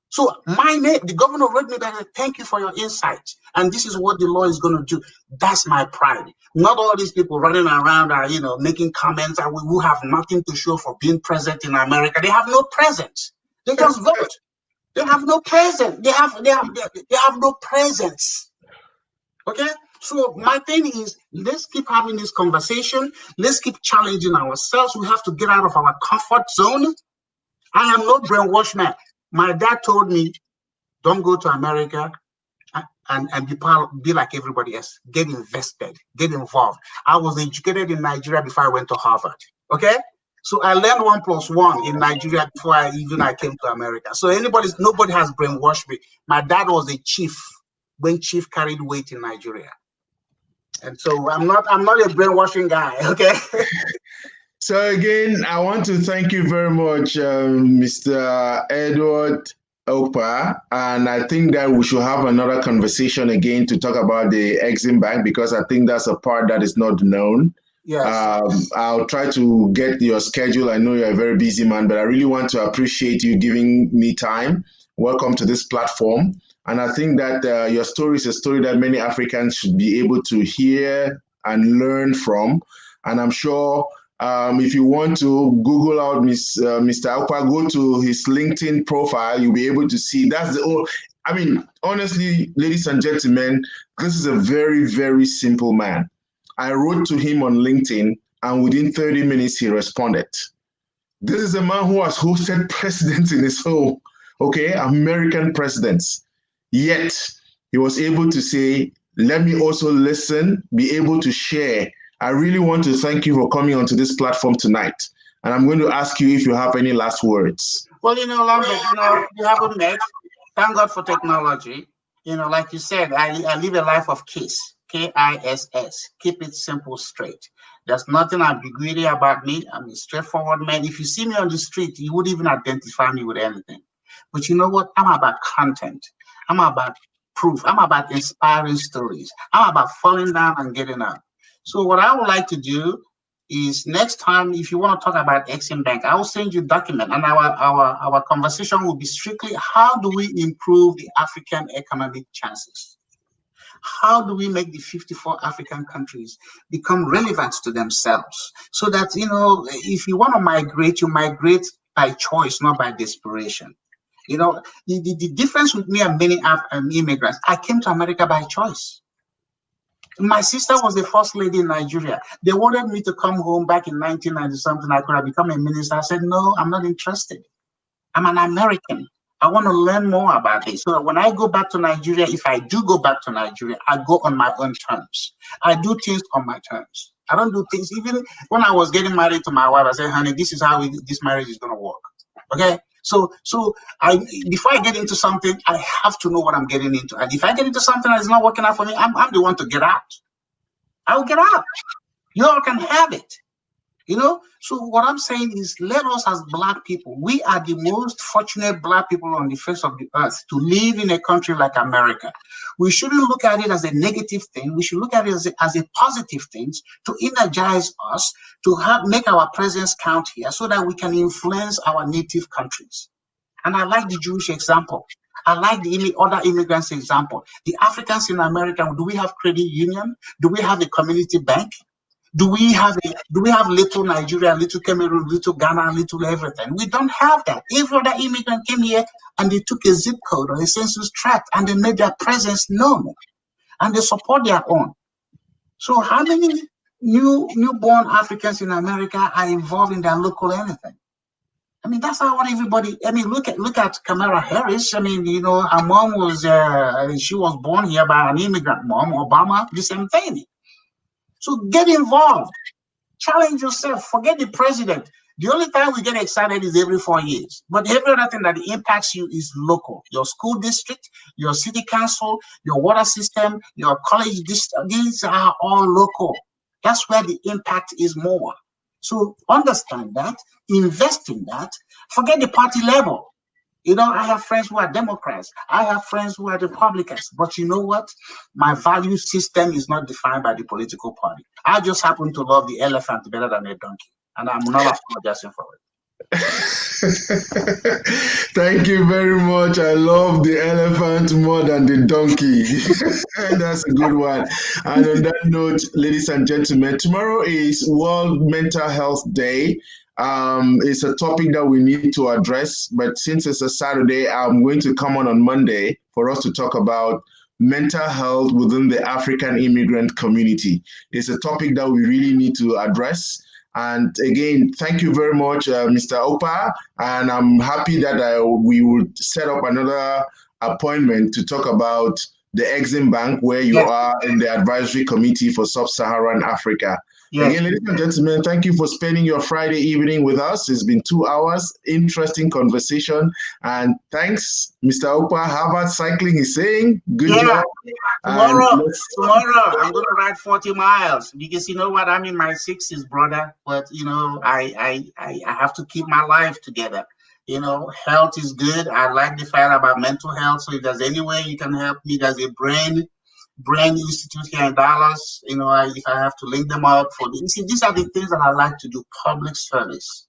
So my name, the governor wrote me that, thank you for your insight. And this is what the law is going to do. That's my pride. Not all these people running around are, making comments who have nothing to show for being present in America. They have no presence. They just vote. They have no presence. They have no presence. Okay? So my thing is, let's keep having this conversation. Let's keep challenging ourselves. We have to get out of our comfort zone. I am no brainwashed man. My dad told me, don't go to America and be like everybody else. Get invested, get involved. I was educated in Nigeria before I went to Harvard. Okay? So I learned 1+1 in Nigeria before I came to America. So nobody has brainwashed me. My dad was a chief when chief carried weight in Nigeria. And so I'm not a brainwashing guy, okay? So again, I want to thank you very much, Mr. Edward Okpa, and I think that we should have another conversation again to talk about the Exim Bank, because I think that's a part that is not known. Yes. I'll try to get your schedule. I know you're a very busy man, but I really want to appreciate you giving me time. Welcome to this platform. And I think that your story is a story that many Africans should be able to hear and learn from. And I'm sure if you want to Google out Mr. Okpa, go to his LinkedIn profile, you'll be able to see that's the whole. I mean, honestly, ladies and gentlemen, this is a very, very simple man. I wrote to him on LinkedIn, and within 30 minutes, he responded. This is a man who has hosted presidents in his home, okay, American presidents. Yet, he was able to say, let me also listen, be able to share. I really want to thank you for coming onto this platform tonight. And I'm going to ask you if you have any last words. Well, Lambert, we haven't met. Thank God for technology. Like you said, I live a life of KISS, KISS. Keep it simple, straight. There's nothing ambiguity about me. I'm a straightforward man. If you see me on the street, you wouldn't even identify me with anything. But you know what? I'm about content. I'm about proof. I'm about inspiring stories. I'm about falling down and getting up. So what I would like to do is next time, if you want to talk about Exim Bank, I will send you a document, and our conversation will be strictly how do we improve the African economic chances? How do we make the 54 African countries become relevant to themselves? So that, if you want to migrate, you migrate by choice, not by desperation. The difference with me and many immigrants, I came to America by choice. My sister was the first lady in Nigeria. They wanted me to come home back in 1990 something. I could have become a minister. I said, no, I'm not interested. I'm an American. I want to learn more about this. So when I go back to Nigeria, if I do go back to Nigeria, I go on my own terms. I do things on my terms. I don't do things. Even when I was getting married to my wife, I said, honey, this is how this marriage is going to work. Okay? So before I get into something, I have to know what I'm getting into. And if I get into something that is not working out for me, I'm the one to get out. I'll get out. You all can have it. So what I'm saying is, let us as Black people, we are the most fortunate Black people on the face of the earth to live in a country like America. We shouldn't look at it as a negative thing. We should look at it as a positive thing to energize us, to make our presence count here so that we can influence our native countries. And I like the Jewish example. I like the other immigrants example. The Africans in America, do we have credit union? Do we have a community bank? Do we have little Nigeria, little Cameroon, little Ghana, little everything? We don't have that. Every other immigrant came here and they took a zip code or a census tract and they made their presence known and they support their own. So how many newborn Africans in America are involved in their local anything? I mean, that's not what everybody. I mean, look at Kamala Harris. I mean, her mom was she was born here by an immigrant mom. Obama, the same thing. So get involved, challenge yourself. Forget the president. The only time we get excited is every 4 years. But every other thing that impacts you is local. Your school district, your city council, your water system, your college district. These are all local. That's where the impact is more. So understand that, invest in that, forget the party level. I have friends who are Democrats. I have friends who are Republicans. But you know what? My value system is not defined by the political party. I just happen to love the elephant better than a donkey. And I'm not apologizing for it. Thank you very much. I love the elephant more than the donkey. That's a good one. And on that note, ladies and gentlemen, tomorrow is World Mental Health Day. It's a topic that we need to address, but since it's a Saturday, I'm going to come on Monday for us to talk about mental health within the African immigrant community. It's a topic that we really need to address. And again, thank you very much, Mr. Okpa. And I'm happy that we would set up another appointment to talk about the Exim Bank, where you Yes. are in the advisory committee for Sub-Saharan Africa. Yes. Again, ladies and gentlemen, thank you for spending your Friday evening with us. It's been 2 hours, interesting conversation. And thanks, Mr. Okpa. Harvard Cycling is saying, good job. Tomorrow, I'm going to ride 40 miles because you know what? I'm in my 60s, brother. But you know, I have to keep my life together. You know, health is good. I like the fact about mental health. So if there's any way you can help me, there's a brain institute here in Dallas. You know, if I have to link them up for you see, these are the things that I like to do. Public service.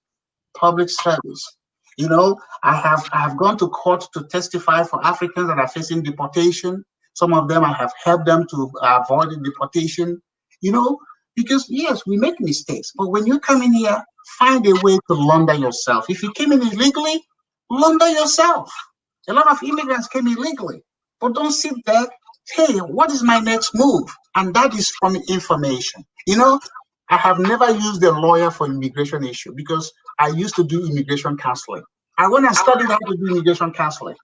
You know, I have gone to court to testify for Africans that are facing deportation. Some of them I have helped them to avoid deportation. You know, because yes, we make mistakes, but when you come in here, find a way to launder yourself. If you came in illegally, launder yourself. A lot of immigrants came illegally, but don't sit there. Hey, what is my next move? And that is from information. You know, I have never used a lawyer for immigration issue because I used to do immigration counseling. I went and studied how to do immigration counseling.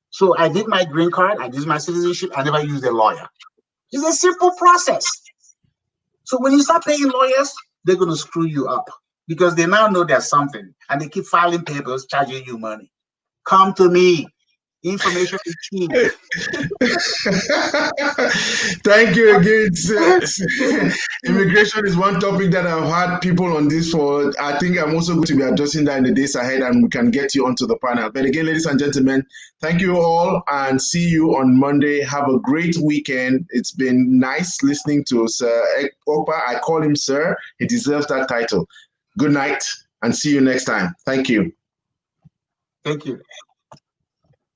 So I did my green card, I did my citizenship, I never used a lawyer. It's a simple process. So when you start paying lawyers, they're going to screw you up because they now know there's something and they keep filing papers, charging you money. Come to me. Information is cheap. Thank you again. Immigration is one topic that I've had people on this for. I think I'm also going to be addressing that in the days ahead and we can get you onto the panel. But again, ladies and gentlemen, thank you all and see you on Monday. Have a great weekend. It's been nice listening to Sir Okpa. I call him Sir. He deserves that title. Good night and see you next time. Thank you. Thank you.